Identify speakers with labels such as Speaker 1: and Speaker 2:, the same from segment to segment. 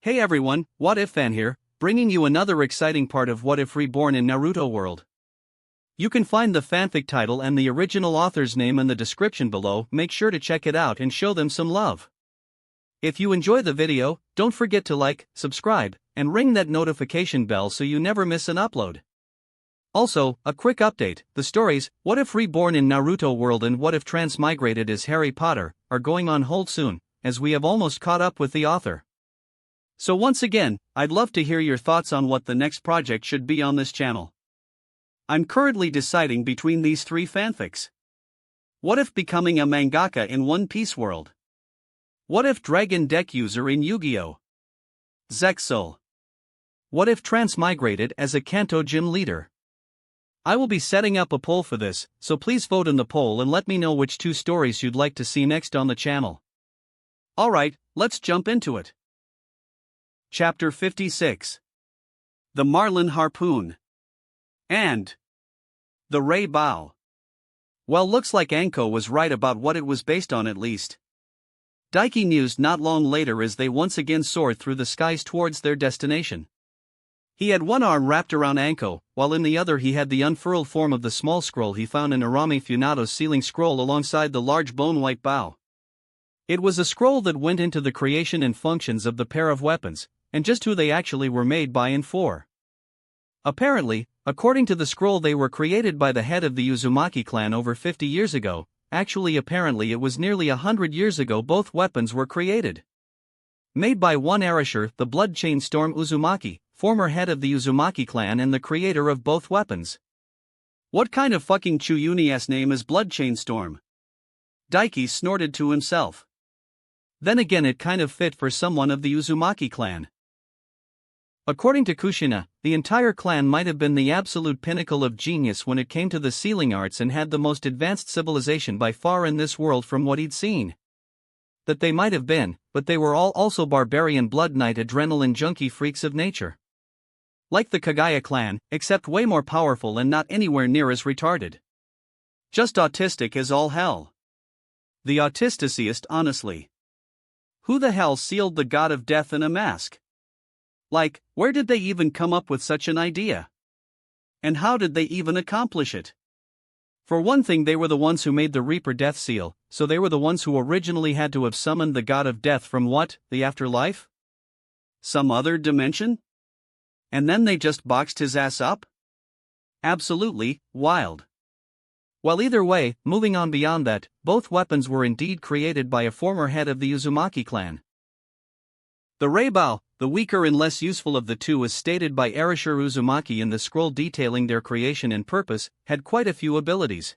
Speaker 1: Hey everyone, What If Fan here, bringing you another exciting part of What If Reborn in Naruto world. You can find the fanfic title and the original author's name in the description below. Make sure to check it out and show them some love. If you enjoy the video, don't forget to like, subscribe, and ring that notification bell so you never miss an upload. Also, a quick update, the stories, What If Reborn in Naruto world and What If Transmigrated as Harry Potter, are going on hold soon, as we have almost caught up with the author. So once again, I'd love to hear your thoughts on what the next project should be on this channel. I'm currently deciding between these three fanfics. What if becoming a mangaka in One Piece world? What if dragon deck user in Yu-Gi-Oh! Zexal. What if transmigrated as a Kanto gym leader? I will be setting up a poll for this, so please vote in the poll and let me know which two stories you'd like to see next on the channel. Alright, let's jump into it. Chapter 56. The Marlin Harpoon. And the Ray Bow. Well, looks like Anko was right about what it was based on at least. Daiki mused not long later as they once again soared through the skies towards their destination. He had one arm wrapped around Anko, while in the other he had the unfurled form of the small scroll he found in Arami Funato's sealing scroll alongside the large bone-white bow. It was a scroll that went into the creation and functions of the pair of weapons, and just who they actually were made by and for. Apparently, according to the scroll, they were created by the head of the Uzumaki clan over 50 years ago. Apparently it was nearly 100 years ago both weapons were created. Made by one Erasure, the Bloodchain Storm Uzumaki, former head of the Uzumaki clan and the creator of both weapons. What kind of fucking Chuyuni-ass name is Bloodchain Storm? Daiki snorted to himself. Then again, it kind of fit for someone of the Uzumaki clan. According to Kushina, the entire clan might have been the absolute pinnacle of genius when it came to the sealing arts and had the most advanced civilization by far in this world from what he'd seen. That they might have been, but they were all also barbarian blood knight adrenaline junkie freaks of nature. Like the Kagaya clan, except way more powerful and not anywhere near as retarded. Just autistic as all hell. The autisticiest, honestly. Who the hell sealed the god of death in a mask? Like, where did they even come up with such an idea? And how did they even accomplish it? For one thing, they were the ones who made the Reaper Death Seal, so they were the ones who originally had to have summoned the god of death from what, the afterlife? Some other dimension? And then they just boxed his ass up? Absolutely wild. Well, either way, moving on beyond that, both weapons were indeed created by a former head of the Uzumaki clan. The Ray Bow, the weaker and less useful of the two as stated by Erasure Uzumaki in the scroll detailing their creation and purpose, had quite a few abilities.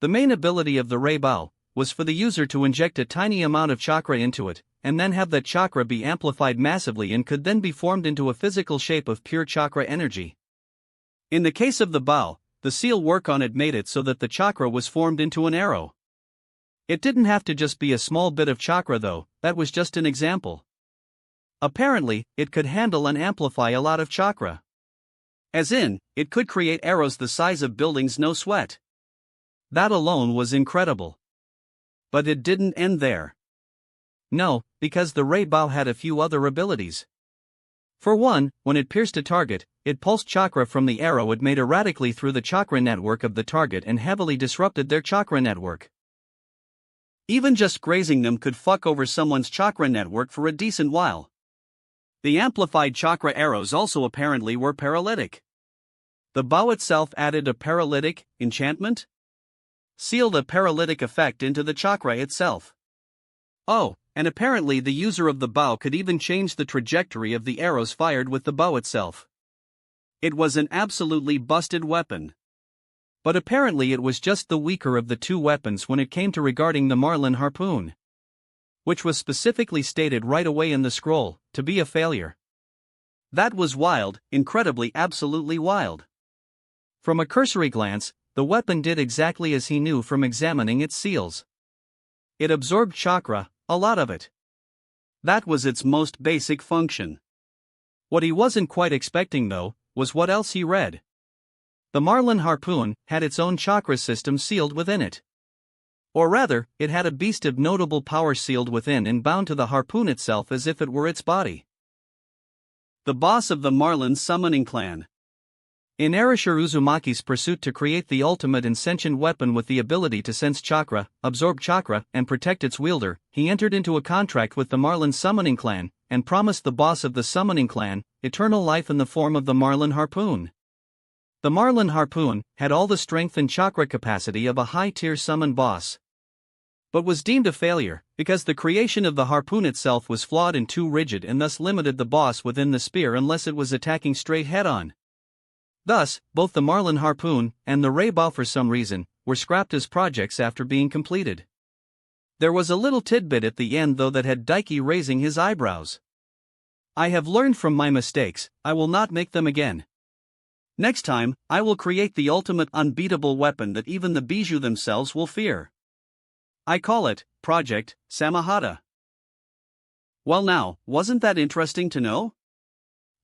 Speaker 1: The main ability of the Ray Bow was for the user to inject a tiny amount of chakra into it, and then have that chakra be amplified massively and could then be formed into a physical shape of pure chakra energy. In the case of the bow, the seal work on it made it so that the chakra was formed into an arrow. It didn't have to just be a small bit of chakra though, that was just an example. Apparently, it could handle and amplify a lot of chakra. As in, it could create arrows the size of buildings, no sweat. That alone was incredible. But it didn't end there. No, because the Ray Bow had a few other abilities. For one, when it pierced a target, it pulsed chakra from the arrow it made erratically through the chakra network of the target and heavily disrupted their chakra network. Even just grazing them could fuck over someone's chakra network for a decent while. The amplified chakra arrows also apparently were paralytic. The bow itself added a paralytic enchantment? Sealed a paralytic effect into the chakra itself. Oh, and apparently the user of the bow could even change the trajectory of the arrows fired with the bow itself. It was an absolutely busted weapon. But apparently it was just the weaker of the two weapons when it came to regarding the Marlin Harpoon. Which was specifically stated right away in the scroll, to be a failure. That was wild, incredibly absolutely wild. From a cursory glance, the weapon did exactly as he knew from examining its seals. It absorbed chakra, a lot of it. That was its most basic function. What he wasn't quite expecting though, was what else he read. The Marlin Harpoon had its own chakra system sealed within it. Or rather, it had a beast of notable power sealed within and bound to the harpoon itself as if it were its body. The boss of the Marlin summoning clan. In Arashir Uzumaki's pursuit to create the ultimate and sentient weapon with the ability to sense chakra, absorb chakra, and protect its wielder, he entered into a contract with the Marlin summoning clan, and promised the boss of the summoning clan eternal life in the form of the Marlin harpoon. The Marlin harpoon had all the strength and chakra capacity of a high-tier summon boss, but was deemed a failure, because the creation of the harpoon itself was flawed and too rigid and thus limited the boss within the spear unless it was attacking straight head-on. Thus, both the Marlin harpoon and the ray bow for some reason were scrapped as projects after being completed. There was a little tidbit at the end though that had Daiki raising his eyebrows. I have learned from my mistakes, I will not make them again. Next time, I will create the ultimate unbeatable weapon that even the bijou themselves will fear. I call it, Project Samahata. Well now, wasn't that interesting to know?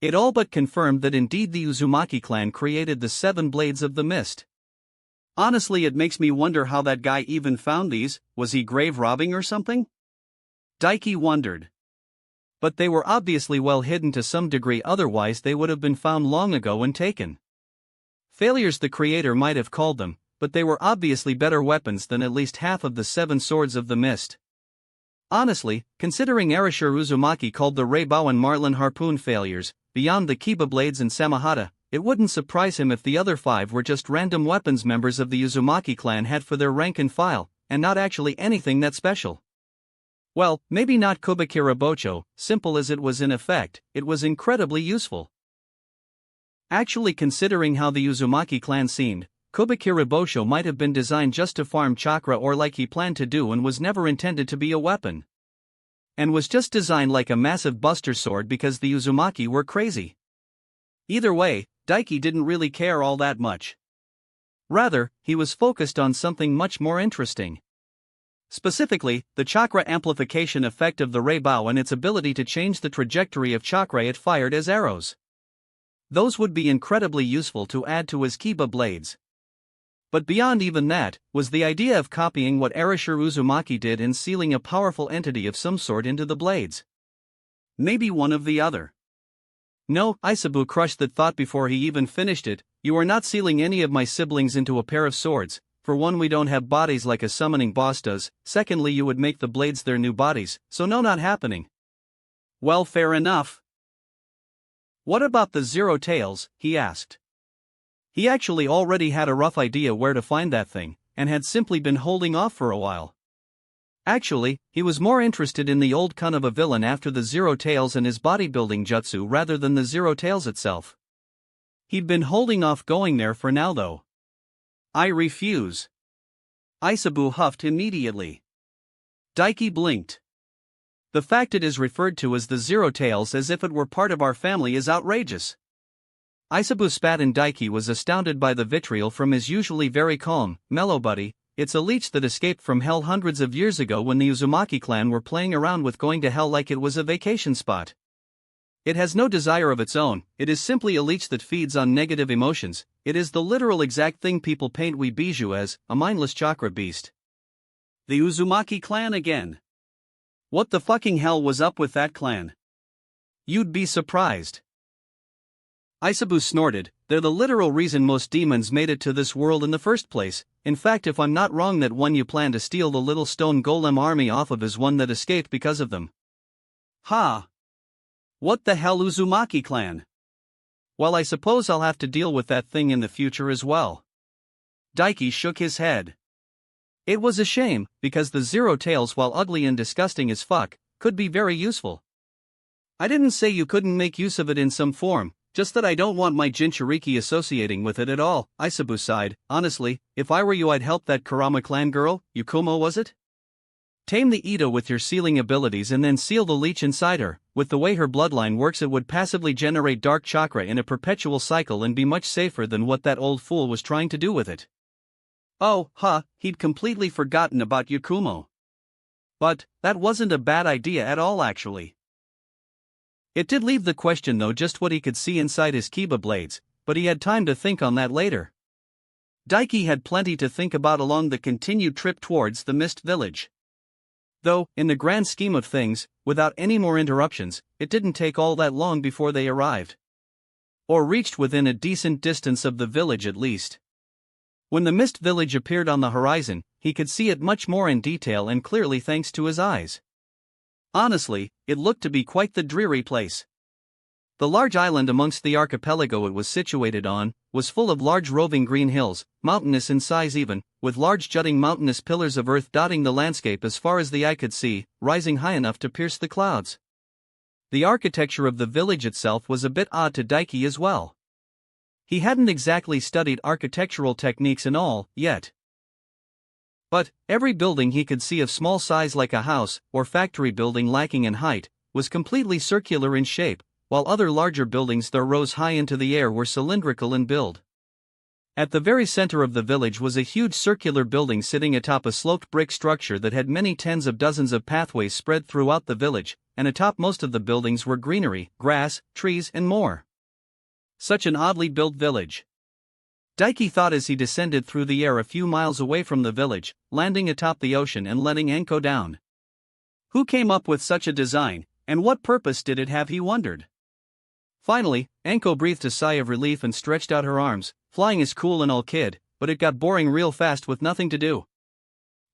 Speaker 1: It all but confirmed that indeed the Uzumaki clan created the 7 Blades of the Mist. Honestly, it makes me wonder how that guy even found these. Was he grave robbing or something? Daiki wondered. But they were obviously well hidden to some degree, otherwise they would have been found long ago and taken. Failures the creator might have called them, but they were obviously better weapons than at least half of the 7 Swords of the Mist. Honestly, considering Arashir Uzumaki called the Ray Bow and Marlin Harpoon failures, beyond the Kiba Blades and Samahata, it wouldn't surprise him if the other 5 were just random weapons members of the Uzumaki clan had for their rank and file, and not actually anything that special. Well, maybe not Kubakira Bocho, simple as it was in effect, it was incredibly useful. Actually, considering how the Uzumaki clan seemed, Kubakira Bocho might have been designed just to farm chakra or like he planned to do and was never intended to be a weapon. And was just designed like a massive buster sword because the Uzumaki were crazy. Either way, Daiki didn't really care all that much. Rather, he was focused on something much more interesting. Specifically, the chakra amplification effect of the Ray Bow and its ability to change the trajectory of chakra it fired as arrows. Those would be incredibly useful to add to his Kiba Blades. But beyond even that, was the idea of copying what Arashir Uzumaki did in sealing a powerful entity of some sort into the blades. Maybe one of the other. No, Isabu crushed that thought before he even finished it. You are not sealing any of my siblings into a pair of swords. For one, we don't have bodies like a summoning boss does. Secondly, you would make the blades their new bodies, so no, not happening. Well, fair enough. What about the 0 tails, he asked. He actually already had a rough idea where to find that thing, and had simply been holding off for a while. Actually, he was more interested in the old kun of a villain after the 0 tails and his bodybuilding jutsu rather than the 0 tails itself. He'd been holding off going there for now though. I refuse. Isabu huffed immediately. Daiki blinked. The fact it is referred to as the 0 tails as if it were part of our family is outrageous. Isabu spat and Daiki was astounded by the vitriol from his usually very calm, mellow buddy. It's a leech that escaped from hell hundreds of years ago when the Uzumaki clan were playing around with going to hell like it was a vacation spot. It has no desire of its own, it is simply a leech that feeds on negative emotions. It is the literal exact thing people paint we bijou as, a mindless chakra beast. The Uzumaki clan again. What the fucking hell was up with that clan? You'd be surprised. Isabu snorted, they're the literal reason most demons made it to this world in the first place. In fact, if I'm not wrong, that one you plan to steal the little stone golem army off of is one that escaped because of them. Ha! What the hell, Uzumaki clan? Well, I suppose I'll have to deal with that thing in the future as well. Daiki shook his head. It was a shame, because the 0 tails, while ugly and disgusting as fuck, could be very useful. I didn't say you couldn't make use of it in some form. Just that I don't want my Jinchuriki associating with it at all, Isabu sighed. Honestly, if I were you, I'd help that Kurama clan girl, Yukumo was it? Tame the Ito with your sealing abilities and then seal the leech inside her. With the way her bloodline works, it would passively generate dark chakra in a perpetual cycle and be much safer than what that old fool was trying to do with it. Oh, he'd completely forgotten about Yukumo. But, that wasn't a bad idea at all actually. It did leave the question though just what he could see inside his Kiba blades, but he had time to think on that later. Daiki had plenty to think about along the continued trip towards the Mist Village. Though, in the grand scheme of things, without any more interruptions, it didn't take all that long before they arrived. Or reached within a decent distance of the village at least. When the mist village appeared on the horizon, he could see it much more in detail and clearly thanks to his eyes. Honestly, it looked to be quite the dreary place. The large island amongst the archipelago it was situated on was full of large roving green hills, mountainous in size even, with large jutting mountainous pillars of earth dotting the landscape as far as the eye could see, rising high enough to pierce the clouds. The architecture of the village itself was a bit odd to Daiki as well. He hadn't exactly studied architectural techniques and all, yet. But, every building he could see of small size like a house, or factory building lacking in height, was completely circular in shape, while other larger buildings that rose high into the air were cylindrical in build. At the very center of the village was a huge circular building sitting atop a sloped brick structure that had many tens of dozens of pathways spread throughout the village, and atop most of the buildings were greenery, grass, trees and more. Such an oddly built village. Daiki thought as he descended through the air a few miles away from the village, landing atop the ocean and letting Anko down. Who came up with such a design, and what purpose did it have, he wondered. Finally, Anko breathed a sigh of relief and stretched out her arms. Flying is cool and all kid, but it got boring real fast with nothing to do.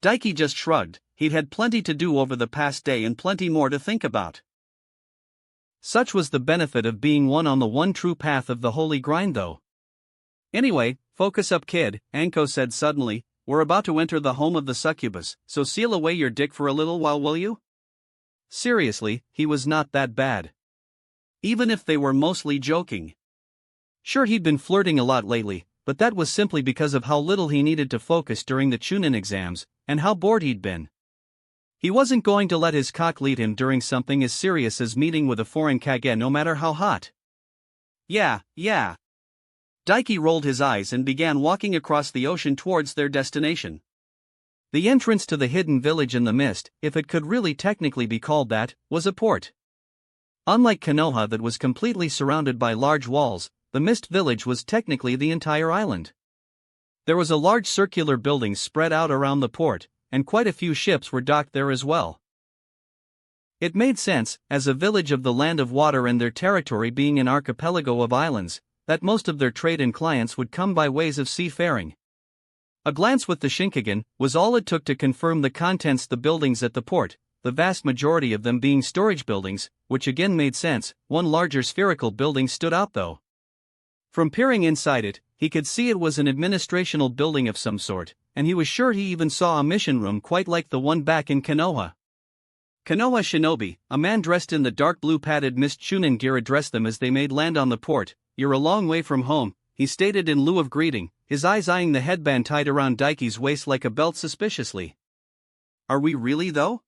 Speaker 1: Daiki just shrugged. He'd had plenty to do over the past day and plenty more to think about. Such was the benefit of being one on the one true path of the holy grind though. Anyway, focus up kid, Anko said suddenly, we're about to enter the home of the succubus, so seal away your dick for a little while will you? Seriously, he was not that bad. Even if they were mostly joking. Sure, he'd been flirting a lot lately, but that was simply because of how little he needed to focus during the Chunin exams, and how bored he'd been. He wasn't going to let his cock lead him during something as serious as meeting with a foreign kage no matter how hot. Yeah. Daiki rolled his eyes and began walking across the ocean towards their destination. The entrance to the hidden village in the mist, if it could really technically be called that, was a port. Unlike Konoha that was completely surrounded by large walls, the mist village was technically the entire island. There was a large circular building spread out around the port, and quite a few ships were docked there as well. It made sense, as a village of the land of water and their territory being an archipelago of islands, that most of their trade and clients would come by ways of seafaring. A glance with the Shinkigen was all it took to confirm the contents the buildings at the port, the vast majority of them being storage buildings, which again made sense. One larger spherical building stood out though. From peering inside it, he could see it was an administrational building of some sort, and he was sure he even saw a mission room quite like the one back in Konoha. Konoha Shinobi, a man dressed in the dark blue padded mist Chunin gear addressed them as they made land on the port. You're a long way from home, he stated in lieu of greeting, his eyes eyeing the headband tied around Daiki's waist like a belt suspiciously. Are we really though?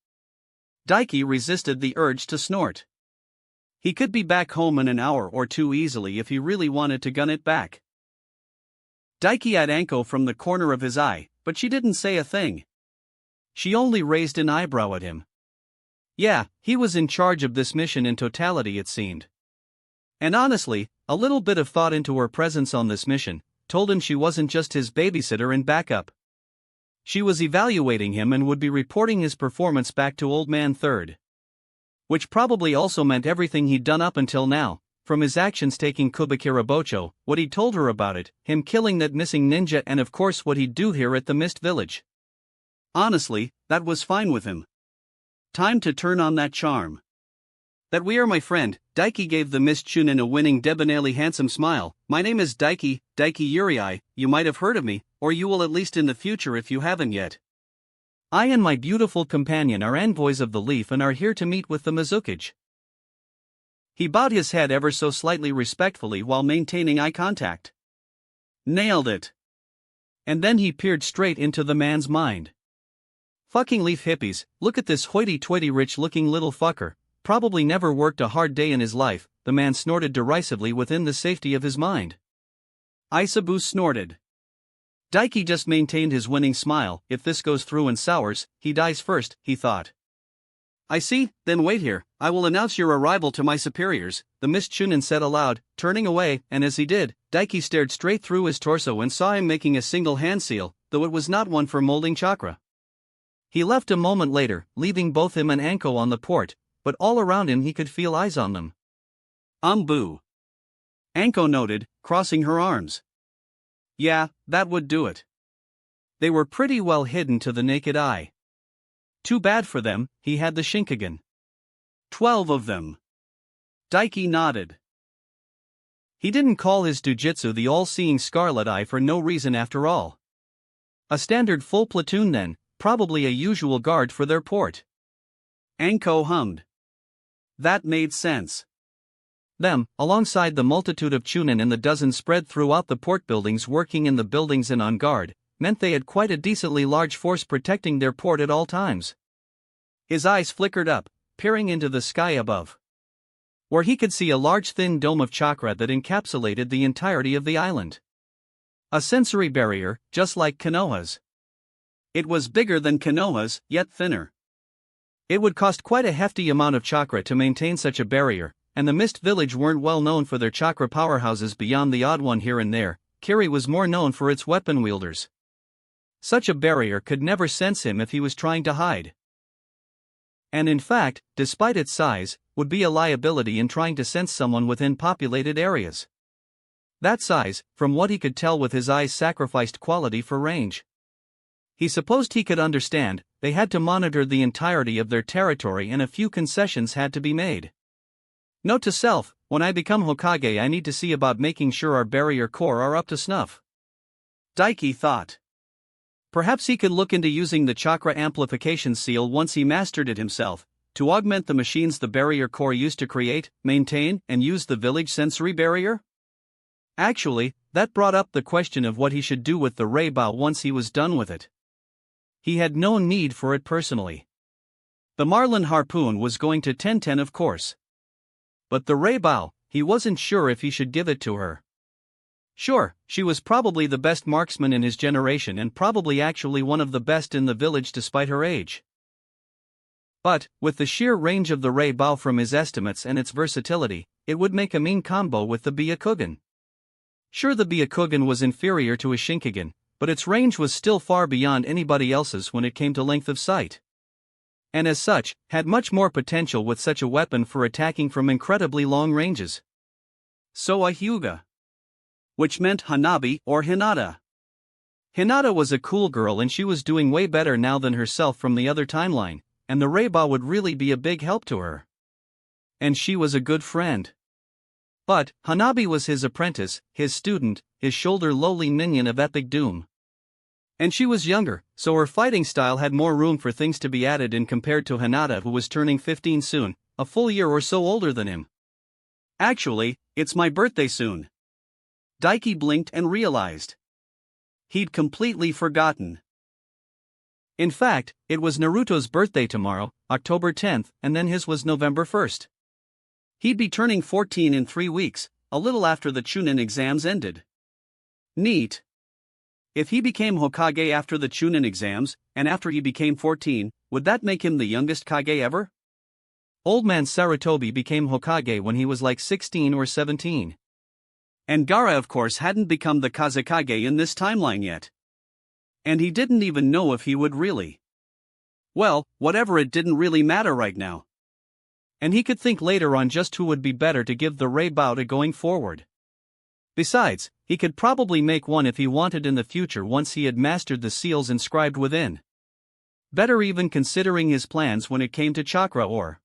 Speaker 1: Daiki resisted the urge to snort. He could be back home in an hour or two easily if he really wanted to gun it back. Daiki eyed Anko from the corner of his eye, but she didn't say a thing. She only raised an eyebrow at him. Yeah, he was in charge of this mission in totality it seemed. And honestly, a little bit of thought into her presence on this mission told him she wasn't just his babysitter and backup. She was evaluating him and would be reporting his performance back to Old Man Third. Which probably also meant everything he'd done up until now, from his actions taking Kubikira Bocho, what he'd told her about it, him killing that missing ninja and of course what he'd do here at the Mist Village. Honestly, that was fine with him. Time to turn on that charm. That we are my friend, Daiki gave the Mist Chunin a winning debonairly handsome smile. My name is Daiki Uriai, you might have heard of me, or you will at least in the future if you haven't yet. I and my beautiful companion are envoys of the Leaf and are here to meet with the Mizukage. He bowed his head ever so slightly respectfully while maintaining eye contact. Nailed it. And then he peered straight into the man's mind. Fucking Leaf hippies, look at this hoity-toity rich-looking little fucker. Probably never worked a hard day in his life, the man snorted derisively within the safety of his mind. Isabu snorted. Daiki just maintained his winning smile. If this goes through and sours, he dies first, he thought. I see, then wait here, I will announce your arrival to my superiors, the Mist Chunin said aloud, turning away, and as he did, Daiki stared straight through his torso and saw him making a single hand seal, though it was not one for molding chakra. He left a moment later, leaving both him and Anko on the port, but all around him he could feel eyes on them.
Speaker 2: Boo. Anko noted, crossing her arms.
Speaker 1: Yeah, that would do it. They were pretty well hidden to the naked eye. Too bad for them, he had the Shinkigan.
Speaker 2: 12 of them.
Speaker 1: Daiki nodded. He didn't call his jujitsu the all-seeing Scarlet Eye for no reason after all. A standard full platoon then, probably a usual guard for their port.
Speaker 2: Anko hummed. That made sense.
Speaker 1: Them, alongside the multitude of Chunin and the dozens spread throughout the port buildings working in the buildings and on guard, meant they had quite a decently large force protecting their port at all times. His eyes flickered up, peering into the sky above, where he could see a large thin dome of chakra that encapsulated the entirety of the island. A sensory barrier, just like Konoha's.
Speaker 2: It was bigger than Konoha's, yet thinner.
Speaker 1: It would cost quite a hefty amount of chakra to maintain such a barrier, and the Mist Village weren't well known for their chakra powerhouses beyond the odd one here and there. Kiri was more known for its weapon wielders. Such a barrier could never sense him if he was trying to hide. And in fact, despite its size, would be a liability in trying to sense someone within populated areas. That size, from what he could tell with his eyes, sacrificed quality for range. He supposed he could understand, they had to monitor the entirety of their territory and a few concessions had to be made. Note to self, when I become Hokage I need to see about making sure our barrier core are up to snuff.
Speaker 2: Daiki thought.
Speaker 1: Perhaps he could look into using the chakra amplification seal once he mastered it himself, to augment the machines the barrier core used to create, maintain, and use the village sensory barrier? Actually, that brought up the question of what he should do with the Reibao once he was done with it. He had no need for it personally. The Marlin harpoon was going to Tenten of course. But the Reibao, he wasn't sure if he should give it to her. Sure, she was probably the best marksman in his generation and probably actually one of the best in the village despite her age. But, with the sheer range of the Reibao from his estimates and its versatility, it would make a mean combo with the Byakugan. Sure, the Byakugan was inferior to his Shinkigan, but its range was still far beyond anybody else's when it came to length of sight. And as such, had much more potential with such a weapon for attacking from incredibly long ranges.
Speaker 2: So a Hyuga. Which meant Hanabi or Hinata.
Speaker 1: Hinata was a cool girl and she was doing way better now than herself from the other timeline, and the Reibao would really be a big help to her. And she was a good friend. But, Hanabi was his apprentice, his student, his shoulder-lowly minion of epic doom. And she was younger, so her fighting style had more room for things to be added in compared to Hinata, who was turning 15 soon, a full year or so older than him.
Speaker 2: Actually, it's my birthday soon. Daiki blinked and realized. He'd completely forgotten.
Speaker 1: In fact, it was Naruto's birthday tomorrow, October 10th, and then his was November 1st.
Speaker 2: He'd be turning 14 in 3 weeks, a little after the Chunin exams ended. Neat. If he became Hokage after the Chunin exams, and after he became 14, would that make him the youngest Kage ever?
Speaker 1: Old man Sarutobi became Hokage when he was like 16 or 17.
Speaker 2: And Gaara of course hadn't become the Kazekage in this timeline yet. And he didn't even know if he would really. Well, whatever, it didn't really matter right now.
Speaker 1: And he could think later on just who would be better to give the Reibao to going forward. Besides, he could probably make one if he wanted in the future once he had mastered the seals inscribed within. Better even considering his plans when it came to chakra ore.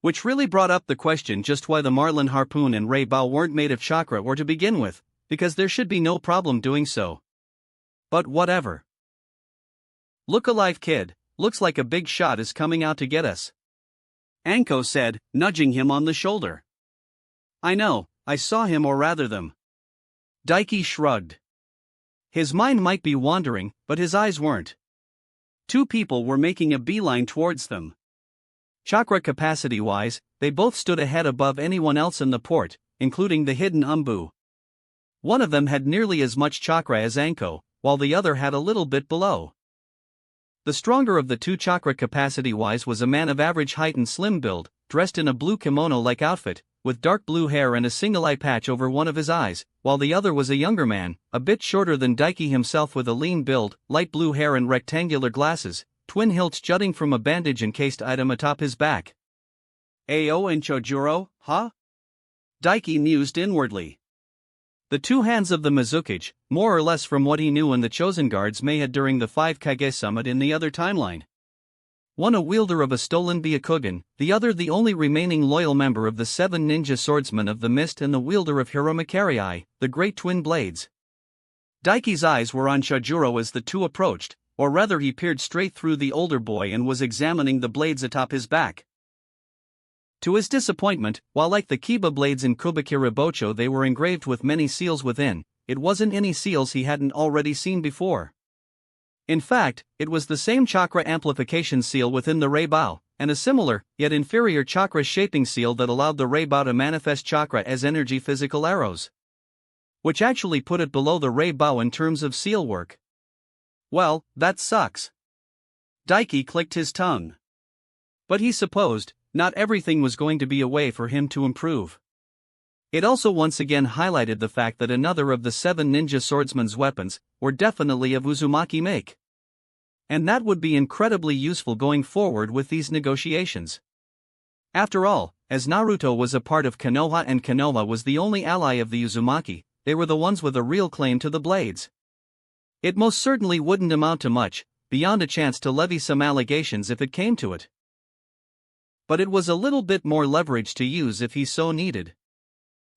Speaker 1: Which really brought up the question just why the Marlin harpoon and Reibao weren't made of chakra ore to begin with, because there should be no problem doing so. But whatever. Look alive, kid, looks like a big shot is coming out to get us.
Speaker 2: Anko said, nudging him on the shoulder.
Speaker 1: I know, I saw him or rather them. Daiki shrugged. His mind might be wandering, but his eyes weren't.
Speaker 2: 2 people were making a beeline towards them.
Speaker 1: Chakra capacity-wise, they both stood ahead above anyone else in the port, including the hidden Umbu. One of them had nearly as much chakra as Anko, while the other had a little bit below. The stronger of the 2 chakra capacity-wise was a man of average height and slim build, dressed in a blue kimono-like outfit, with dark blue hair and a single eye patch over one of his eyes, while the other was a younger man, a bit shorter than Daiki himself with a lean build, light blue hair and rectangular glasses, twin hilts jutting from a bandage-encased item atop his back.
Speaker 2: Ao and Chojuro, huh? Daiki mused inwardly.
Speaker 1: The two hands of the Mizukage, more or less from what he knew and the Chosen Guards may had during the 5 Kage summit in the other timeline. One a wielder of a stolen Byakugan, the other the only remaining loyal member of the 7 ninja swordsmen of the Mist and the wielder of Hiramakarei, the great twin blades. Daiki's eyes were on Chojuro as the two approached, or rather he peered straight through the older boy and was examining the blades atop his back. To his disappointment, while like the Kiba blades in Kubikira Bocho they were engraved with many seals within, it wasn't any seals he hadn't already seen before. In fact, it was the same chakra amplification seal within the Reibao, and a similar, yet inferior chakra shaping seal that allowed the Reibao to manifest chakra as energy physical arrows. Which actually put it below the Reibao in terms of seal work. Well, that sucks. Daiki clicked his tongue. But he supposed, not everything was going to be a way for him to improve. It also once again highlighted the fact that another of the 7 ninja swordsman's weapons were definitely of Uzumaki make. And that would be incredibly useful going forward with these negotiations. After all, as Naruto was a part of Konoha and Konoha was the only ally of the Uzumaki, they were the ones with a real claim to the blades. It most certainly wouldn't amount to much, beyond a chance to levy some allegations if it came to it. But it was a little bit more leverage to use if he so needed.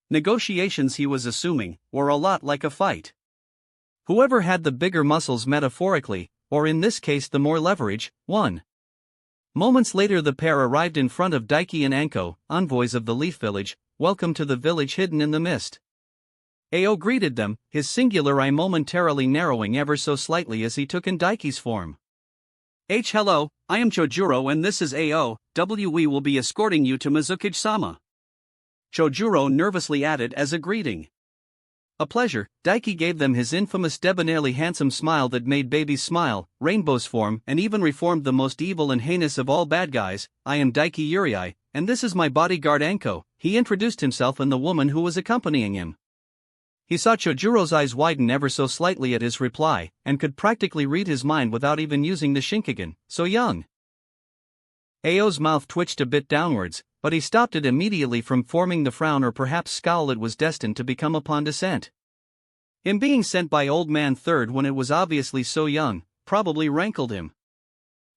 Speaker 1: Negotiations, he was assuming, were a lot like a fight. Whoever had the bigger muscles metaphorically, or in this case the more leverage, won. Moments later the pair arrived in front of Daiki and Anko, envoys of the Leaf Village. Welcome to the village hidden in the mist. Ao greeted them, his singular eye momentarily narrowing ever so slightly as he took in Daiki's form. Hello, I am Chojuro and this is Ao, we will be escorting you to Mizukage-sama. Chojuro nervously added as a greeting. A pleasure. Daiki gave them his infamous debonairly handsome smile that made babies smile, rainbows form, and even reformed the most evil and heinous of all bad guys. I am Daiki Uriai, and this is my bodyguard Anko. He introduced himself and the woman who was accompanying him. He saw Chojuro's eyes widen ever so slightly at his reply, and could practically read his mind without even using the Shinkigan. So young. Ao's mouth twitched a bit downwards, but he stopped it immediately from forming the frown or perhaps scowl it was destined to become upon descent. Him being sent by Old Man Third when it was obviously so young, probably rankled him.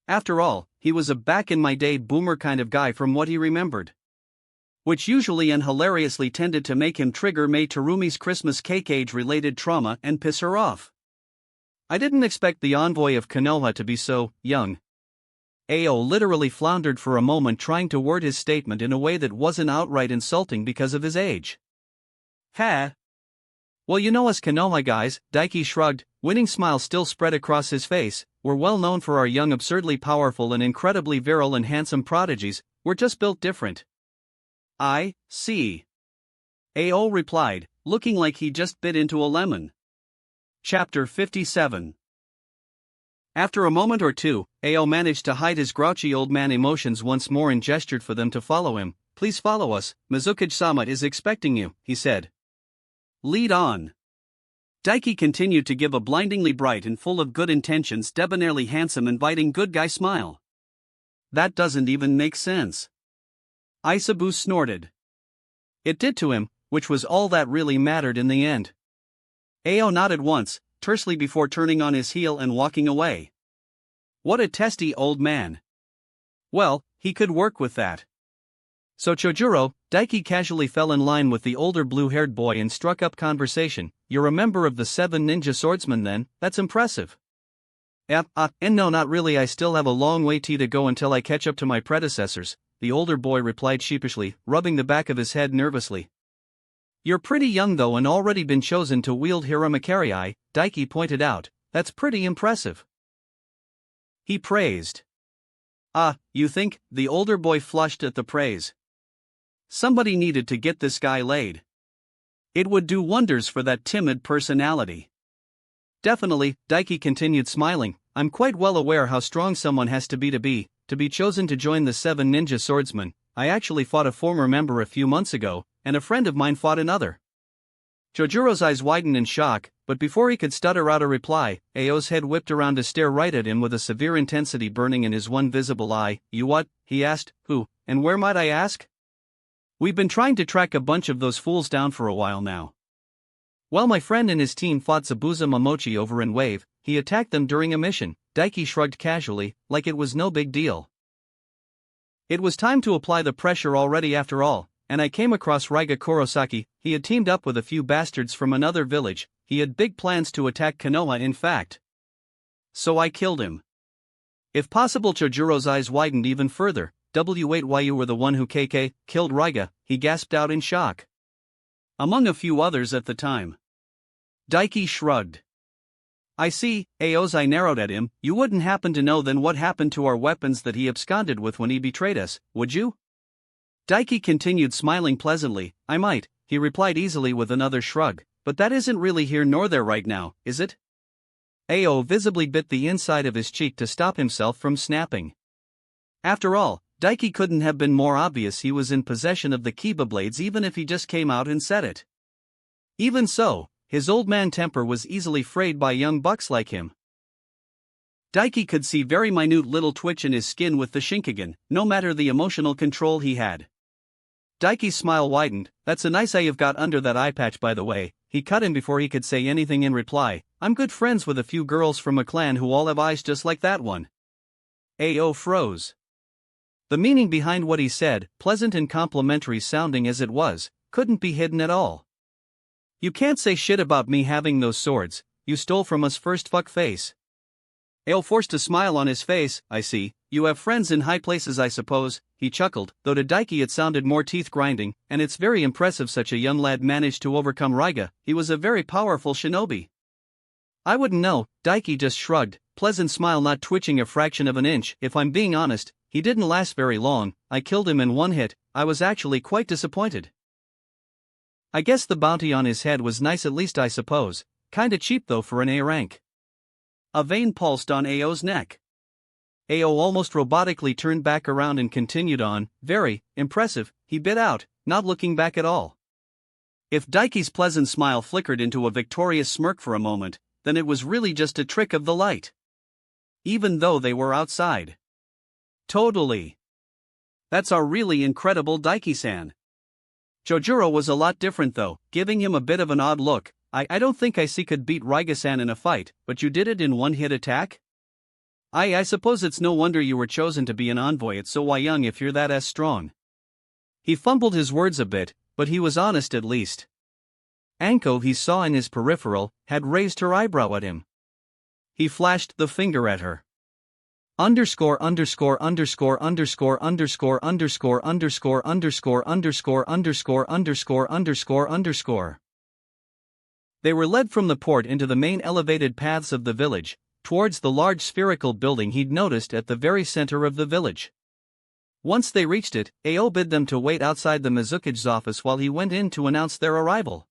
Speaker 1: After all, he was a back-in-my-day boomer kind of guy from what he remembered. Which usually and hilariously tended to make him trigger Mei Terumi's Christmas cake age-related trauma and piss her off. I didn't expect the envoy of Konoha to be so young. Ao literally floundered for a moment trying to word his statement in a way that wasn't outright insulting because of his age. Ha! Well, you know us Konoha guys, Daiki shrugged, winning smile still spread across his face. We're well known for our young absurdly powerful and incredibly virile and handsome prodigies. We're just built different. I see. Ao replied, looking like he just bit into a lemon. Chapter 57. After a moment or two, Ao managed to hide his grouchy old man emotions once more and gestured for them to follow him. Please follow us, Mizukage-sama is expecting you, he said. Lead on. Daiki continued to give a blindingly bright and full of good intentions debonairly handsome inviting good guy smile. That doesn't even make sense. Isabu snorted. It did to him, which was all that really mattered in the end. Ao nodded once, tersely before turning on his heel and walking away. What a testy old man. Well, he could work with that. So Chojuro, Daiki casually fell in line with the older blue-haired boy and struck up conversation. You're a member of the 7 ninja swordsmen then, that's impressive. And no not really, I still have a long way to go until I catch up to my predecessors, the older boy replied sheepishly, rubbing the back of his head nervously. You're pretty young though and already been chosen to wield Hiramakarei, Daiki pointed out, that's pretty impressive. He praised. You think? The older boy flushed at the praise. Somebody needed to get this guy laid. It would do wonders for that timid personality. Definitely, Daiki continued smiling, I'm quite well aware how strong someone has to be chosen to join the 7 ninja swordsmen. I actually fought a former member a few months ago, and a friend of mine fought another. Chojuro's eyes widened in shock, but before he could stutter out a reply, Ao's head whipped around to stare right at him with a severe intensity burning in his one visible eye. "You what?" he asked. "Who, and where might I ask?" "We've been trying to track a bunch of those fools down for a while now. While my friend and his team fought Zabuza Momochi over in Wave, he attacked them during a mission." Daiki shrugged casually, like it was no big deal. "It was time to apply the pressure already after all, and I came across Raiga Kurosaki. He had teamed up with a few bastards from another village. He had big plans to attack Konoha, in fact. So I killed him." If possible, Chojuro's eyes widened even further. "Wait, why you were the one who killed Raiga?" he gasped out in shock. "Among a few others at the time." Daiki shrugged. "I see." Ao's eye narrowed at him. "You wouldn't happen to know then what happened to our weapons that he absconded with when he betrayed us, would you?" Daiki continued smiling pleasantly. "I might," he replied easily with another shrug, "but that isn't really here nor there right now, is it?" Ao visibly bit the inside of his cheek to stop himself from snapping. After all, Daiki couldn't have been more obvious he was in possession of the Kiba blades even if he just came out and said it. Even so, his old man temper was easily frayed by young bucks like him. Daiki could see very minute little twitch in his skin with the Shinkigan, no matter the emotional control he had. Daiki's smile widened. "That's a nice eye you've got under that eye patch, by the way." He cut him before he could say anything in reply. "I'm good friends with a few girls from a clan who all have eyes just like that one." Ao froze. The meaning behind what he said, pleasant and complimentary sounding as it was, couldn't be hidden at all. "You can't say shit about me having those swords. You stole from us first, fuck face." Ao forced a smile on his face. "I see, you have friends in high places, I suppose," he chuckled, though to Daiki it sounded more teeth-grinding. "And it's very impressive such a young lad managed to overcome Raiga. He was a very powerful shinobi." "I wouldn't know." Daiki just shrugged, pleasant smile not twitching a fraction of an inch. "If I'm being honest, he didn't last very long. I killed him in one hit. I was actually quite disappointed. I guess the bounty on his head was nice, at least, I suppose. Kinda cheap though for an A rank." A vein pulsed on Ao's neck. Ao almost robotically turned back around and continued on. "Very impressive," he bit out, not looking back at all. If Daiki's pleasant smile flickered into a victorious smirk for a moment, then it was really just a trick of the light. Even though they were outside. "Totally. That's our really incredible Daiki-san." Chojuro was a lot different though, giving him a bit of an odd look. I don't think I could beat Raiga-san in a fight, but you did it in one-hit attack? I suppose it's no wonder you were chosen to be an envoy at so young if you're that strong." He fumbled his words a bit, but he was honest at least. Anko, he saw in his peripheral, had raised her eyebrow at him. He flashed the finger at her. Underscore underscore underscore underscore underscore underscore underscore underscore underscore underscore underscore underscore underscore. They were led from the port into the main elevated paths of the village, towards the large spherical building he'd noticed at the very center of the village. Once they reached it, Ao bid them to wait outside the Mizuki's office while he went in to announce their arrival.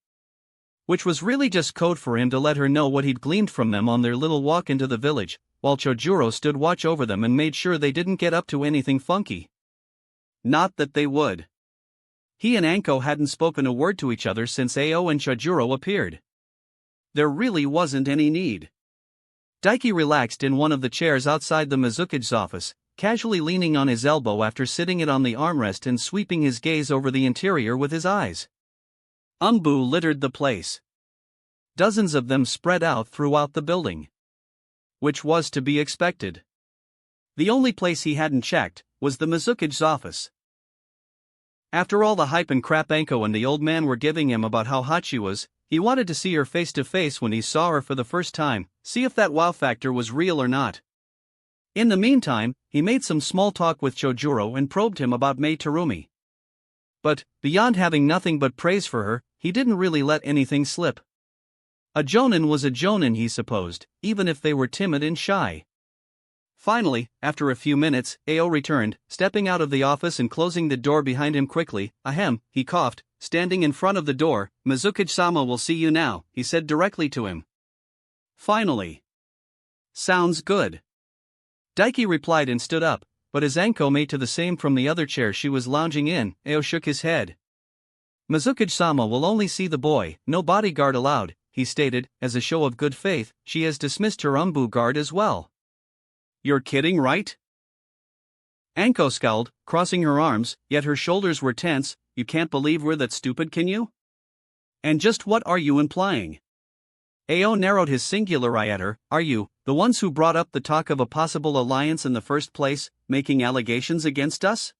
Speaker 1: Which was really just code for him to let her know what he'd gleaned from them on their little walk into the village, while Chojuro stood watch over them and made sure they didn't get up to anything funky. Not that they would. He and Anko hadn't spoken a word to each other since Ao and Chojuro appeared. There really wasn't any need. Daiki relaxed in one of the chairs outside the Mizuki's office, casually leaning on his elbow after sitting it on the armrest and sweeping his gaze over the interior with his eyes. Umbu littered the place. Dozens of them spread out throughout the building. Which was to be expected. The only place he hadn't checked was the Mizuki's office. After all the hype and crap Anko and the old man were giving him about how hot she was, he wanted to see her face to face when he saw her for the first time, see if that wow factor was real or not. In the meantime, he made some small talk with Chojuro and probed him about Mei Terumi. But, beyond having nothing but praise for her, he didn't really let anything slip. A jonin was a jonin, he supposed, even if they were timid and shy. Finally, after a few minutes, Ao returned, stepping out of the office and closing the door behind him quickly. "Ahem," he coughed, standing in front of the door. "Mizuki-sama will see you now," he said directly to him. "Finally. Sounds good." Daiki replied and stood up, but as Anko made to the same from the other chair she was lounging in, Ao shook his head. Mizuki-sama will only see the boy, no bodyguard allowed, he stated. As a show of good faith, she has dismissed her umbu guard as well.
Speaker 2: You're kidding, right?
Speaker 1: Anko scowled, crossing her arms, yet her shoulders were tense.
Speaker 2: You can't believe we're that stupid, can you? And just what are you implying?
Speaker 1: Ao narrowed his singular eye at her. Are you, the ones who brought up the talk of a possible alliance in the first place, making allegations against us?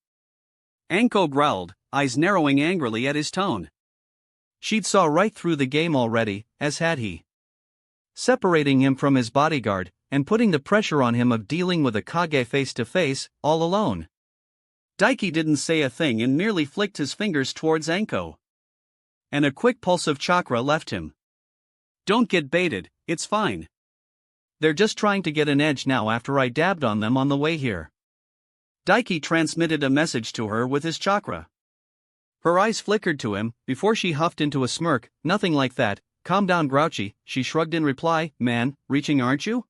Speaker 2: Anko growled, eyes narrowing angrily at his tone.
Speaker 1: She'd saw right through the game already, as had he. Separating him from his bodyguard, and putting the pressure on him of dealing with a Kage face to face, all alone.
Speaker 2: Daiki didn't say a thing and merely flicked his fingers towards Anko. And a quick pulse of chakra left him. Don't get baited, it's fine.
Speaker 1: They're just trying to get an edge now after I dabbed on them on the way here.
Speaker 2: Daiki transmitted a message to her with his chakra.
Speaker 1: Her eyes flickered to him, before she huffed into a smirk. Nothing like that, calm down grouchy, she shrugged in reply. Man, reaching aren't you?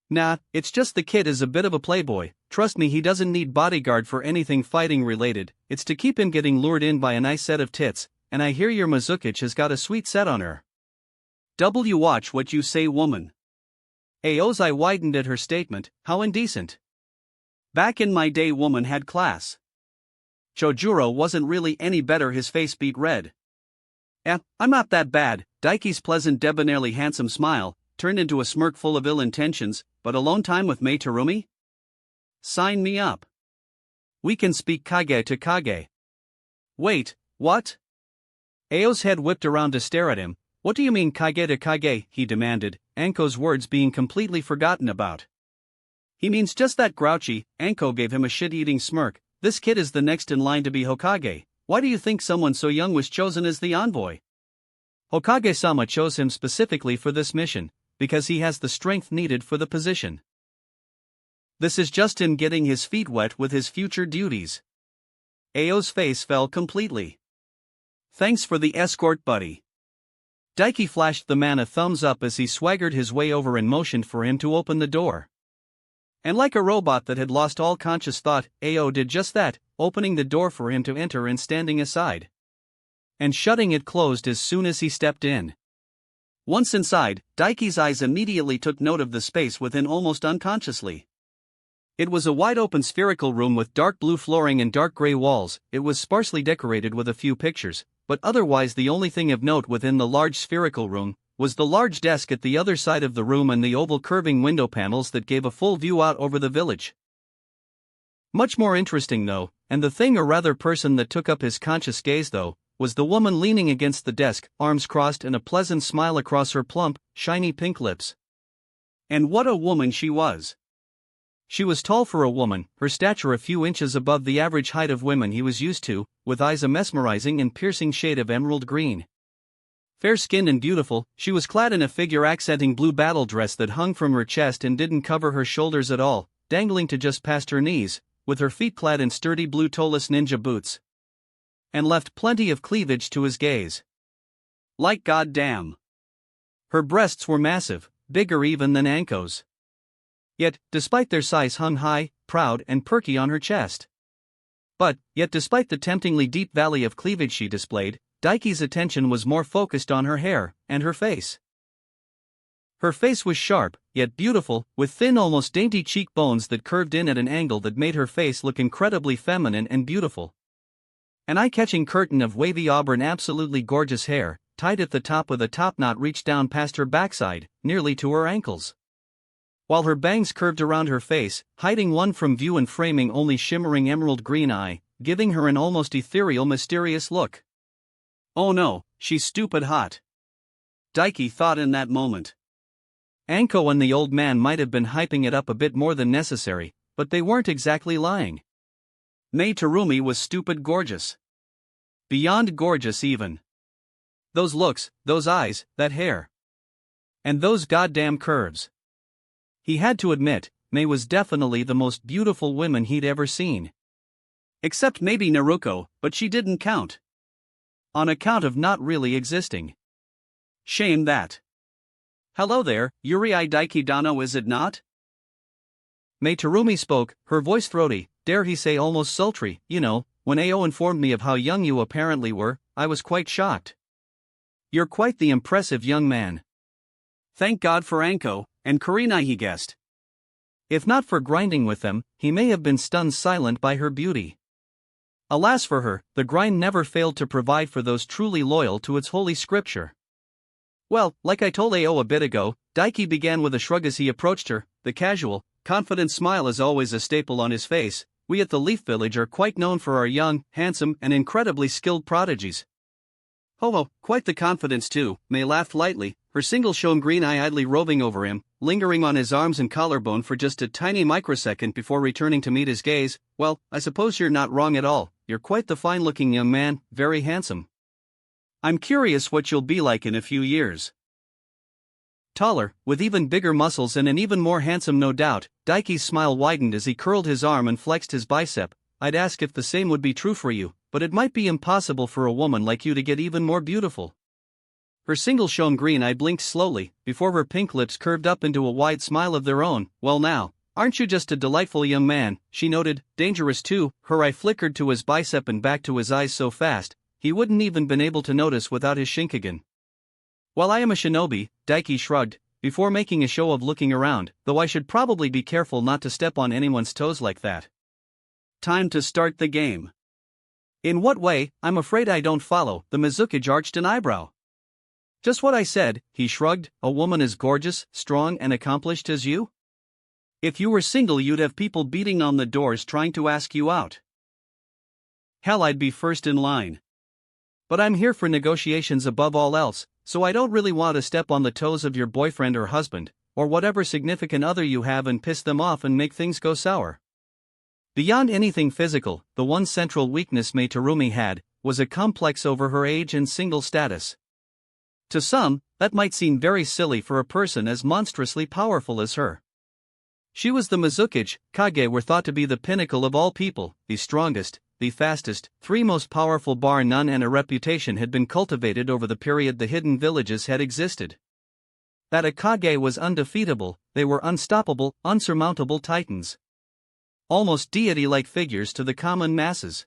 Speaker 1: Nah, it's just the kid is a bit of a playboy. Trust me, he doesn't need bodyguard for anything fighting related, it's to keep him getting lured in by a nice set of tits, and I hear your Mizuki has got a sweet set on her.
Speaker 2: Watch what you say, woman.
Speaker 1: Ao's eye widened at her statement. How indecent.
Speaker 2: Back in my day, woman had class. Chojuro wasn't really any better, his face beat red.
Speaker 1: I'm not that bad. Daiki's pleasant, debonairly handsome smile turned into a smirk full of ill intentions. But alone time with Mei Terumi?
Speaker 2: Sign me up.
Speaker 1: We can speak Kage to Kage.
Speaker 2: Wait, what?
Speaker 1: Ao's head whipped around to stare at him. What do you mean Kage to Kage? He demanded, Anko's words being completely forgotten about.
Speaker 2: He means just that, grouchy. Anko gave him a shit-eating smirk. This kid is the next in line to be Hokage. Why do you think someone so young was chosen as the envoy?
Speaker 1: Hokage-sama chose him specifically for this mission, because he has the strength needed for the position.
Speaker 2: This is just him getting his feet wet with his future duties. Ao's face fell completely. Thanks for the escort, buddy.
Speaker 1: Daiki flashed the man a thumbs up as he swaggered his way over and motioned for him to open the door.
Speaker 2: And like a robot that had lost all conscious thought, Ao did just that, opening the door for him to enter and standing aside.
Speaker 1: And shutting it closed as soon as he stepped in.
Speaker 2: Once inside, Daiki's eyes immediately took note of the space within almost unconsciously. It was a wide-open spherical room with dark blue flooring and dark gray walls. It was sparsely decorated with a few pictures, but otherwise the only thing of note within the large spherical room was the large desk at the other side of the room and the oval curving window panels that gave a full view out over the village. Much more interesting though, and the thing or rather person that took up his conscious gaze though, was the woman leaning against the desk, arms crossed and a pleasant smile across her plump, shiny pink lips. And what a woman she was!
Speaker 1: She was tall for a woman, her stature a few inches above the average height of women he was used to, with eyes a mesmerizing and piercing shade of emerald green. Fair-skinned and beautiful, she was clad in a figure-accenting blue battle dress that hung from her chest and didn't cover her shoulders at all, dangling to just past her knees, with her feet clad in sturdy blue toeless ninja boots. And left plenty of cleavage to his gaze.
Speaker 2: Like goddamn.
Speaker 1: Her breasts were massive, bigger even than Anko's. Yet, despite their size, hung high, proud and perky on her chest. Yet despite the temptingly deep valley of cleavage she displayed, Daiki's attention was more focused on her hair and her face. Her face was sharp, yet beautiful, with thin almost dainty cheekbones that curved in at an angle that made her face look incredibly feminine and beautiful. An eye-catching curtain of wavy auburn absolutely gorgeous hair, tied at the top with a top knot reached down past her backside, nearly to her ankles. While her bangs curved around her face, hiding one from view and framing only shimmering emerald green eye, giving her an almost ethereal mysterious look.
Speaker 2: Oh no, she's stupid hot. Daiki thought in that moment.
Speaker 1: Anko and the old man might have been hyping it up a bit more than necessary, but they weren't exactly lying.
Speaker 2: Mei Terumi was stupid gorgeous. Beyond gorgeous even.
Speaker 1: Those looks, those eyes, that hair. And those goddamn curves. He had to admit, Mei was definitely the most beautiful woman he'd ever seen.
Speaker 2: Except maybe Naruto, but she didn't count.
Speaker 1: On account of not really existing.
Speaker 2: Shame that. Hello there, Yuri Daiki Dano, is it not?
Speaker 1: Mei Terumi spoke, her voice throaty, dare he say almost sultry, when Ao informed me of how young you apparently were, I was quite shocked. You're quite the impressive young man.
Speaker 2: Thank God for Anko and Karina, he guessed.
Speaker 1: If not for grinding with them, he may have been stunned silent by her beauty. Alas for her, the grind never failed to provide for those truly loyal to its holy scripture. Well, like I told Ao a bit ago, Daiki began with a shrug as he approached her, the casual, confident smile is always a staple on his face. We at the Leaf Village are quite known for our young, handsome, and incredibly skilled prodigies.
Speaker 2: Ho, quite the confidence too, May laughed lightly, her single-shown green eye idly roving over him, lingering on his arms and collarbone for just a tiny microsecond before returning to meet his gaze. Well, I suppose you're not wrong at all, you're quite the fine-looking young man, very handsome. I'm curious what you'll be like in a few years.
Speaker 1: Taller, with even bigger muscles and an even more handsome no doubt, Daiki's smile widened as he curled his arm and flexed his bicep. I'd ask if the same would be true for you, but it might be impossible for a woman like you to get even more beautiful. Her single-shown green eye blinked slowly, before her pink lips curved up into a wide smile of their own. Well now, aren't you just a delightful young man, she noted, dangerous too. Her eye flickered to his bicep and back to his eyes so fast, he wouldn't even been able to notice without his Shinkigan. While I am a shinobi, Daiki shrugged, before making a show of looking around, though I should probably be careful not to step on anyone's toes like that.
Speaker 2: Time to start the game.
Speaker 1: In what way? I'm afraid I don't follow, the Mizukage arched an eyebrow. Just what I said, he shrugged, a woman as gorgeous, strong and accomplished as you? If you were single you'd have people beating on the doors trying to ask you out.
Speaker 2: Hell, I'd be first in line.
Speaker 1: But I'm here for negotiations above all else, so I don't really want to step on the toes of your boyfriend or husband, or whatever significant other you have and piss them off and make things go sour. Beyond anything physical, the one central weakness Mai Terumi had was a complex over her age and single status. To some, that might seem very silly for a person as monstrously powerful as her. She was the Mizukage. Kage were thought to be the pinnacle of all people, the strongest, the fastest, three most powerful bar none, and a reputation had been cultivated over the period the hidden villages had existed. That a Kage was undefeatable, they were unstoppable, unsurmountable titans. Almost deity-like figures to the common masses.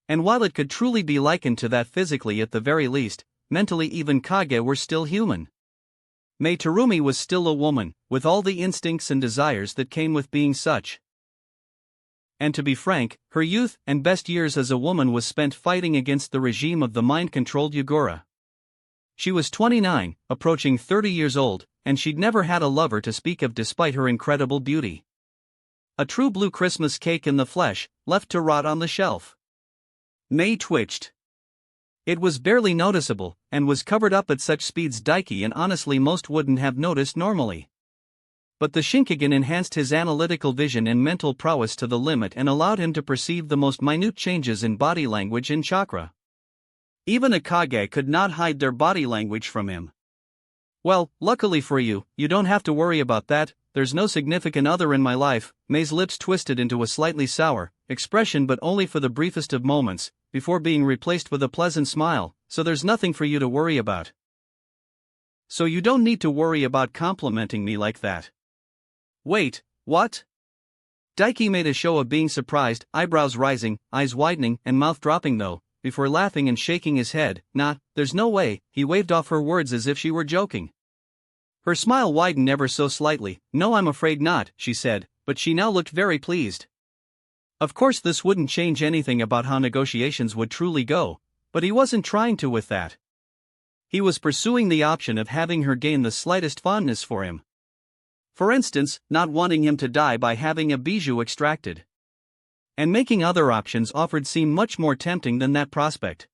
Speaker 1: And while it could truly be likened to that physically at the very least, mentally even Kage were still human. Mai Terumi was still a woman, with all the instincts and desires that came with being such. And to be frank, her youth and best years as a woman was spent fighting against the regime of the mind-controlled Yugura. She was 29, approaching 30 years old, and she'd never had a lover to speak of despite her incredible beauty. A true blue Christmas cake in the flesh, left to rot on the shelf. May twitched. It was barely noticeable, and was covered up at such speeds Daiki and honestly most wouldn't have noticed normally. But the Shinkigan enhanced his analytical vision and mental prowess to the limit and allowed him to perceive the most minute changes in body language and chakra. Even a Kage could not hide their body language from him. Well, luckily for you, you don't have to worry about that. There's no significant other in my life. May's lips twisted into a slightly sour expression, but only for the briefest of moments, before being replaced with a pleasant smile, so there's nothing for you to worry about. So you don't need to worry about complimenting me like that. Wait, what? Daiki made a show of being surprised, eyebrows rising, eyes widening, and mouth dropping though, before laughing and shaking his head. Nah, there's no way. He waved off her words as if she were joking. Her smile widened ever so slightly. No, I'm afraid not, she said, but she now looked very pleased. Of course this wouldn't change anything about how negotiations would truly go, but he wasn't trying to with that. He was pursuing the option of having her gain the slightest fondness for him. For instance, not wanting him to die by having a bijou extracted. And making other options offered seem much more tempting than that prospect.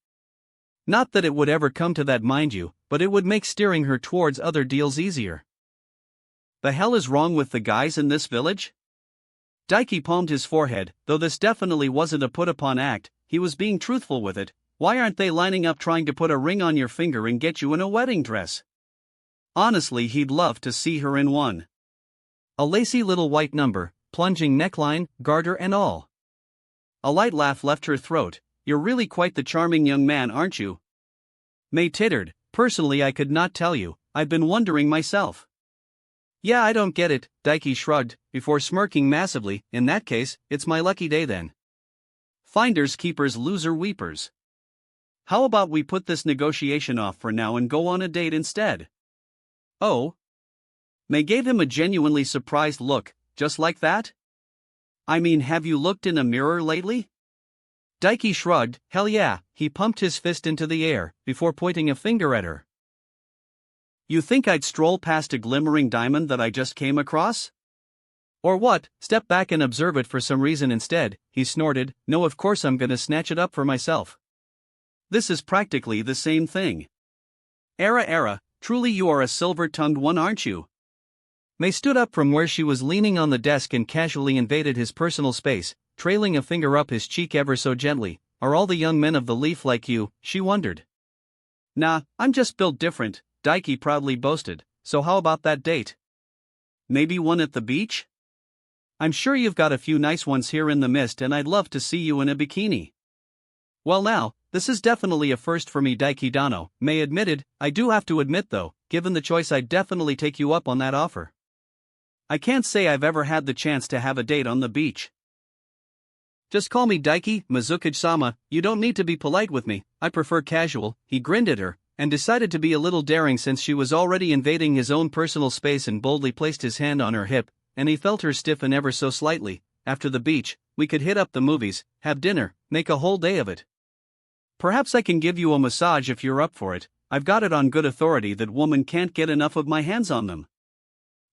Speaker 1: Not that it would ever come to that, mind you, but it would make steering her towards other deals easier. The hell is wrong with the guys in this village? Daiki palmed his forehead, though this definitely wasn't a put-upon act, he was being truthful with it. Why aren't they lining up trying to put a ring on your finger and get you in a wedding dress? Honestly, he'd love to see her in one. A lacy little white number, plunging neckline, garter and all. A light laugh left her throat. You're really quite the charming young man, aren't you? Mai tittered. Personally I could not tell you, I've been wondering myself. Yeah, I don't get it, Daiki shrugged, before smirking massively. In that case, it's my lucky day then.
Speaker 2: Finders keepers loser weepers. How about we put this negotiation off for now and go on a date instead? Oh? May gave him a genuinely surprised look, just like that? I mean, have you looked in a mirror lately? Daiki shrugged. Hell yeah, he pumped his fist into the air, before pointing a finger at her. You think I'd stroll past a glimmering diamond that I just came across? Or what, step back and observe it for some reason instead, he snorted. No, of course I'm gonna snatch it up for myself. This is practically the same thing. Era, truly you are a silver-tongued one, aren't you? May stood up from where she was leaning on the desk and casually invaded his personal space, trailing a finger up his cheek ever so gently. Are all the young men of the Leaf like you, she wondered. Nah, I'm just built different, Daiki proudly boasted. So how about that date? Maybe one at the beach? I'm sure you've got a few nice ones here in the mist and I'd love to see you in a bikini. Well now, this is definitely a first for me, Daiki Dano, May admitted. I do have to admit though, given the choice I'd definitely take you up on that offer. I can't say I've ever had the chance to have a date on the beach. Just call me Daiki, Mizuki-sama, you don't need to be polite with me, I prefer casual. He grinned at her, and decided to be a little daring since she was already invading his own personal space and boldly placed his hand on her hip, and he felt her stiffen ever so slightly. After the beach, we could hit up the movies, have dinner, make a whole day of it. Perhaps I can give you a massage if you're up for it. I've got it on good authority that woman can't get enough of my hands on them.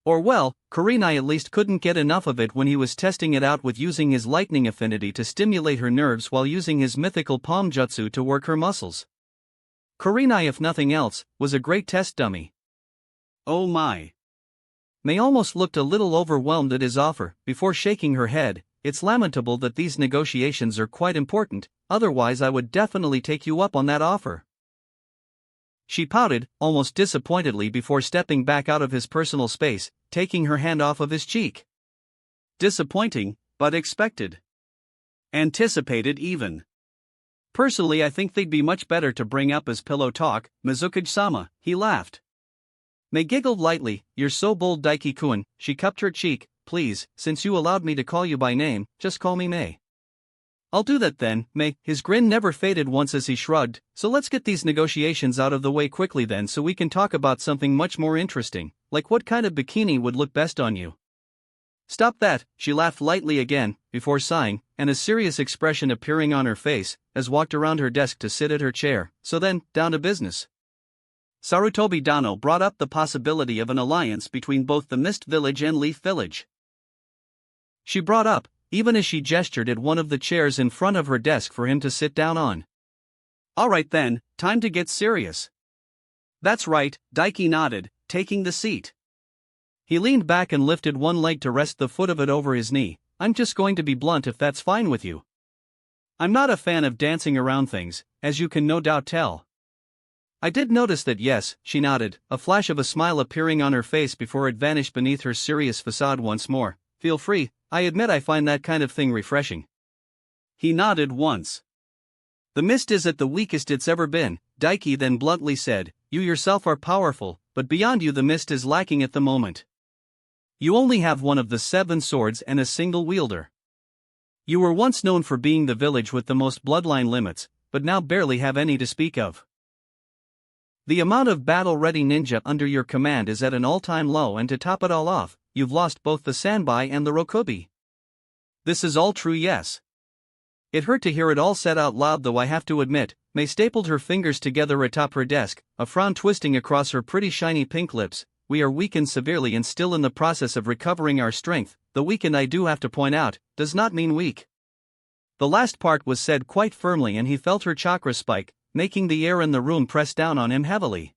Speaker 2: Or well, Kurenai at least couldn't get enough of it when he was testing it out with using his lightning affinity to stimulate her nerves while using his mythical palm jutsu to work her muscles. Kurenai, if nothing else, was a great test dummy. Oh my. May almost looked a little overwhelmed at his offer, before shaking her head. It's lamentable that these negotiations are quite important, otherwise I would definitely take you up on that offer. She pouted, almost disappointedly before stepping back out of his personal space, taking her hand off of his cheek. Disappointing, but expected. Anticipated even. Personally, I think they'd be much better to bring up as pillow talk, Mizuki-sama, he laughed. May giggled lightly. You're so bold, Daiki-kun, she cupped her cheek. Please, since you allowed me to call you by name, just call me May. I'll do that then, May. His grin never faded once as he shrugged. So let's get these negotiations out of the way quickly then so we can talk about something much more interesting, like what kind of bikini would look best on you. Stop that, she laughed lightly again, before sighing, and a serious expression appearing on her face, as walked around her desk to sit at her chair. So then, down to business. Sarutobi Dano brought up the possibility of an alliance between both the Mist Village and Leaf Village. She brought up, even as she gestured at one of the chairs in front of her desk for him to sit down on. Alright then, time to get serious. That's right, Daiki nodded, taking the seat. He leaned back and lifted one leg to rest the foot of it over his knee. I'm just going to be blunt if that's fine with you. I'm not a fan of dancing around things, as you can no doubt tell. I did notice that. Yes, she nodded, a flash of a smile appearing on her face before it vanished beneath her serious facade once more. Feel free, I admit I find that kind of thing refreshing. He nodded once. The mist is at the weakest it's ever been, Daiki then bluntly said. You yourself are powerful, but beyond you the mist is lacking at the moment. You only have one of the 7 swords and a single wielder. You were once known for being the village with the most bloodline limits, but now barely have any to speak of. The amount of battle-ready ninja under your command is at an all-time low, and to top it all off, you've lost both the Sanbai and the Rokubi. This is all true, yes. It hurt to hear it all said out loud, though I have to admit. May stapled her fingers together atop her desk, a frown twisting across her pretty shiny pink lips. We are weakened severely and still in the process of recovering our strength. The weakened, I do have to point out, does not mean weak. The last part was said quite firmly, and he felt her chakra spike, making the air in the room press down on him heavily.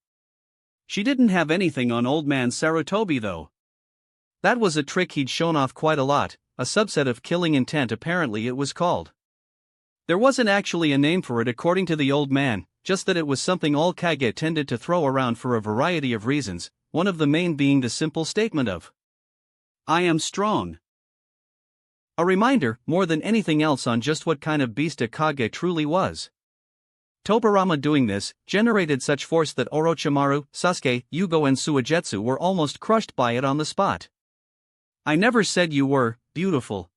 Speaker 2: She didn't have anything on old man Sarutobi though. That was a trick he'd shown off quite a lot, a subset of killing intent apparently it was called. There wasn't actually a name for it according to the old man, just that it was something all Kage tended to throw around for a variety of reasons, one of the main being the simple statement of, I am strong. A reminder, more than anything else, on just what kind of beast a Kage truly was. Tobirama doing this generated such force that Orochimaru, Sasuke, Yugo and Suigetsu were almost crushed by it on the spot. I never said you were beautiful.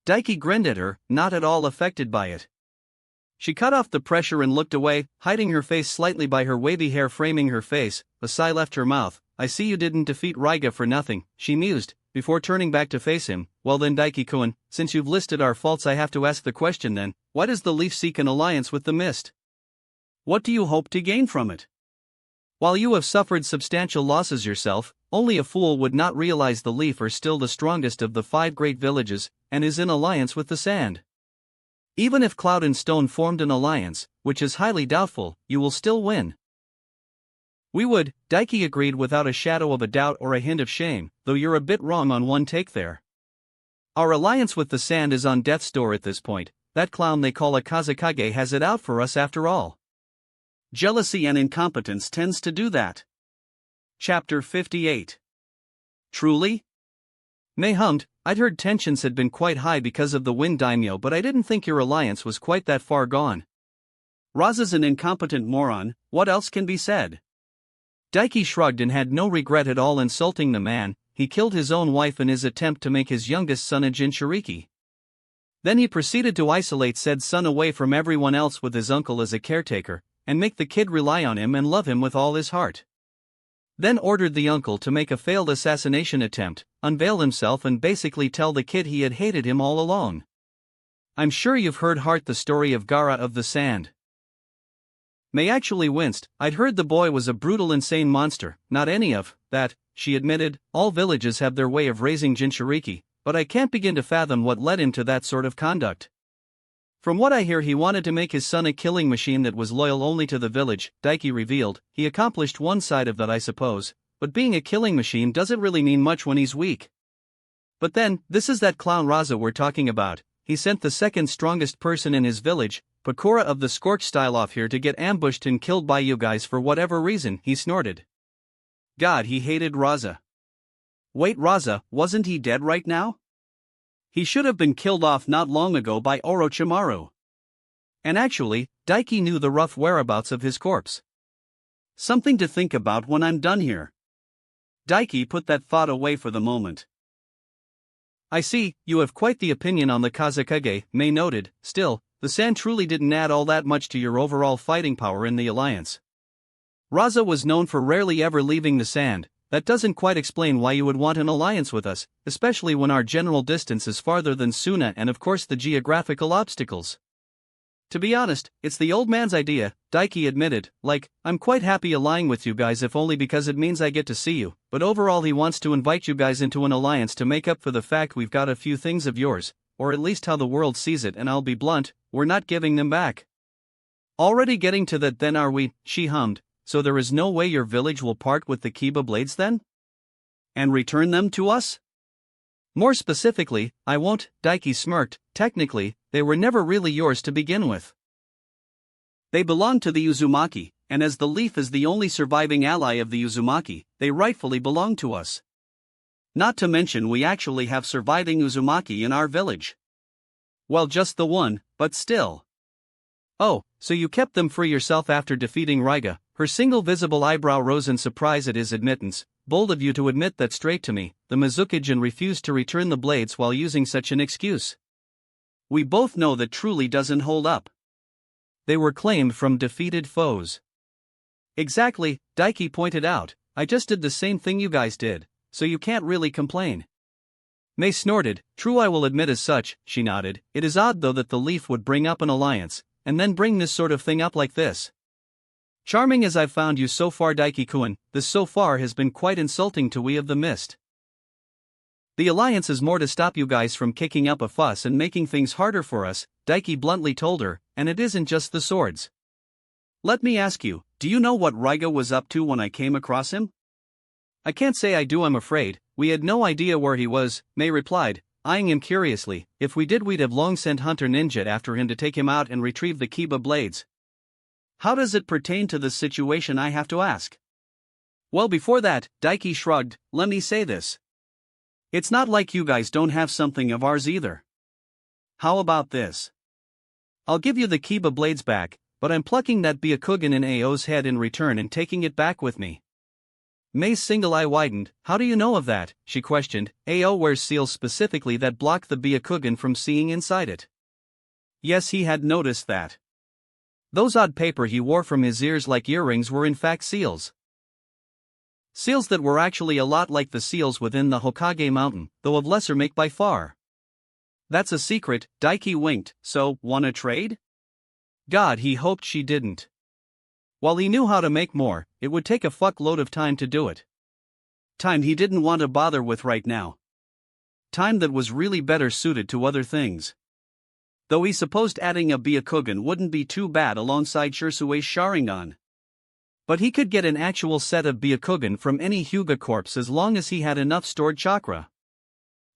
Speaker 1: Daiki grinned at her, not at all affected by it. She cut off the pressure and looked away, hiding her face slightly by her wavy hair framing her face. A sigh left her mouth. I see you didn't defeat Raiga for nothing, she mused, before turning back to face him. Well then Daiki-kun, since you've listed our faults I have to ask the question then, why does the leaf seek an alliance with the mist? What do you hope to gain from it? While you have suffered substantial losses yourself, only a fool would not realize the leaf are still the strongest of the 5 great villages, and is in alliance with the sand. Even if Cloud and Stone formed an alliance, which is highly doubtful, you will still win. We would, Daiki agreed without a shadow of a doubt or a hint of shame, though you're a bit wrong on one take there. Our alliance with the sand is on death's door at this point. That clown they call a Kazekage has it out for us after all. Jealousy and incompetence tends to do that. Chapter 58. Truly? May hummed. I'd heard tensions had been quite high because of the Wind Daimyo, but I didn't think your alliance was quite that far gone. Raza's an incompetent moron, what else can be said? Daiki shrugged and had no regret at all insulting the man. He killed his own wife in his attempt to make his youngest son a Jinchuriki. Then he proceeded to isolate said son away from everyone else with his uncle as a caretaker, and make the kid rely on him and love him with all his heart. Then ordered the uncle to make a failed assassination attempt, unveil himself and basically tell the kid he had hated him all along. I'm sure you've heard the story of Gara of the Sand. May actually winced. I'd heard the boy was a brutal insane monster, not any of that, she admitted. All villages have their way of raising Jinchuriki, but I can't begin to fathom what led him to that sort of conduct. From what I hear he wanted to make his son a killing machine that was loyal only to the village, Daiki revealed. He accomplished one side of that I suppose, but being a killing machine doesn't really mean much when he's weak. But then, this is that clown Raza we're talking about. He sent the second strongest person in his village, Pakura of the Scorch style, off here to get ambushed and killed by you guys for whatever reason, he snorted. God, he hated Raza. Wait, Raza, wasn't he dead right now? He should have been killed off not long ago by Orochimaru. And actually, Daiki knew the rough whereabouts of his corpse. Something to think about when I'm done here. Daiki put that thought away for the moment. I see, you have quite the opinion on the Kazekage, May noted. Still, the sand truly didn't add all that much to your overall fighting power in the alliance. Raza was known for rarely ever leaving the sand. That doesn't quite explain why you would want an alliance with us, especially when our general distance is farther than Suna and of course the geographical obstacles. To be honest, it's the old man's idea, Daiki admitted. Like, I'm quite happy allying with you guys if only because it means I get to see you, but overall he wants to invite you guys into an alliance to make up for the fact we've got a few things of yours, or at least how the world sees it, and I'll be blunt, we're not giving them back. Already getting to that then are we, she hummed. So there is no way your village will part with the Kiba blades then? And return them to us? More specifically, I won't, Daiki smirked. Technically, they were never really yours to begin with. They belong to the Uzumaki, and as the leaf is the only surviving ally of the Uzumaki, they rightfully belong to us. Not to mention we actually have surviving Uzumaki in our village. Well, just the one, but still. Oh, so you kept them for yourself after defeating Raiga. Her single visible eyebrow rose in surprise at his admittance. Bold of you to admit that straight to me. The Mizukijin refused to return the blades while using such an excuse. We both know that truly doesn't hold up. They were claimed from defeated foes. Exactly, Daiki pointed out. I just did the same thing you guys did, so you can't really complain. May snorted. True, I will admit as such, she nodded. It is odd though that the leaf would bring up an alliance, and then bring this sort of thing up like this. Charming as I've found you so far, Daiki-kun, this so far has been quite insulting to we of the mist. The alliance is more to stop you guys from kicking up a fuss and making things harder for us, Daiki bluntly told her, and it isn't just the swords. Let me ask you, do you know what Raiga was up to when I came across him? I can't say I do, I'm afraid. We had no idea where he was, May replied, eyeing him curiously. If we did, we'd have long sent Hunter Ninja after him to take him out and retrieve the Kiba blades. How does it pertain to the situation, I have to ask? Well, before that, Daiki shrugged. Let me say this. It's not like you guys don't have something of ours either. How about this? I'll give you the Kiba blades back, but I'm plucking that Byakugan in Ao's head in return and taking it back with me. May's single eye widened. How do you know of that? She questioned. Ao wears seals specifically that block the Byakugan from seeing inside it.
Speaker 2: Yes, he had noticed that.
Speaker 1: Those odd paper he wore from his ears like earrings were in fact seals. Seals that were actually a lot like the seals within the Hokage mountain, though of lesser make by far.
Speaker 2: That's a secret, Daiki winked. So, wanna trade?
Speaker 1: God, he hoped she didn't. While he knew how to make more, it would take a fuckload of time to do it.
Speaker 2: Time he didn't want to bother with right now. Time that was really better suited to other things. Though he supposed adding a Byakugan wouldn't be too bad alongside Shirsue's Sharingan.
Speaker 1: But he could get an actual set of Byakugan from any Hyuga corpse as long as he had enough stored chakra.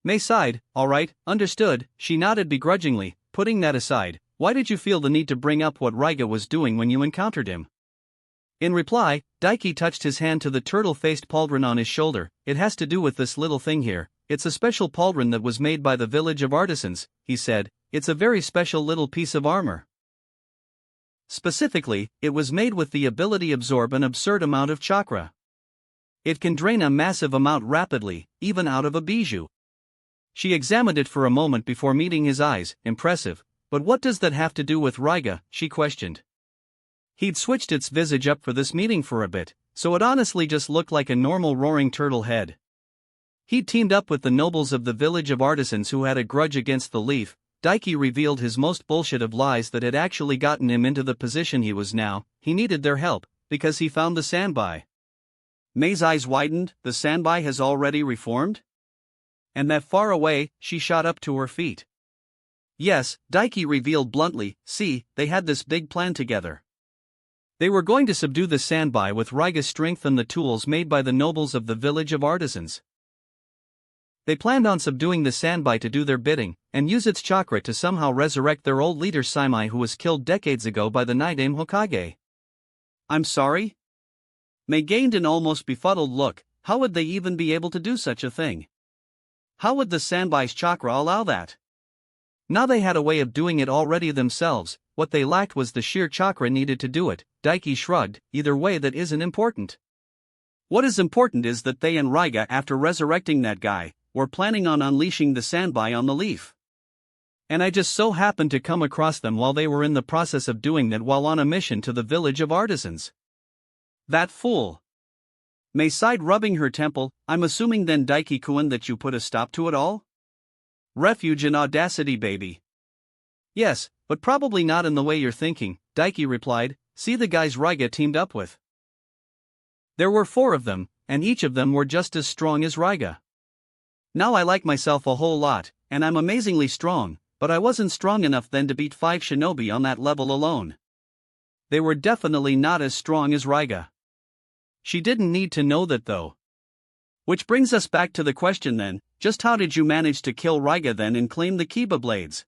Speaker 1: May sighed. Alright, understood. She nodded begrudgingly. Putting that aside, why did you feel the need to bring up what Raiga was doing when you encountered him? In reply, Daiki touched his hand to the turtle-faced pauldron on his shoulder. It has to do with this little thing here. It's a special pauldron that was made by the village of artisans, he said. It's a very special little piece of armor. Specifically, it was made with the ability to absorb an absurd amount of chakra. It can drain a massive amount rapidly, even out of a bijou. She examined it for a moment before meeting his eyes. Impressive. But what does that have to do with Raiga? She questioned. He'd switched its visage up for this meeting for a bit, so it honestly just looked like a normal roaring turtle head. He'd teamed up with the nobles of the village of artisans who had a grudge against the leaf. Daiki revealed his most bullshit of lies that had actually gotten him into the position he was now. He needed their help, because he found the Sanbai.
Speaker 2: May's eyes widened. The Sanbai has already reformed?
Speaker 1: And that far away, she shot up to her feet. Yes, Daiki revealed bluntly. See, they had this big plan together. They were going to subdue the Sanbai with Raiga's strength and the tools made by the nobles of the village of artisans. They planned on subduing the Sanbai to do their bidding, and use its chakra to somehow resurrect their old leader Saimai, who was killed decades ago by the Night-Aim Hokage.
Speaker 2: I'm sorry? May gained an almost befuddled look. How would they even be able to do such a thing? How would the Sanbai's chakra allow that?
Speaker 1: Now they had a way of doing it already themselves. What they lacked was the sheer chakra needed to do it. Daiki shrugged. Either way, that isn't important.
Speaker 2: What is important is that they and Raiga, after resurrecting that guy, were planning on unleashing the Sanbai on the leaf.
Speaker 1: And I just so happened to come across them while they were in the process of doing that while on a mission to the village of artisans.
Speaker 2: That fool. May sighed, rubbing her temple. I'm assuming then, Daiki-kun, that you put a stop to it all? Refuge and audacity, baby.
Speaker 1: Yes, but probably not in the way you're thinking, Daiki replied. See the guys Raiga teamed up with. There were 4 of them, and each of them were just as strong as Raiga. Now I like myself a whole lot, and I'm amazingly strong, but I wasn't strong enough then to beat 5 shinobi on that level alone. They were definitely not as strong as Raiga. She didn't need to know that though.
Speaker 2: Which brings us back to the question then, just how did you manage to kill Raiga then and claim the Kiba blades?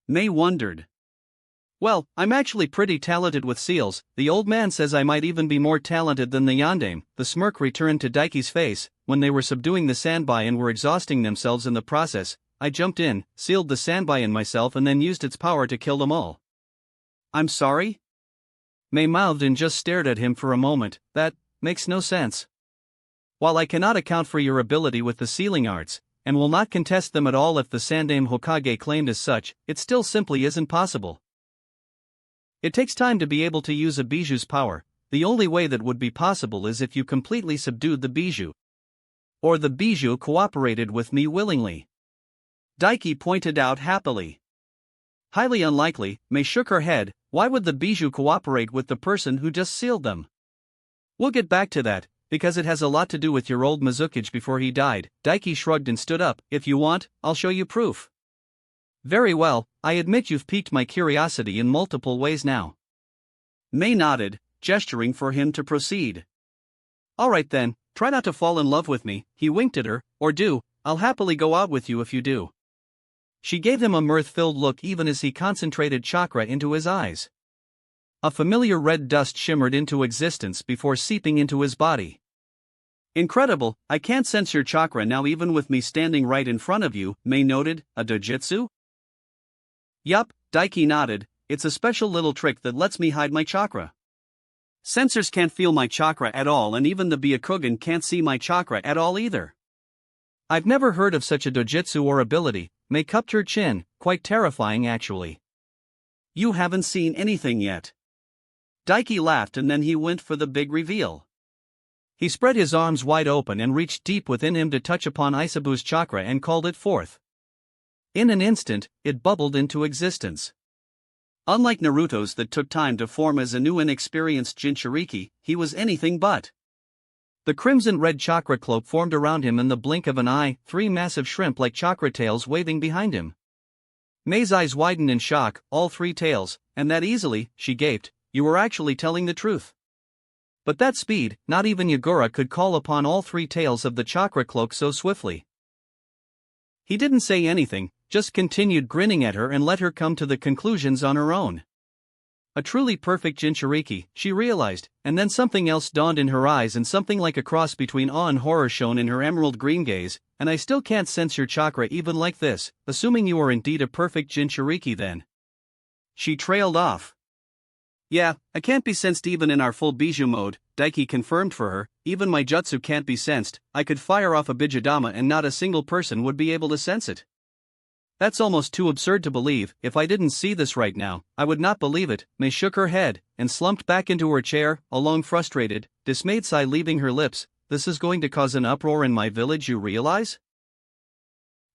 Speaker 2: May wondered.
Speaker 1: Well, I'm actually pretty talented with seals. The old man says I might even be more talented than the Yondaime. The smirk returned to Daiki's face. When they were subduing the Sanbai and were exhausting themselves in the process, I jumped in, sealed the Sanbai in myself and then used its power to kill them all.
Speaker 2: I'm sorry?
Speaker 1: May mouthed and just stared at him for a moment. That makes no sense. While I cannot account for your ability with the sealing arts, and will not contest them at all if the Sandaime Hokage claimed as such, it still simply isn't possible. It takes time to be able to use a bijou's power. The only way that would be possible is if you completely subdued the bijou. Or the bijou cooperated with me willingly.
Speaker 2: Daiki pointed out happily.
Speaker 1: Highly unlikely. May shook her head. Why would the bijou cooperate with the person who just sealed them? We'll get back to that, because it has a lot to do with your old Mizukage before he died. Daiki shrugged and stood up. If you want, I'll show you proof. Very well, I admit you've piqued my curiosity in multiple ways now.
Speaker 2: May nodded, gesturing for him to proceed.
Speaker 1: Alright then, try not to fall in love with me, he winked at her, or do, I'll happily go out with you if you do. She gave him a mirth-filled look even as he concentrated chakra into his eyes. A familiar red dust shimmered into existence before seeping into his body.
Speaker 2: Incredible, I can't sense your chakra now even with me standing right in front of you, May noted. A dojutsu?
Speaker 1: Yup, Daiki nodded. It's a special little trick that lets me hide my chakra.
Speaker 2: Sensors can't feel my chakra at all, and even the Byakugan can't see my chakra at all either.
Speaker 1: I've never heard of such a dojutsu or ability. May cupped her chin, quite terrifying actually.
Speaker 2: You haven't seen anything yet. Daiki laughed, and then he went for the big reveal.
Speaker 1: He spread his arms wide open and reached deep within him to touch upon Isabu's chakra and called it forth. In an instant, it bubbled into existence.
Speaker 2: Unlike Naruto's that took time to form as a new inexperienced Jinchuriki, he was anything but.
Speaker 1: The crimson-red chakra cloak formed around him in the blink of an eye, 3 massive shrimp-like chakra tails waving behind him. May's eyes widened in shock, all 3 tails, and that easily, she gaped, you were actually telling the truth. But that speed, not even Yagura could call upon all 3 tails of the chakra cloak so swiftly. He didn't say anything, just continued grinning at her and let her come to the conclusions on her own. A truly perfect Jinchuriki, she realized, and then something else dawned in her eyes, and something like a cross between awe and horror shone in her emerald green gaze. And I still can't sense your chakra even like this, assuming you are indeed a perfect Jinchuriki then.
Speaker 2: She trailed off. Yeah, I can't be sensed even in our full Bijou mode, Daiki confirmed for her. Even my jutsu can't be sensed. I could fire off a Bijudama and not a single person would be able to sense it.
Speaker 1: That's almost too absurd to believe. If I didn't see this right now, I would not believe it. May shook her head, and slumped back into her chair, a long frustrated, dismayed sigh leaving her lips. This is going to cause an uproar in my village, you realize?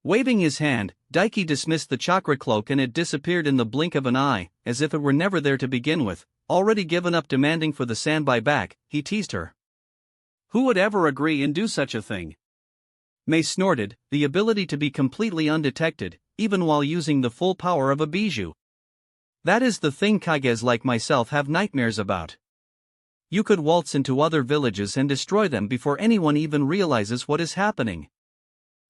Speaker 1: Waving his hand, Daiki dismissed the chakra cloak and it disappeared in the blink of an eye, as if it were never there to begin with. Already given up demanding for the standby back, he teased her.
Speaker 2: Who would ever agree and do such a thing?
Speaker 1: May snorted, the ability to be completely undetected, even while using the full power of a bijou. That is the thing kages like myself have nightmares about. You could waltz into other villages and destroy them before anyone even realizes what is happening.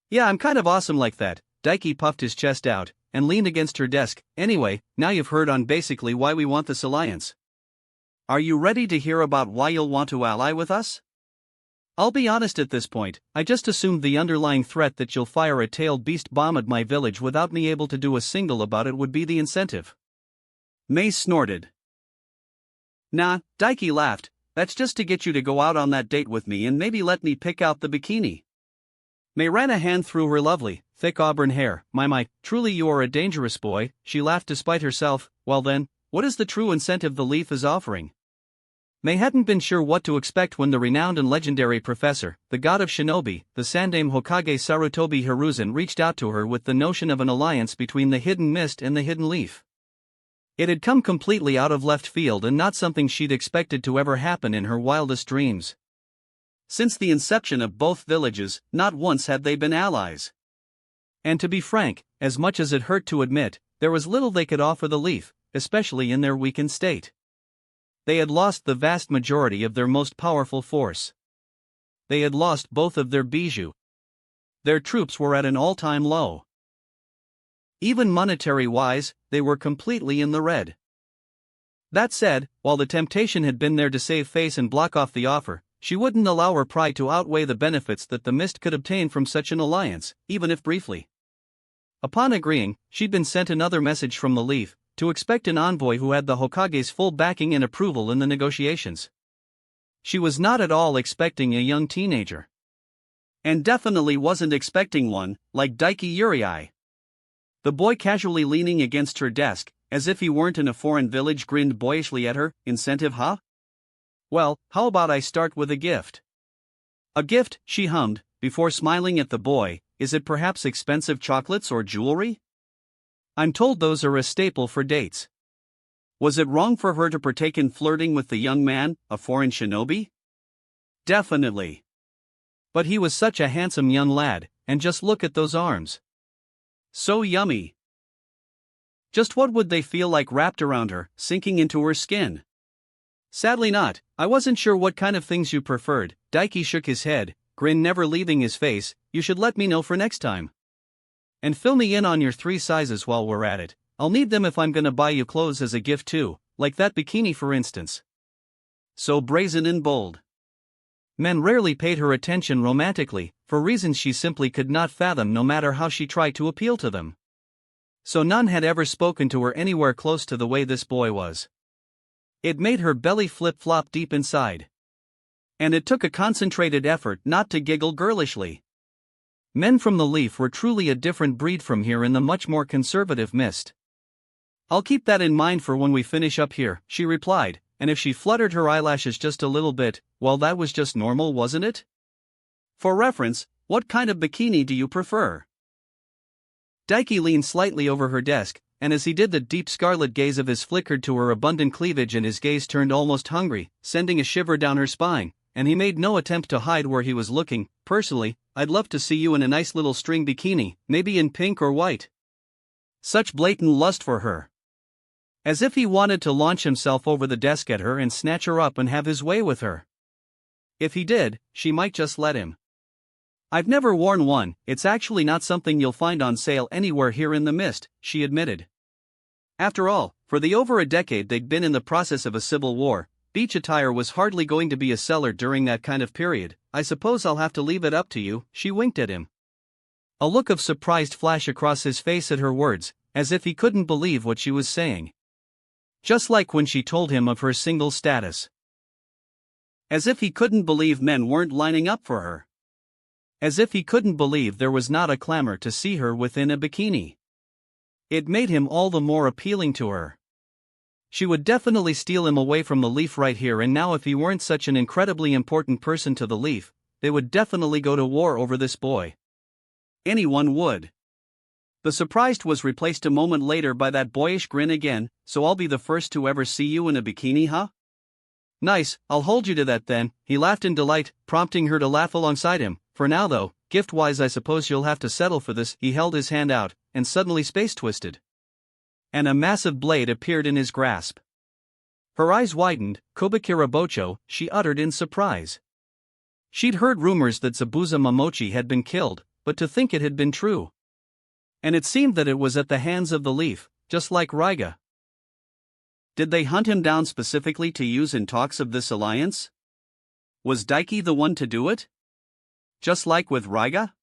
Speaker 2: Yeah, I'm kind of awesome like that. Daiki puffed his chest out, and leaned against her desk. Anyway, now you've heard on basically why we want this alliance. Are you ready to hear about why you'll want to ally with us?
Speaker 1: I'll be honest at this point, I just assumed the underlying threat that you'll fire a tailed beast bomb at my village without me able to do a single about it would be the incentive.
Speaker 2: May snorted. Nah, Daiki laughed, that's just to get you to go out on that date with me and maybe let me pick out the bikini.
Speaker 1: May ran a hand through her lovely, thick auburn hair. My, truly you are a dangerous boy, she laughed despite herself. Well then, what is the true incentive the leaf is offering? May hadn't been sure what to expect when the renowned and legendary professor, the god of Shinobi, the Sandaime Hokage Sarutobi Hiruzen reached out to her with the notion of an alliance between the hidden mist and the hidden leaf. It had come completely out of left field and not something she'd expected to ever happen in her wildest dreams.
Speaker 2: Since the inception of both villages, not once had they been allies.
Speaker 1: And to be frank, as much as it hurt to admit, there was little they could offer the leaf, especially in their weakened state. They had lost the vast majority of their most powerful force. They had lost both of their bijou. Their troops were at an all-time low. Even monetary-wise, they were completely in the red. That said, while the temptation had been there to save face and block off the offer, she wouldn't allow her pride to outweigh the benefits that the mist could obtain from such an alliance, even if briefly. Upon agreeing, she'd been sent another message from the leaf, to expect an envoy who had the Hokage's full backing and approval in the negotiations. She was not at all expecting a young teenager.
Speaker 2: And definitely wasn't expecting one, like Daiki Yurii. The boy casually leaning against her desk, as if he weren't in a foreign village grinned boyishly at her. Incentive, huh?
Speaker 1: Well, how about I start with a gift?
Speaker 2: A gift, she hummed, before smiling at the boy. Is it perhaps expensive chocolates or jewelry?
Speaker 1: I'm told those are a staple for dates.
Speaker 2: Was it wrong for her to partake in flirting with the young man, a foreign shinobi? Definitely.
Speaker 1: But he was such a handsome young lad, and just look at those arms.
Speaker 2: So yummy. Just what would they feel like wrapped around her, sinking into her skin?
Speaker 1: Sadly not. I wasn't sure what kind of things you preferred. Daiki shook his head, grin never leaving his face. You should let me know for next time. And fill me in on your 3 sizes while we're at it. I'll need them if I'm gonna buy you clothes as a gift too, like that bikini for instance.
Speaker 2: So brazen and bold.
Speaker 1: Men rarely paid her attention romantically, for reasons she simply could not fathom no matter how she tried to appeal to them. So none had ever spoken to her anywhere close to the way this boy was. It made her belly flip-flop deep inside. And it took a concentrated effort not to giggle girlishly. Men from the Leaf were truly a different breed from here in the much more conservative mist. "I'll keep that in mind for when we finish up here," she replied, and if she fluttered her eyelashes just a little bit, well, that was just normal, wasn't it? For reference, what kind of bikini do you prefer? Daiki leaned slightly over her desk, and as he did, the deep scarlet gaze of his flickered to her abundant cleavage, and his gaze turned almost hungry, sending a shiver down her spine, and he made no attempt to hide where he was looking. "Personally, I'd love to see you in a nice little string bikini, maybe in pink or white." Such blatant lust for her. As if he wanted to launch himself over the desk at her and snatch her up and have his way with her. If he did, she might just let him. "I've never worn one, it's actually not something you'll find on sale anywhere here in the mist," she admitted. After all, for the over a decade they'd been in the process of a civil war, beach attire was hardly going to be a seller during that kind of period. "I suppose I'll have to leave it up to you," she winked at him. A look of surprise flashed across his face at her words, as if he couldn't believe what she was saying. Just like when she told him of her single status. As if he couldn't believe men weren't lining up for her. As if he couldn't believe there was not a clamor to see her within a bikini. It made him all the more appealing to her. She would definitely steal him away from the Leaf right here and now. If he weren't such an incredibly important person to the Leaf, they would definitely go to war over this boy. Anyone would. The surprise was replaced a moment later by that boyish grin again. "So I'll be the first to ever see you in a bikini, huh? Nice, I'll hold you to that then." He laughed in delight, prompting her to laugh alongside him. "For now though, gift-wise I suppose you'll have to settle for this." He held his hand out, and suddenly space twisted. And a massive blade appeared in his grasp. Her eyes widened. "Kobakira Bocho," she uttered in surprise. She'd heard rumors that Zabuza Momochi had been killed, but to think it had been true. And it seemed that it was at the hands of the Leaf, just like Raiga. Did they hunt him down specifically to use in talks of this alliance? Was Daiki the one to do it? Just like with Raiga?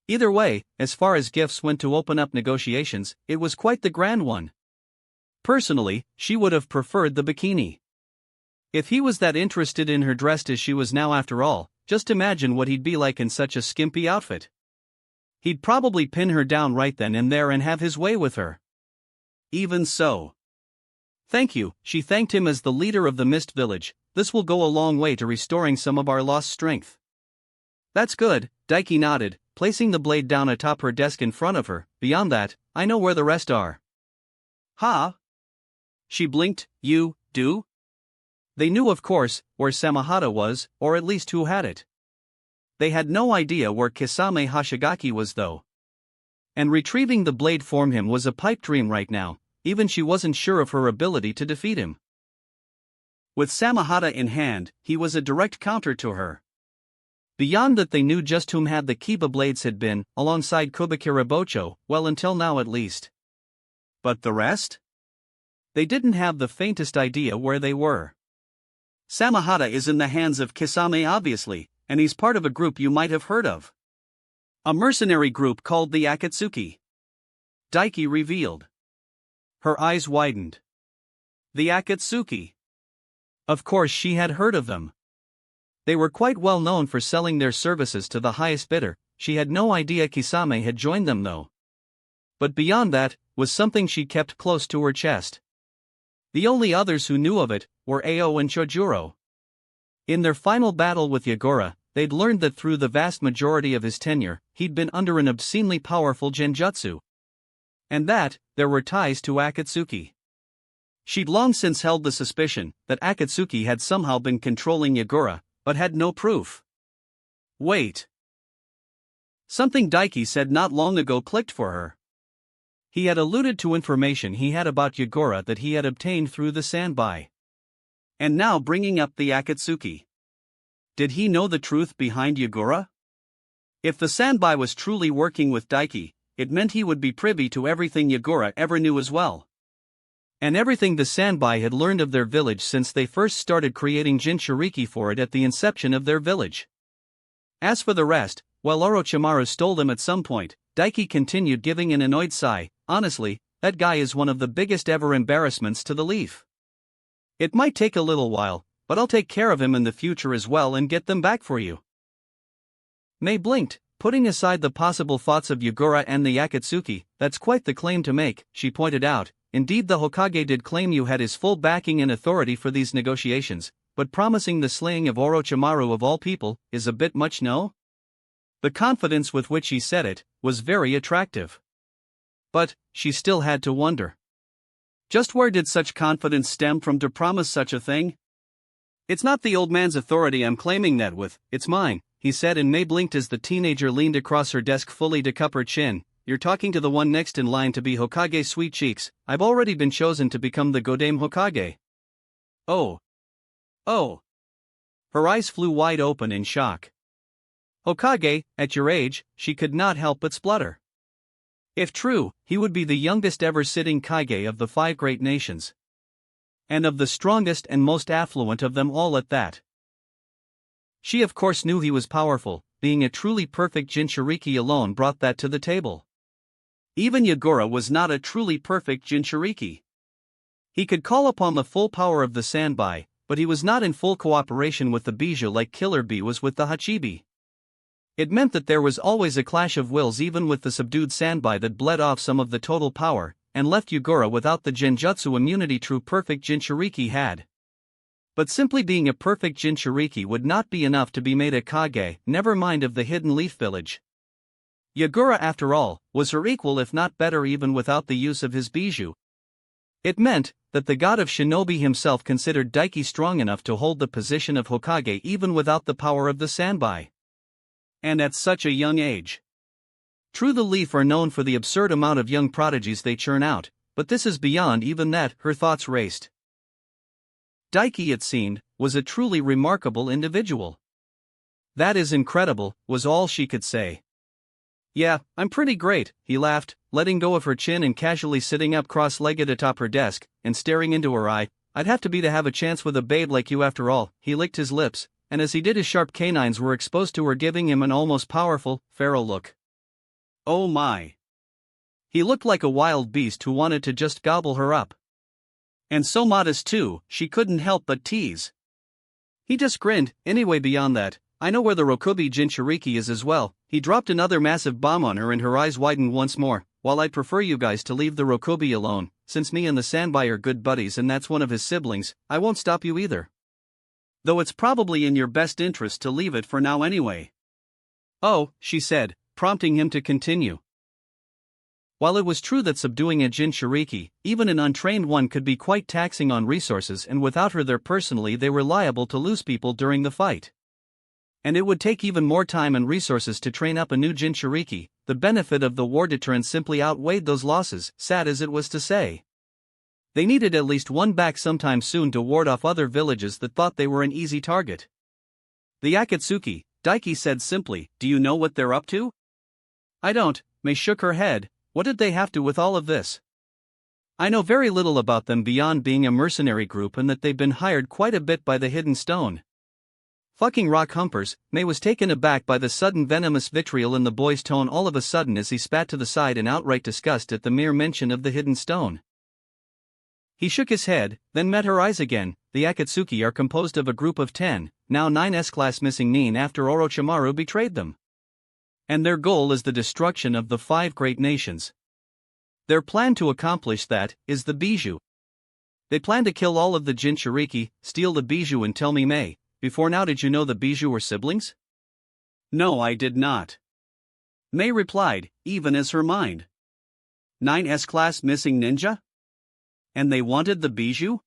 Speaker 1: Either way, as far as gifts went to open up negotiations, it was quite the grand one. Personally, she would have preferred the bikini. If he was that interested in her dressed as she was now after all, just imagine what he'd be like in such a skimpy outfit. He'd probably pin her down right then and there and have his way with her. Even so. "Thank you," she thanked him as the leader of the Mist Village. "This will go a long way to restoring some of our lost strength." "That's good," Daiki nodded, placing the blade down atop her desk in front of her. "Beyond that, I know where the rest are." "Huh?" She blinked. "You do?" They knew, of course, where Samahata was, or at least who had it. They had no idea where Kisame Hashigaki was though. And retrieving the blade from him was a pipe dream right now. Even she wasn't sure of her ability to defeat him. With Samahata in hand, he was a direct counter to her. Beyond that, they knew just whom had the Kiba blades had been, alongside Kobakira Bocho, well, until now at least. But the rest? They didn't have the faintest idea where they were. Samahata is in the hands of Kisame obviously, and he's part of a group you might have heard of. A mercenary group called the Akatsuki. Daiki revealed. Her eyes widened. The Akatsuki. Of course she had heard of them. They were quite well known for selling their services to the highest bidder. She had no idea Kisame had joined them though. But beyond that, was something she kept close to her chest. The only others who knew of it were Ao and Chojuro. In their final battle with Yagura, they'd learned that through the vast majority of his tenure, he'd been under an obscenely powerful genjutsu. And that, there were ties to Akatsuki. She'd long since held the suspicion that Akatsuki had somehow been controlling Yagura, but had no proof. Wait. Something Daiki said not long ago clicked for her. He had alluded to information he had about Yagura that he had obtained through the Sanbai. And now bringing up the Akatsuki. Did he know the truth behind Yagura? If the Sanbai was truly working with Daiki, it meant he would be privy to everything Yagura ever knew as well. And everything the Sanbai had learned of their village since they first started creating Jinchuriki for it at the inception of their village. As for the rest, while Orochimaru stole them at some point, Daiki continued, giving an annoyed sigh. Honestly, that guy is one of the biggest ever embarrassments to the Leaf. It might take a little while, but I'll take care of him in the future as well and get them back for you. Mei blinked, putting aside the possible thoughts of Yagura and the Akatsuki. That's quite the claim to make, she pointed out. Indeed, the Hokage did claim you had his full backing and authority for these negotiations, but promising the slaying of Orochimaru of all people is a bit much, no? The confidence with which he said it was very attractive. But she still had to wonder. Just where did such confidence stem from to promise such a thing? It's not the old man's authority I'm claiming that with, it's mine, he said, and Mei blinked as the teenager leaned across her desk fully to cup her chin. You're talking to the one next in line to be Hokage, sweet cheeks. I've already been chosen to become the Godame Hokage. Oh. Oh. Her eyes flew wide open in shock. Hokage, at your age, she could not help but splutter. If true, he would be the youngest ever sitting Kage of the 5 great nations. And of the strongest and most affluent of them all at that. She of course knew he was powerful, being a truly perfect Jinchuriki alone brought that to the table. Even Yagura was not a truly perfect Jinchuriki. He could call upon the full power of the Sanbai, but he was not in full cooperation with the Bijou like Killer Bee was with the Hachibi. It meant that there was always a clash of wills even with the subdued Sanbai that bled off some of the total power, and left Yagura without the Genjutsu immunity true perfect Jinchuriki had. But simply being a perfect Jinchuriki would not be enough to be made a Kage, never mind of the Hidden Leaf Village. Yagura, after all, was her equal if not better even without the use of his Bijou. It meant that the god of Shinobi himself considered Daiki strong enough to hold the position of Hokage even without the power of the Sanbai. And at such a young age. True, the Leaf are known for the absurd amount of young prodigies they churn out, but this is beyond even that, her thoughts raced. Daiki, it seemed, was a truly remarkable individual. That is incredible, was all she could say. Yeah, I'm pretty great, he laughed, letting go of her chin and casually sitting up cross-legged atop her desk, and staring into her eye. I'd have to have a chance with a babe like you after all. He licked his lips, and as he did his sharp canines were exposed to her, giving him an almost powerful, feral look. Oh my. He looked like a wild beast who wanted to just gobble her up. And so modest too, she couldn't help but tease. He just grinned. Anyway, beyond that, I know where the Rokubi Jinchuriki is as well. He dropped another massive bomb on her and her eyes widened once more. While I'd prefer you guys to leave the Rokubi alone, since me and the Sanbai are good buddies and that's one of his siblings, I won't stop you either. Though it's probably in your best interest to leave it for now anyway. Oh, she said, prompting him to continue. While it was true that subduing a Jinchuriki, even an untrained one, could be quite taxing on resources, and without her there personally they were liable to lose people during the fight. And it would take even more time and resources to train up a new Jinchuriki, the benefit of the war deterrent simply outweighed those losses, sad as it was to say. They needed at least one back sometime soon to ward off other villages that thought they were an easy target. The Akatsuki, Daiki said simply, do you know what they're up to? I don't, Mei shook her head. What did they have to with all of this? I know very little about them beyond being a mercenary group and that they've been hired quite a bit by the Hidden Stone. Fucking rock humpers. Mei was taken aback by the sudden venomous vitriol in the boy's tone all of a sudden as he spat to the side in outright disgust at the mere mention of the Hidden Stone. He shook his head, then met her eyes again. The Akatsuki are composed of a group of 10, now 9 S-class missing Nin after Orochimaru betrayed them. And their goal is the destruction of the 5 great nations. Their plan to accomplish that is the Bijou. They plan to kill all of the Jinchuriki, steal the Bijou and tell me, Mei, before now did you know the Bijou were siblings? No, I did not. Mei replied, even as her mind. 9 S-class missing ninja? And they wanted the Bijou?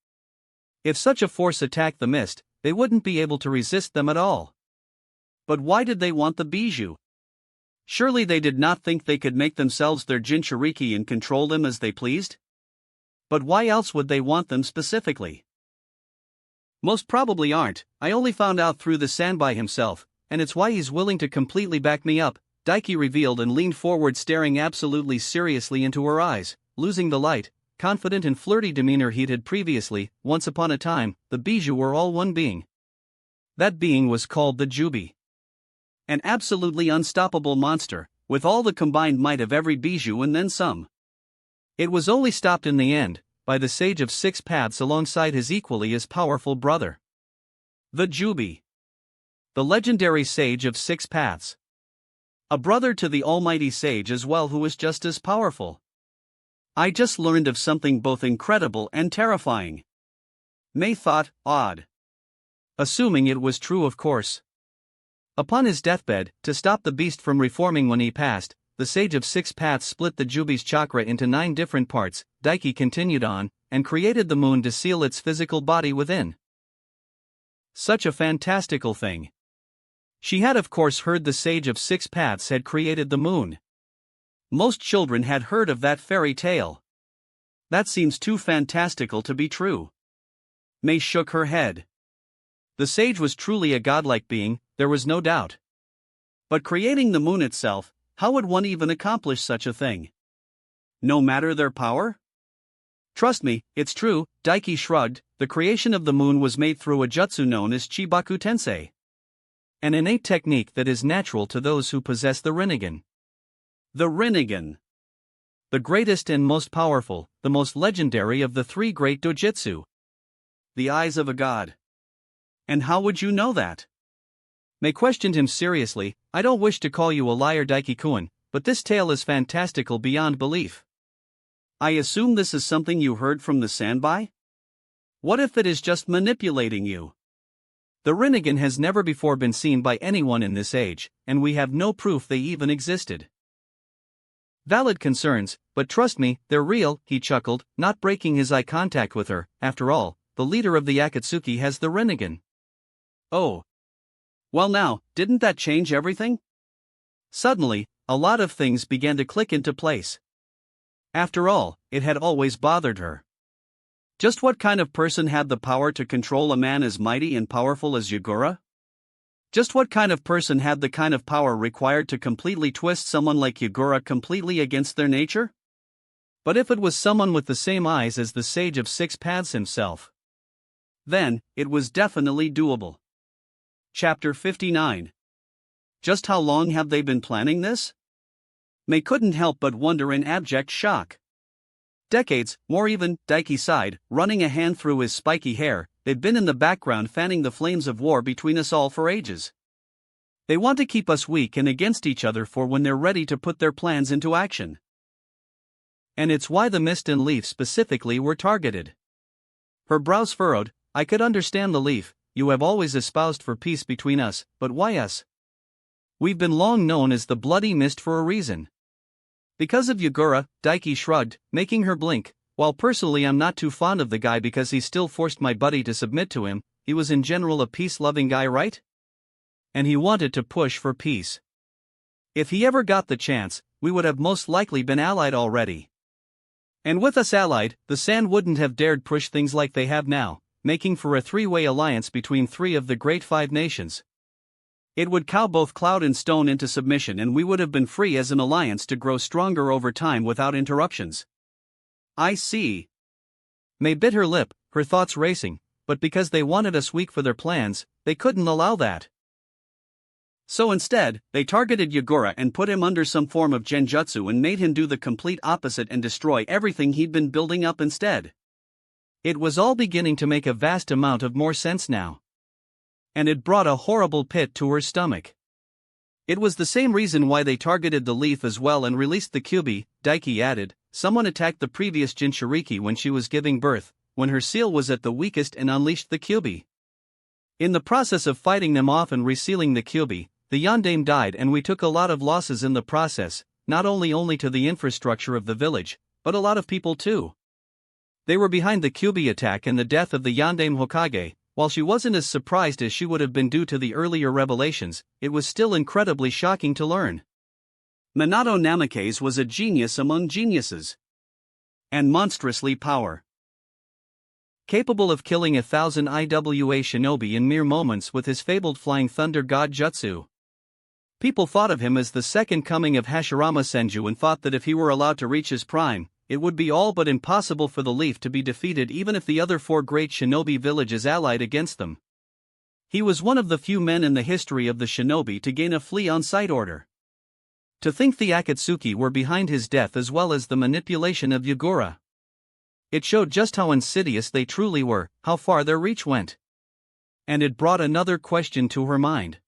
Speaker 1: If such a force attacked the mist, they wouldn't be able to resist them at all. But why did they want the Bijou? Surely they did not think they could make themselves their Jinchuriki and control them as they pleased? But why else would they want them specifically? Most probably aren't. I only found out through the Sanbai himself, and it's why he's willing to completely back me up, Daiki revealed and leaned forward staring absolutely seriously into her eyes, losing the light, confident and flirty demeanor he'd had previously. Once upon a time, the Bijou were all one being. That being was called the Jubi. An absolutely unstoppable monster, with all the combined might of every Bijou and then some. It was only stopped in the end by the Sage of Six Paths alongside his equally as powerful brother, the Jubi, the legendary Sage of Six Paths. A brother to the almighty sage as well, who is just as powerful. I just learned of something both incredible and terrifying. May thought, odd. Assuming it was true, of course. Upon his deathbed, to stop the beast from reforming when he passed, the Sage of Six Paths split the Jubi's chakra into 9 different parts, Daiki continued on, and created the moon to seal its physical body within. Such a fantastical thing. She had of course heard the Sage of Six Paths had created the moon. Most children had heard of that fairy tale. That seems too fantastical to be true. May shook her head. The sage was truly a godlike being, there was no doubt. But creating the moon itself, how would one even accomplish such a thing? No matter their power? Trust me, it's true, Daiki shrugged. The creation of the moon was made through a jutsu known as Chibaku Tensei, an innate technique that is natural to those who possess the Rinnegan. The Rinnegan. The greatest and most powerful, the most legendary of the 3 great dojutsu. The eyes of a god. And how would you know that? May questioned him seriously. I don't wish to call you a liar, Daiki-kun, but this tale is fantastical beyond belief. I assume this is something you heard from the Sanbai? What if it is just manipulating you? The Rinnegan has never before been seen by anyone in this age, and we have no proof they even existed. Valid concerns, but trust me, they're real, he chuckled, not breaking his eye contact with her. After all, the leader of the Akatsuki has the Rinnegan. Oh. Well now, didn't that change everything? Suddenly, a lot of things began to click into place. After all, it had always bothered her. Just what kind of person had the power to control a man as mighty and powerful as Yagura? Just what kind of person had the kind of power required to completely twist someone like Yagura completely against their nature? But if it was someone with the same eyes as the Sage of Six Paths himself, then, it was definitely doable. Chapter 59. Just how long have they been planning this? May couldn't help but wonder in abject shock. Decades, more even, Daiki sighed, running a hand through his spiky hair. They've been in the background fanning the flames of war between us all for ages. They want to keep us weak and against each other for when they're ready to put their plans into action. And it's why the mist and leaf specifically were targeted. Her brows furrowed. I could understand the leaf, you have always espoused for peace between us, but why us? We've been long known as the Bloody Mist for a reason. Because of Yagura, Daiki shrugged, making her blink. While personally I'm not too fond of the guy because he still forced my buddy to submit to him, he was in general a peace-loving guy, right? And he wanted to push for peace. If he ever got the chance, we would have most likely been allied already. And with us allied, the Sand wouldn't have dared push things like they have now, making for a 3-way alliance between 3 of the great 5 nations. It would cow both Cloud and Stone into submission, and we would have been free as an alliance to grow stronger over time without interruptions. I see. May bit her lip, her thoughts racing, but because they wanted us weak for their plans, they couldn't allow that. So instead, they targeted Yagura and put him under some form of genjutsu and made him do the complete opposite and destroy everything he'd been building up instead. It was all beginning to make a vast amount of more sense now. And it brought a horrible pit to her stomach. It was the same reason why they targeted the leaf as well and released the Kyubi, Daiki added. Someone attacked the previous Jinchuriki when she was giving birth, when her seal was at the weakest, and unleashed the Kyubi. In the process of fighting them off and resealing the Kyubi, the Yondaime died and we took a lot of losses in the process, not only to the infrastructure of the village, but a lot of people too. They were behind the Kyubi attack and the death of the Yondaime Hokage. While she wasn't as surprised as she would have been due to the earlier revelations, it was still incredibly shocking to learn. Minato Namikaze was a genius among geniuses. And monstrously power. Capable of killing 1,000 IWA shinobi in mere moments with his fabled flying thunder god jutsu. People thought of him as the second coming of Hashirama Senju and thought that if he were allowed to reach his prime, it would be all but impossible for the leaf to be defeated even if the other 4 great shinobi villages allied against them. He was one of the few men in the history of the shinobi to gain a flee-on-sight order. To think the Akatsuki were behind his death as well as the manipulation of Yagura. It showed just how insidious they truly were, how far their reach went. And it brought another question to her mind.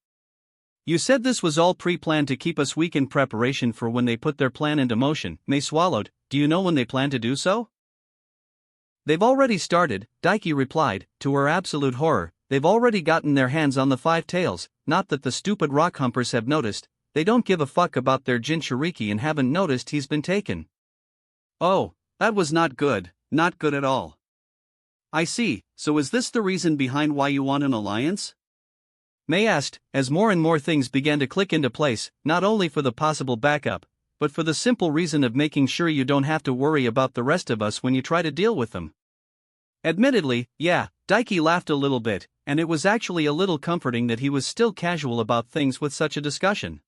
Speaker 1: You said this was all pre-planned to keep us weak in preparation for when they put their plan into motion. May swallowed. Do you know when they plan to do so? They've already started, Daiki replied. To her absolute horror, they've already gotten their hands on the 5 tails. Not that the stupid rock humpers have noticed. They don't give a fuck about their Jinchuriki and haven't noticed he's been taken. Oh, that was not good at all. I see, so is this the reason behind why you want an alliance? May asked, as more and more things began to click into place, not only for the possible backup, but for the simple reason of making sure you don't have to worry about the rest of us when you try to deal with them. Admittedly, yeah, Daiki laughed a little bit, and it was actually a little comforting that he was still casual about things with such a discussion.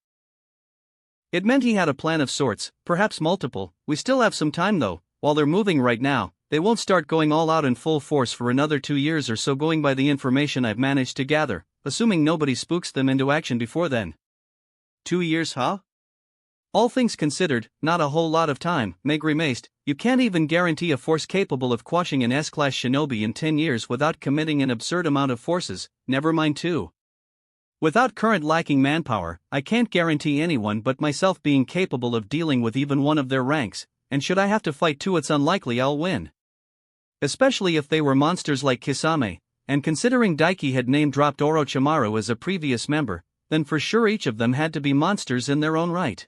Speaker 1: It meant he had a plan of sorts, perhaps multiple. We still have some time though. While they're moving right now, they won't start going all out in full force for another 2 years or so, going by the information I've managed to gather, assuming nobody spooks them into action before then. 2 years, huh? All things considered, not a whole lot of time, Meg grimaced. You can't even guarantee a force capable of quashing an S-class shinobi in 10 years without committing an absurd amount of forces, never mind 2. Without current lacking manpower, I can't guarantee anyone but myself being capable of dealing with even one of their ranks, and should I have to fight 2, it's unlikely I'll win. Especially if they were monsters like Kisame, and considering Daiki had name-dropped Orochimaru as a previous member, then for sure each of them had to be monsters in their own right.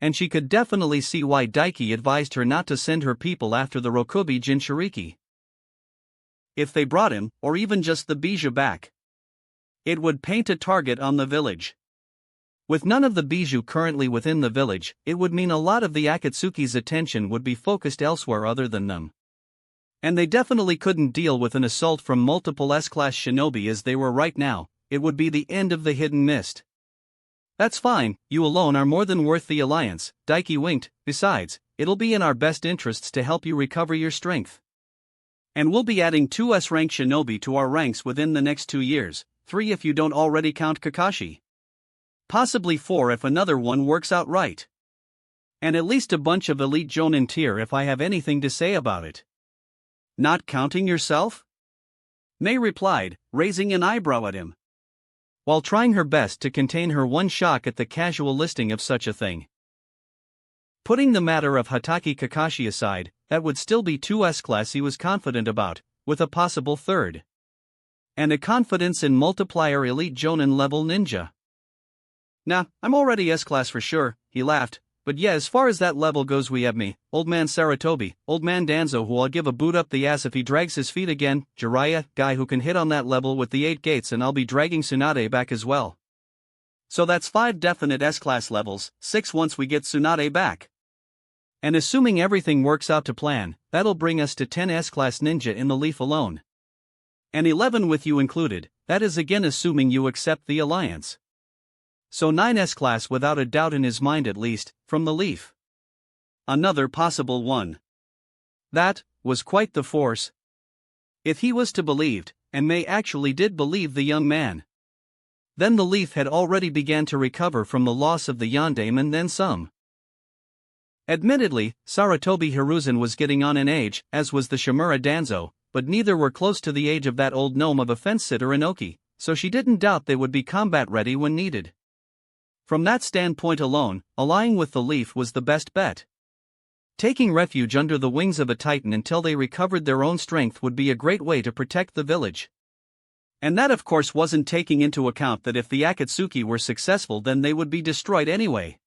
Speaker 1: And she could definitely see why Daiki advised her not to send her people after the Rokubi Jinchuriki. If they brought him, or even just the bijou back, it would paint a target on the village. With none of the bijou currently within the village, it would mean a lot of the Akatsuki's attention would be focused elsewhere other than them. And they definitely couldn't deal with an assault from multiple S-class shinobi as they were right now. It would be the end of the hidden mist. That's fine, you alone are more than worth the alliance, Daiki winked. Besides, it'll be in our best interests to help you recover your strength. And we'll be adding 2 S-rank shinobi to our ranks within the next 2 years, 3 if you don't already count Kakashi. Possibly 4 if another one works out right. And at least a bunch of elite Jonin tier if I have anything to say about it. Not counting yourself? May replied, raising an eyebrow at him, while trying her best to contain her one shock at the casual listing of such a thing. Putting the matter of Hatake Kakashi aside, that would still be 2 S-class he was confident about, with a possible 3rd. And a confidence in multiplier elite Jonin level ninja. Nah, I'm already S-class for sure, he laughed. But yeah, as far as that level goes, we have me, old man Saratobi, old man Danzo who I'll give a boot up the ass if he drags his feet again, Jiraiya, guy who can hit on that level with the 8 gates, and I'll be dragging Tsunade back as well. So that's 5 definite S-class levels, 6 once we get Tsunade back. And assuming everything works out to plan, that'll bring us to 10 S-class ninja in the Leaf alone. And 11 with you included, that is again assuming you accept the alliance. So 9 S-class without a doubt in his mind at least, from the Leaf. Another possible one. That was quite the force. If he was to believed, and May actually did believe the young man, then the Leaf had already began to recover from the loss of the Yondaime and then some. Admittedly, Saratobi Hiruzen was getting on in age, as was the Shimura Danzo, but neither were close to the age of that old gnome of a fence-sitter Inoki, so she didn't doubt they would be combat-ready when needed. From that standpoint alone, allying with the Leaf was the best bet. Taking refuge under the wings of a titan until they recovered their own strength would be a great way to protect the village. And that of course wasn't taking into account that if the Akatsuki were successful then they would be destroyed anyway.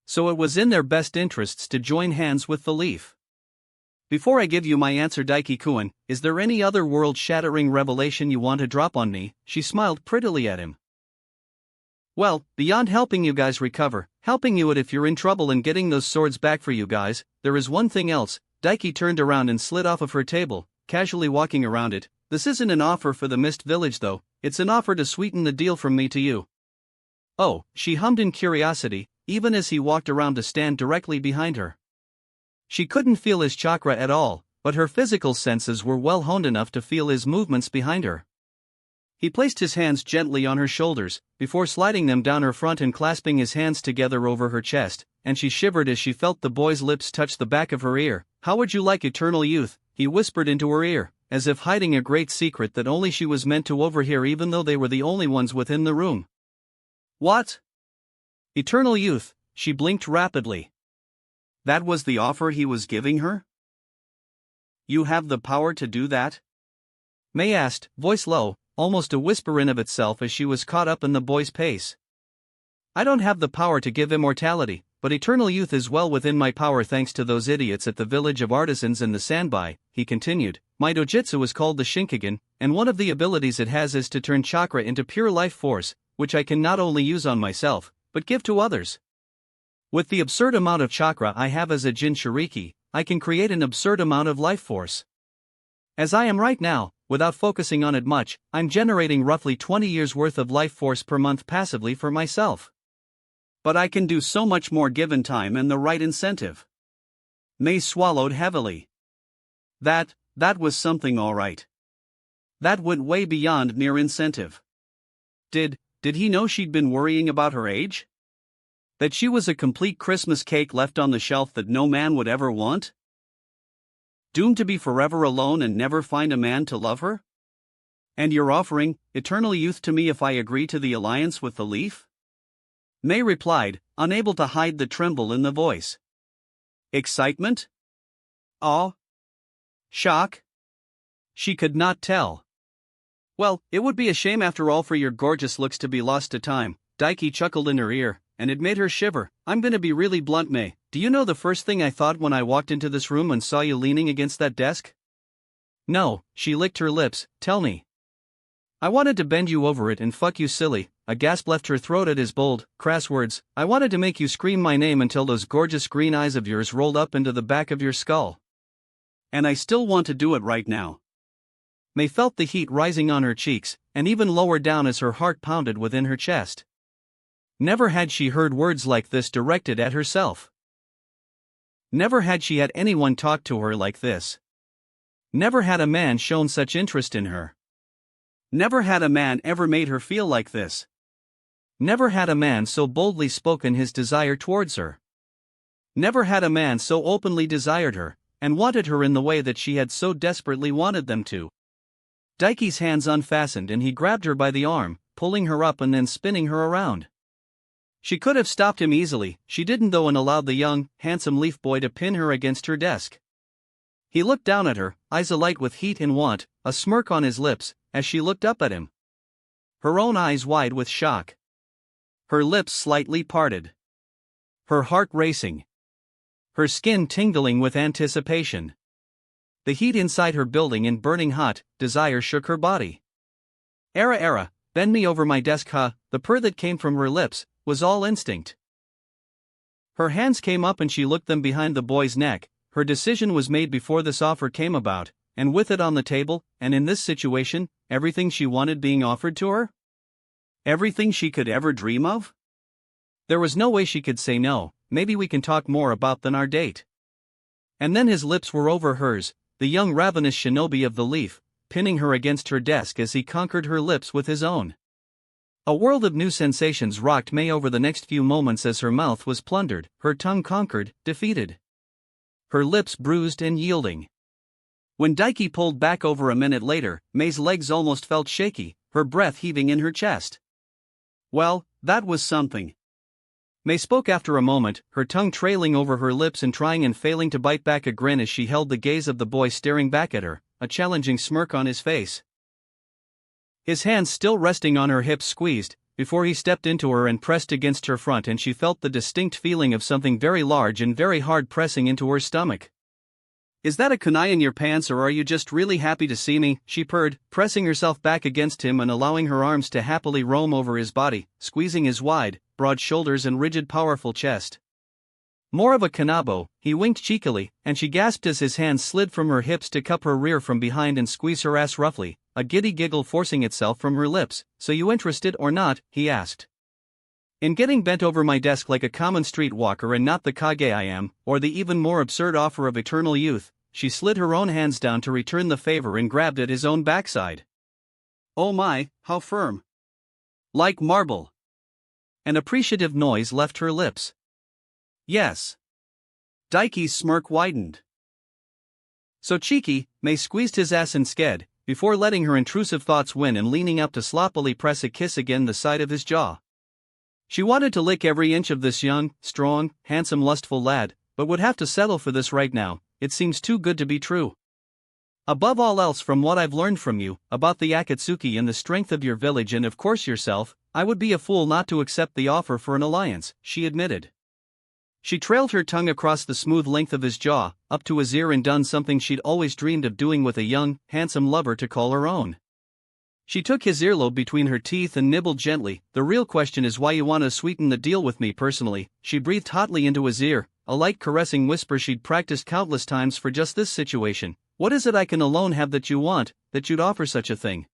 Speaker 1: So it was in their best interests to join hands with the Leaf. Before I give you my answer, Daiki-kun, is there any other world-shattering revelation you want to drop on me? She smiled prettily at him. Well, beyond helping you guys recover, helping you out if you're in trouble and getting those swords back for you guys, there is one thing else. Daiki turned around and slid off of her table, casually walking around it. This isn't an offer for the Mist Village though, it's an offer to sweeten the deal from me to you. Oh, she hummed in curiosity, even as he walked around to stand directly behind her. She couldn't feel his chakra at all, but her physical senses were well honed enough to feel his movements behind her. He placed his hands gently on her shoulders, before sliding them down her front and clasping his hands together over her chest, and she shivered as she felt the boy's lips touch the back of her ear. how would you like eternal youth? He whispered into her ear, as if hiding a great secret that only she was meant to overhear even though they were the only ones within the room. What? Eternal youth, she blinked rapidly. That was the offer he was giving her? You have the power to do that? May asked, voice low, almost a whisper in of itself as she was caught up in the boy's pace. I don't have the power to give immortality, but eternal youth is well within my power thanks to those idiots at the village of artisans in the Sandbai, he continued. My dojutsu is called the Shinkigen, and one of the abilities it has is to turn chakra into pure life force, which I can not only use on myself, but give to others. With the absurd amount of chakra I have as a Jin Shiriki, I can create an absurd amount of life force. As I am right now, without focusing on it much, I'm generating roughly 20 years worth of life force per month passively for myself. But I can do so much more given time and the right incentive. May swallowed heavily. That was something alright. That went way beyond mere incentive. Did he know she'd been worrying about her age? That she was a complete Christmas cake left on the shelf that no man would ever want? Doomed to be forever alone and never find a man to love her? And you're offering eternal youth to me if I agree to the alliance with the leaf? May replied, unable to hide the tremble in the voice. Excitement? Awe? Shock? She could not tell. Well, it would be a shame after all for your gorgeous looks to be lost to time, Daiki chuckled in her ear, and it made her shiver. I'm gonna be really blunt, May. Do you know the first thing I thought when I walked into this room and saw you leaning against that desk? No, she licked her lips, tell me. I wanted to bend you over it and fuck you silly. A gasp left her throat at his bold, crass words. I wanted to make you scream my name until those gorgeous green eyes of yours rolled up into the back of your skull. And I still want to do it right now. May felt the heat rising on her cheeks, and even lower down as her heart pounded within her chest. Never had she heard words like this directed at herself. Never had she had anyone talk to her like this. Never had a man shown such interest in her. Never had a man ever made her feel like this. Never had a man so boldly spoken his desire towards her. Never had a man so openly desired her, and wanted her in the way that she had so desperately wanted them to. Daiki's hands unfastened and he grabbed her by the arm, pulling her up and then spinning her around. She could have stopped him easily, she didn't though, and allowed the young, handsome leaf boy to pin her against her desk. He looked down at her, eyes alight with heat and want, a smirk on his lips, as she looked up at him. Her own eyes wide with shock. Her lips slightly parted. Her heart racing. Her skin tingling with anticipation. The heat inside her building and burning hot, desire shook her body. Era, bend me over my desk, huh? The purr that came from her lips was all instinct. Her hands came up and she looked them behind the boy's neck. Her decision was made before this offer came about, and with it on the table, and in this situation, everything she wanted being offered to her? Everything she could ever dream of? There was no way she could say no. Maybe we can talk more about than our date. And then his lips were over hers, the young ravenous shinobi of the leaf, pinning her against her desk as he conquered her lips with his own. A world of new sensations rocked May over the next few moments as her mouth was plundered, her tongue conquered, defeated. Her lips bruised and yielding. When Daiki pulled back over a minute later, May's legs almost felt shaky, her breath heaving in her chest. Well, that was something. May spoke after a moment, her tongue trailing over her lips and trying and failing to bite back a grin as she held the gaze of the boy staring back at her, a challenging smirk on his face. His hands still resting on her hips squeezed, before he stepped into her and pressed against her front, and she felt the distinct feeling of something very large and very hard pressing into her stomach. Is that a kunai in your pants, or are you just really happy to see me? She purred, pressing herself back against him and allowing her arms to happily roam over his body, squeezing his wide, broad shoulders and rigid powerful chest. More of a kanabo, he winked cheekily, and she gasped as his hands slid from her hips to cup her rear from behind and squeeze her ass roughly, a giddy giggle forcing itself from her lips. So you interested or not? He asked. In getting bent over my desk like a common street walker and not the kage I am, or the even more absurd offer of eternal youth? She slid her own hands down to return the favor and grabbed at his own backside. Oh my, how firm. Like marble. An appreciative noise left her lips. Yes. Daiki's smirk widened. So cheeky, May squeezed his ass instead, before letting her intrusive thoughts win and leaning up to sloppily press a kiss against the side of his jaw. She wanted to lick every inch of this young, strong, handsome lustful lad, but would have to settle for this right now. It seems too good to be true. Above all else, from what I've learned from you, about the Akatsuki and the strength of your village and of course yourself, I would be a fool not to accept the offer for an alliance, she admitted. She trailed her tongue across the smooth length of his jaw, up to his ear, and done something she'd always dreamed of doing with a young, handsome lover to call her own. She took his earlobe between her teeth and nibbled gently. The real question is why you want to sweeten the deal with me personally, she breathed hotly into his ear, a light caressing whisper she'd practiced countless times for just this situation. What is it I can alone have that you want, that you'd offer such a thing?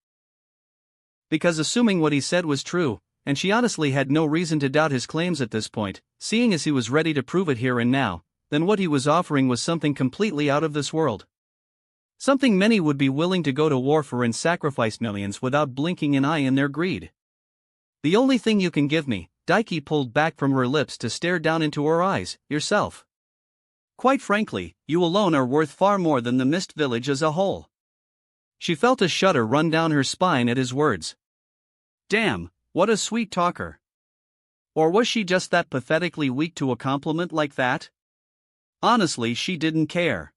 Speaker 1: Because assuming what he said was true, and she honestly had no reason to doubt his claims at this point, seeing as he was ready to prove it here and now, then what he was offering was something completely out of this world. Something many would be willing to go to war for and sacrifice millions without blinking an eye in their greed. The only thing you can give me, Daiki pulled back from her lips to stare down into her eyes, yourself. Quite frankly, you alone are worth far more than the Mist Village as a whole. She felt a shudder run down her spine at his words. Damn, what a sweet talker. Or was she just that pathetically weak to a compliment like that? Honestly, she didn't care.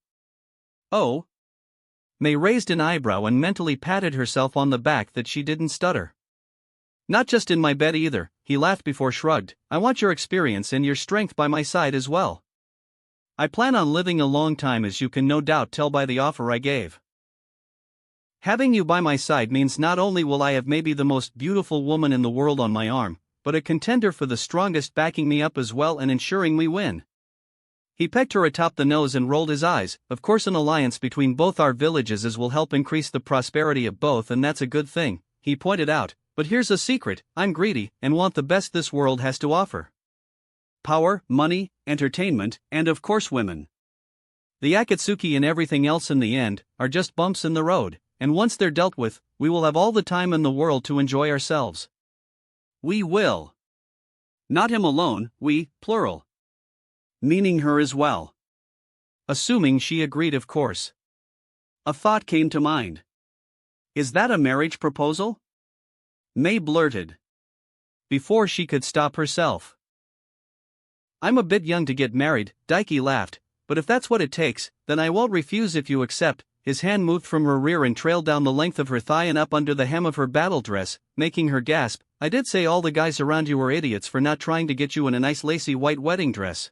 Speaker 1: Oh? May raised an eyebrow and mentally patted herself on the back that she didn't stutter. Not just in my bed either, he laughed before shrugged. I want your experience and your strength by my side as well. I plan on living a long time, as you can no doubt tell by the offer I gave. Having you by my side means not only will I have maybe the most beautiful woman in the world on my arm, but a contender for the strongest backing me up as well and ensuring we win. He pecked her atop the nose and rolled his eyes. Of course, an alliance between both our villages will help increase the prosperity of both, and that's a good thing, he pointed out. But here's a secret, I'm greedy and want the best this world has to offer. Power, money, entertainment, and of course women. The Akatsuki and everything else in the end are just bumps in the road, and once they're dealt with, we will have all the time in the world to enjoy ourselves. We will. Not him alone, we, plural. Meaning her as well. Assuming she agreed, of course. A thought came to mind. Is that a marriage proposal? May blurted. Before she could stop herself. I'm a bit young to get married, Daiki laughed, but if that's what it takes, then I won't refuse if you accept. His hand moved from her rear and trailed down the length of her thigh and up under the hem of her battle dress, making her gasp. I did say all the guys around you were idiots for not trying to get you in a nice lacy white wedding dress.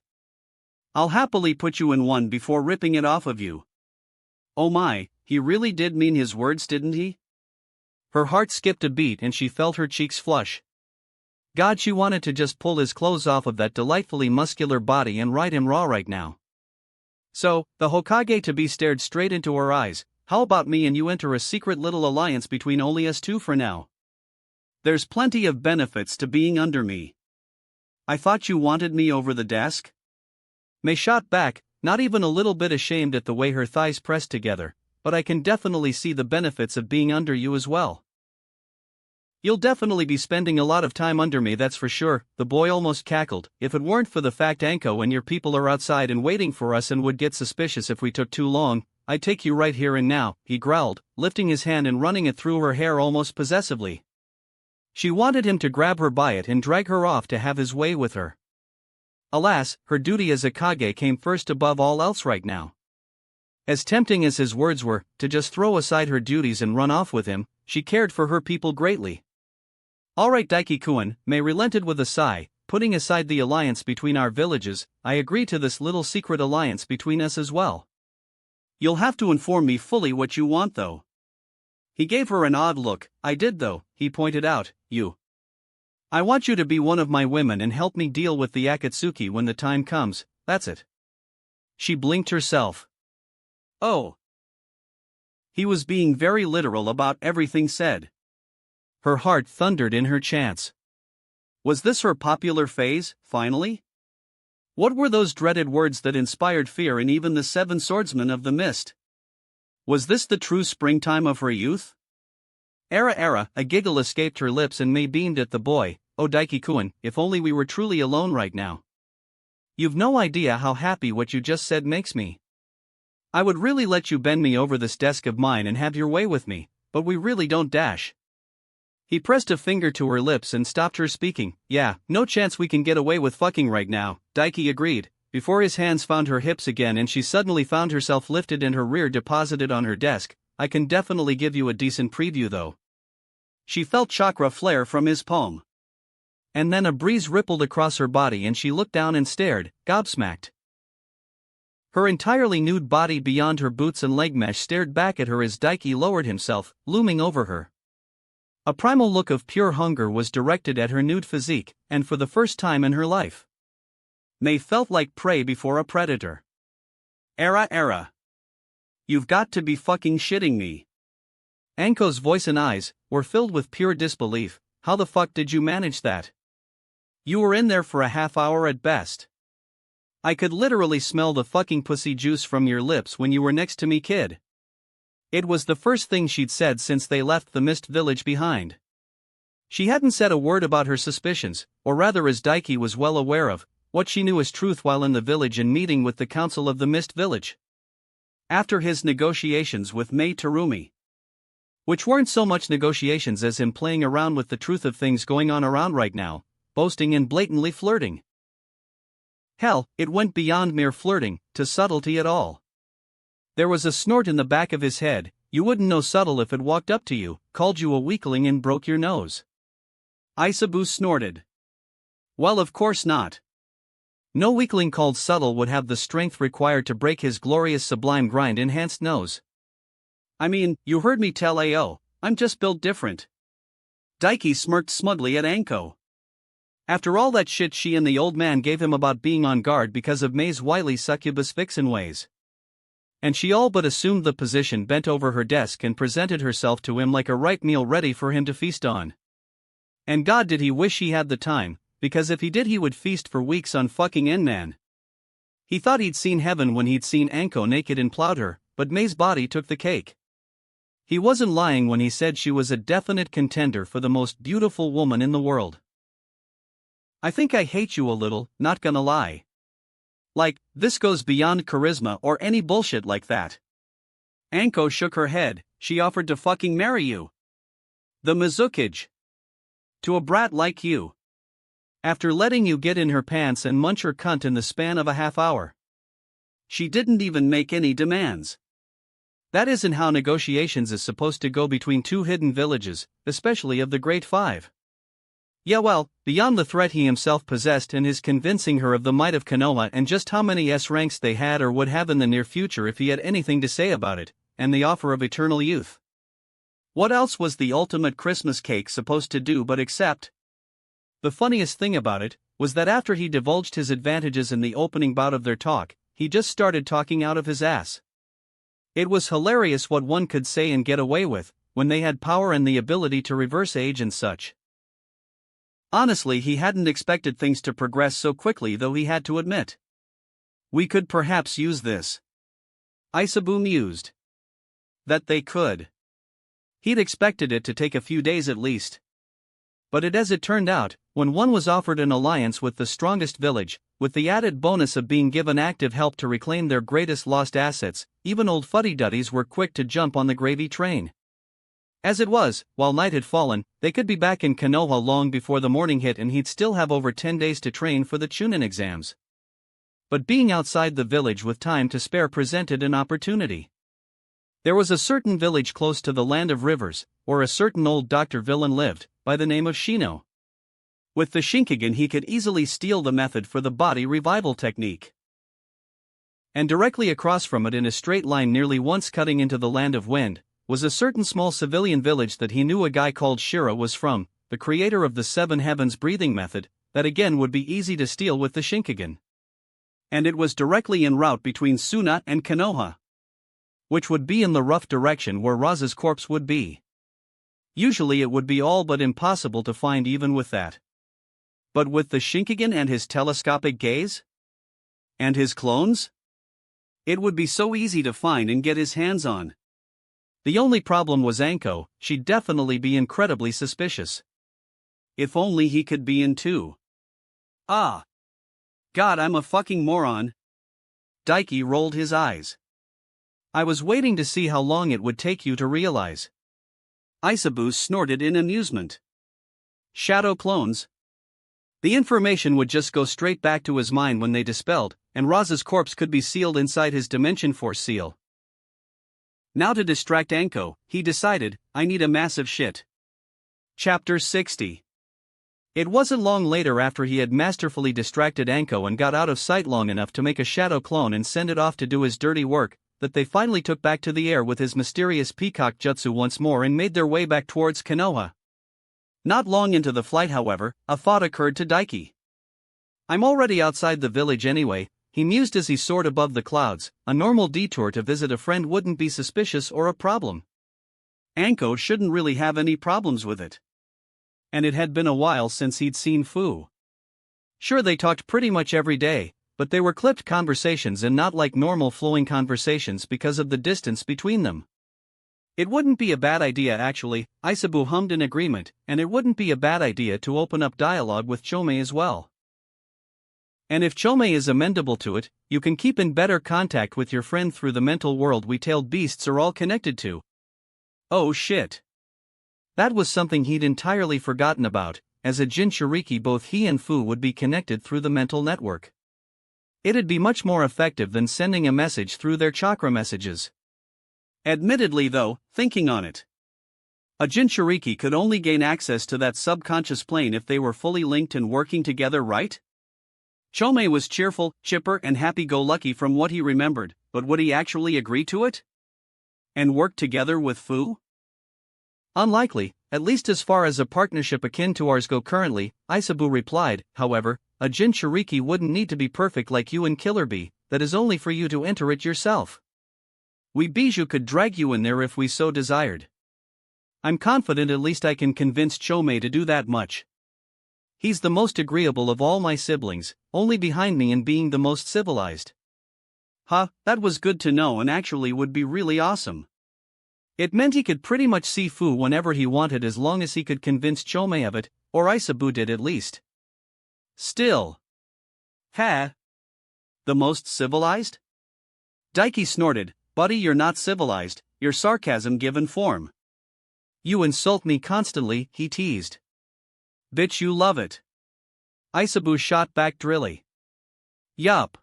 Speaker 1: I'll happily put you in one before ripping it off of you. Oh my, he really did mean his words, didn't he? Her heart skipped a beat and she felt her cheeks flush. God, she wanted to just pull his clothes off of that delightfully muscular body and ride him raw right now. So, the Hokage-to-be stared straight into her eyes. How about me and you enter a secret little alliance between only us two for now? There's plenty of benefits to being under me. I thought you wanted me over the desk? May shot back, not even a little bit ashamed at the way her thighs pressed together, but I can definitely see the benefits of being under you as well. You'll definitely be spending a lot of time under me, that's for sure, the boy almost cackled. If it weren't for the fact Anko and your people are outside and waiting for us and would get suspicious if we took too long, I'd take you right here and now, he growled, lifting his hand and running it through her hair almost possessively. She wanted him to grab her by it and drag her off to have his way with her. Alas, her duty as a Kage came first above all else right now. As tempting as his words were, to just throw aside her duties and run off with him, she cared for her people greatly. All right, Daiki-kun, May relented with a sigh, putting aside the alliance between our villages, I agree to this little secret alliance between us as well. You'll have to inform me fully what you want though. He gave her an odd look. I did though, he pointed out, I want you to be one of my women and help me deal with the Akatsuki when the time comes, that's it. She blinked herself. Oh. He was being very literal about everything said. Her heart thundered in her chants. Was this her popular phase, finally? What were those dreaded words that inspired fear in even the seven swordsmen of the mist? Was this the true springtime of her youth? Era, a giggle escaped her lips and May beamed at the boy. Oh Daiki-kun, if only we were truly alone right now. You've no idea how happy what you just said makes me. I would really let you bend me over this desk of mine and have your way with me, but we really don't dash. He pressed a finger to her lips and stopped her speaking. Yeah, no chance we can get away with fucking right now, Daiki agreed, before his hands found her hips again and she suddenly found herself lifted and her rear deposited on her desk. I can definitely give you a decent preview though. She felt chakra flare from his palm. And then a breeze rippled across her body and she looked down and stared, gobsmacked. Her entirely nude body beyond her boots and leg mesh stared back at her as Daiki lowered himself, looming over her. A primal look of pure hunger was directed at her nude physique, and for the first time in her life, May felt like prey before a predator. Era. You've got to be fucking shitting me. Anko's voice and eyes were filled with pure disbelief. How the fuck did you manage that? You were in there for a half hour at best. I could literally smell the fucking pussy juice from your lips when you were next to me, kid. It was the first thing she'd said since they left the Mist Village behind. She hadn't said a word about her suspicions, or rather, as Daiki was well aware of, what she knew as truth while in the village and meeting with the council of the Mist Village. After his negotiations with Mei Terumi. Which weren't so much negotiations as him playing around with the truth of things going on around right now, boasting and blatantly flirting. Hell, it went beyond mere flirting, to subtlety at all. There was a snort in the back of his head. You wouldn't know subtle if it walked up to you, called you a weakling and broke your nose. Isabu snorted. Well, of course not. No weakling called subtle would have the strength required to break his glorious sublime grind-enhanced nose. I mean, you heard me tell AO, I'm just built different. Daiki smirked smugly at Anko. After all that shit she and the old man gave him about being on guard because of May's wily succubus vixen ways. And she all but assumed the position, bent over her desk and presented herself to him like a ripe meal ready for him to feast on. And God did he wish he had the time, because if he did he would feast for weeks on fucking N-Man. He thought he'd seen heaven when he'd seen Anko naked and plowed her, but May's body took the cake. He wasn't lying when he said she was a definite contender for the most beautiful woman in the world. I think I hate you a little, not gonna lie. Like, this goes beyond charisma or any bullshit like that. Anko shook her head. She offered to fucking marry you. The Mizukage. To a brat like you. After letting you get in her pants and munch her cunt in the span of a half hour. She didn't even make any demands. That isn't how negotiations is supposed to go between two hidden villages, especially of the Great Five. Yeah, well, beyond the threat he himself possessed and his convincing her of the might of Konoha and just how many S-ranks they had or would have in the near future if he had anything to say about it, and the offer of eternal youth. What else was the ultimate Christmas cake supposed to do but accept? The funniest thing about it was that after he divulged his advantages in the opening bout of their talk, he just started talking out of his ass. It was hilarious what one could say and get away with, when they had power and the ability to reverse age and such. Honestly, he hadn't expected things to progress so quickly, though he had to admit. We could perhaps use this. Isabu mused. That they could. He'd expected it to take a few days at least. But as it turned out, when one was offered an alliance with the strongest village, with the added bonus of being given active help to reclaim their greatest lost assets, even old fuddy-duddies were quick to jump on the gravy train. As it was, while night had fallen, they could be back in Konoha long before the morning hit and he'd still have over 10 days to train for the Chunin exams. But being outside the village with time to spare presented an opportunity. There was a certain village close to the Land of Rivers, where a certain old Dr. Villain lived, by the name of Shino. With the Shinkigan he could easily steal the method for the body revival technique. And directly across from it in a straight line nearly once cutting into the Land of Wind, was a certain small civilian village that he knew a guy called Shira was from, the creator of the Seven Heavens breathing method, that again would be easy to steal with the Shinkigan. And it was directly en route between Suna and Konoha. Which would be in the rough direction where Raza's corpse would be. Usually it would be all but impossible to find even with that. But with the Shinkigan and his telescopic gaze? And his clones? It would be so easy to find and get his hands on. The only problem was Anko. She'd definitely be incredibly suspicious. If only he could be in too. Ah. God, I'm a fucking moron. Daiki rolled his eyes. I was waiting to see how long it would take you to realize.
Speaker 2: Isabu snorted in amusement.
Speaker 1: Shadow clones? The information would just go straight back to his mind when they dispelled, and Raz's corpse could be sealed inside his Dimension Force seal. Now to distract Anko, he decided, I need a massive shit. Chapter 60. It wasn't long later after he had masterfully distracted Anko and got out of sight long enough to make a shadow clone and send it off to do his dirty work, that they finally took back to the air with his mysterious peacock jutsu once more and made their way back towards Konoha. Not long into the flight, however, a thought occurred to Daiki. I'm already outside the village anyway, he mused as he soared above the clouds. A normal detour to visit a friend wouldn't be suspicious or a problem. Anko shouldn't really have any problems with it. And it had been a while since he'd seen Fu. Sure, they talked pretty much every day, but they were clipped conversations and not like normal flowing conversations because of the distance between them. It wouldn't be a bad idea actually, Isabu hummed in agreement, and it wouldn't be a bad idea to open up dialogue with Chome as well. And if Chome is amenable to it, you can keep in better contact with your friend through the mental world we tailed beasts are all connected to. Oh shit. That was something he'd entirely forgotten about. As a Jinchuriki, both he and Fu would be connected through the mental network. It'd be much more effective than sending a message through their chakra messages. Admittedly though, thinking on it, a Jinchuriki could only gain access to that subconscious plane if they were fully linked and working together, right? Chome was cheerful, chipper and happy-go-lucky from what he remembered, but would he actually agree to it? And work together with Fu? Unlikely, at least as far as a partnership akin to ours go currently, Isabu replied. However, a Jinchuriki wouldn't need to be perfect like you and Killer Bee, that is only for you to enter it yourself. We Bijou could drag you in there if we so desired. I'm confident at least I can convince Chome to do that much. He's the most agreeable of all my siblings, only behind me in being the most civilized. Huh, that was good to know and actually would be really awesome. It meant he could pretty much see Fu whenever he wanted as long as he could convince Chome of it, or Isabu did at least. Still. Ha! The most civilized? Daiki snorted, buddy, you're not civilized, you're sarcasm given form. You insult me constantly, he teased. Bitch, you love it. Isabu shot back drilly. Yup.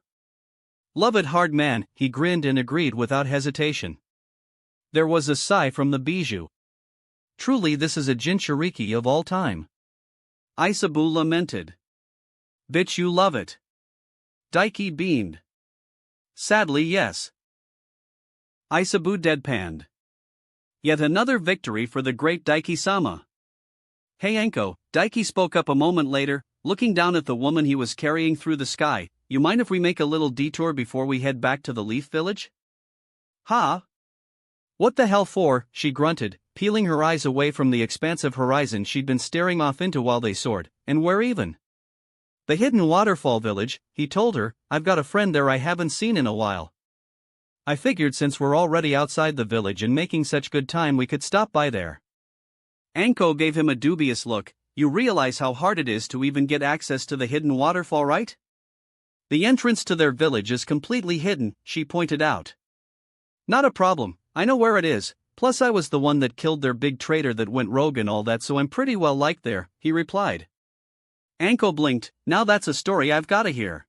Speaker 1: Love it hard, man, he grinned and agreed without hesitation. There was a sigh from the Bijou. Truly, this is a Jinchuriki of all time. Isabu lamented. Bitch, you love it. Daiki beamed. Sadly, yes. Isabu deadpanned. Yet another victory for the great Daiki-sama. Hey Anko, Daiki spoke up a moment later, looking down at the woman he was carrying through the sky. You mind if we make a little detour before we head back to the Leaf Village? Ha! What the hell for, she grunted, peeling her eyes away from the expansive horizon she'd been staring off into while they soared. And where even? The hidden waterfall village, he told her. I've got a friend there I haven't seen in a while. I figured since we're already outside the village and making such good time we could stop by there. Anko gave him a dubious look. You realize how hard it is to even get access to the hidden waterfall, right? The entrance to their village is completely hidden, she pointed out. Not a problem, I know where it is, plus I was the one that killed their big traitor that went rogue and all that, so I'm pretty well liked there, he replied. Anko blinked. Now that's a story I've gotta hear.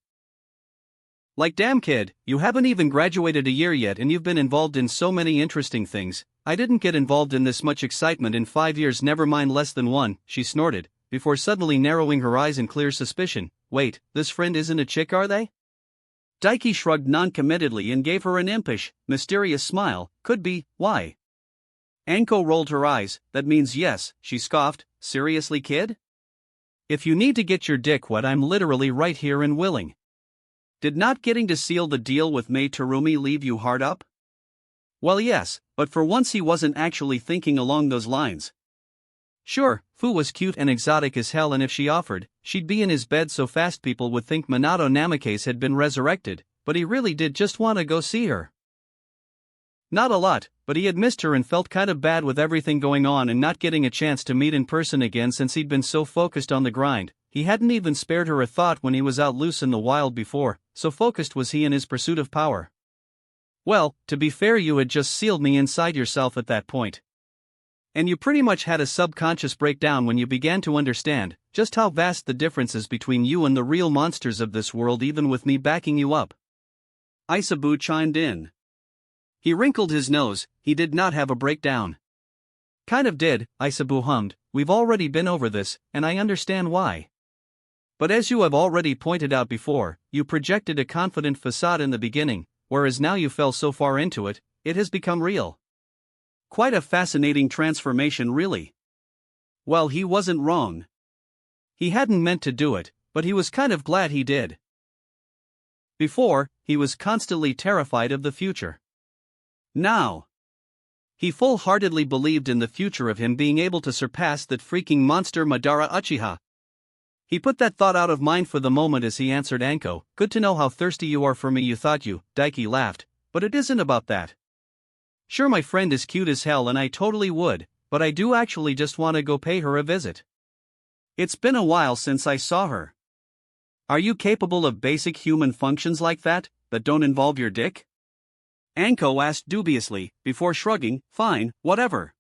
Speaker 1: Like damn kid, you haven't even graduated a year yet and you've been involved in so many interesting things. I didn't get involved in this much excitement in 5 years, never mind less than 1, she snorted, before suddenly narrowing her eyes in clear suspicion. Wait, this friend isn't a chick, are they? Daiki shrugged non-committedly and gave her an impish, mysterious smile. Could be, why? Anko rolled her eyes. That means yes, she scoffed. Seriously, kid? If you need to get your dick wet, I'm literally right here and willing. Did not getting to seal the deal with Mei Terumi leave you hard up? Well, yes, but for once he wasn't actually thinking along those lines. Sure, Fu was cute and exotic as hell, and if she offered, she'd be in his bed so fast people would think Minato Namikaze had been resurrected, but he really did just want to go see her. Not a lot, but he had missed her and felt kind of bad with everything going on and not getting a chance to meet in person again since he'd been so focused on the grind. He hadn't even spared her a thought when he was out loose in the wild before, so focused was he in his pursuit of power. Well, to be fair, you had just sealed me inside yourself at that point. And you pretty much had a subconscious breakdown when you began to understand just how vast the difference is between you and the real monsters of this world, even with me backing you up. Isabu chimed in. He wrinkled his nose. He did not have a breakdown. Kind of did, Isabu hummed. We've already been over this, and I understand why. But as you have already pointed out before, you projected a confident facade in the beginning, whereas now you fell so far into it, it has become real. Quite a fascinating transformation, really. Well, he wasn't wrong. He hadn't meant to do it, but he was kind of glad he did. Before, he was constantly terrified of the future. Now, he full-heartedly believed in the future of him being able to surpass that freaking monster Madara Uchiha. He put that thought out of mind for the moment as he answered Anko. Good to know how thirsty you are for me. You thought you, Daiki laughed, but it isn't about that. Sure, my friend is cute as hell and I totally would, but I do actually just want to go pay her a visit. It's been a while since I saw her. Are you capable of basic human functions like that don't involve your dick? Anko asked dubiously, before shrugging. Fine, whatever.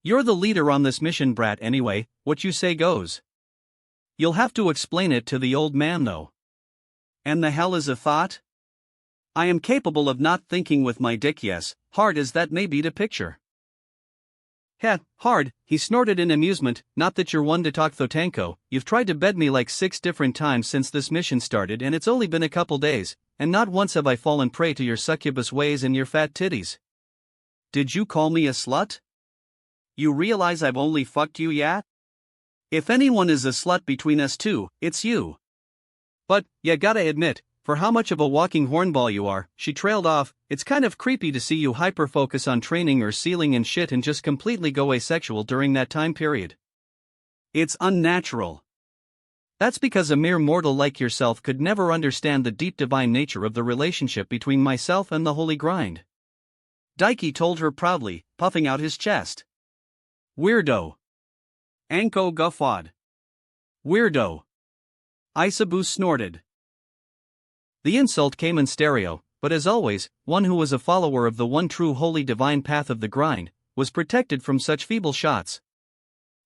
Speaker 1: You're the leader on this mission, brat, anyway, what you say goes. You'll have to explain it to the old man though. And the hell is a thought? I am capable of not thinking with my dick, yes, hard as that may be to picture. Heh, hard, he snorted in amusement. Not that you're one to talk, Thotanko. You've tried to bed me like 6 different times since this mission started, and it's only been a couple days, and not once have I fallen prey to your succubus ways and your fat titties. Did you call me a slut? You realize I've only fucked you, yeah? If anyone is a slut between us two, it's you. But, ya gotta admit, for how much of a walking hornball you are, she trailed off. It's kind of creepy to see you hyper-focus on training or sealing and shit and just completely go asexual during that time period. It's unnatural. That's because a mere mortal like yourself could never understand the deep divine nature of the relationship between myself and the holy grind. Daiki told her proudly, puffing out his chest. Weirdo. Anko guffawed. Weirdo. Isabu snorted. The insult came in stereo, but as always, one who was a follower of the one true holy divine path of the grind was protected from such feeble shots.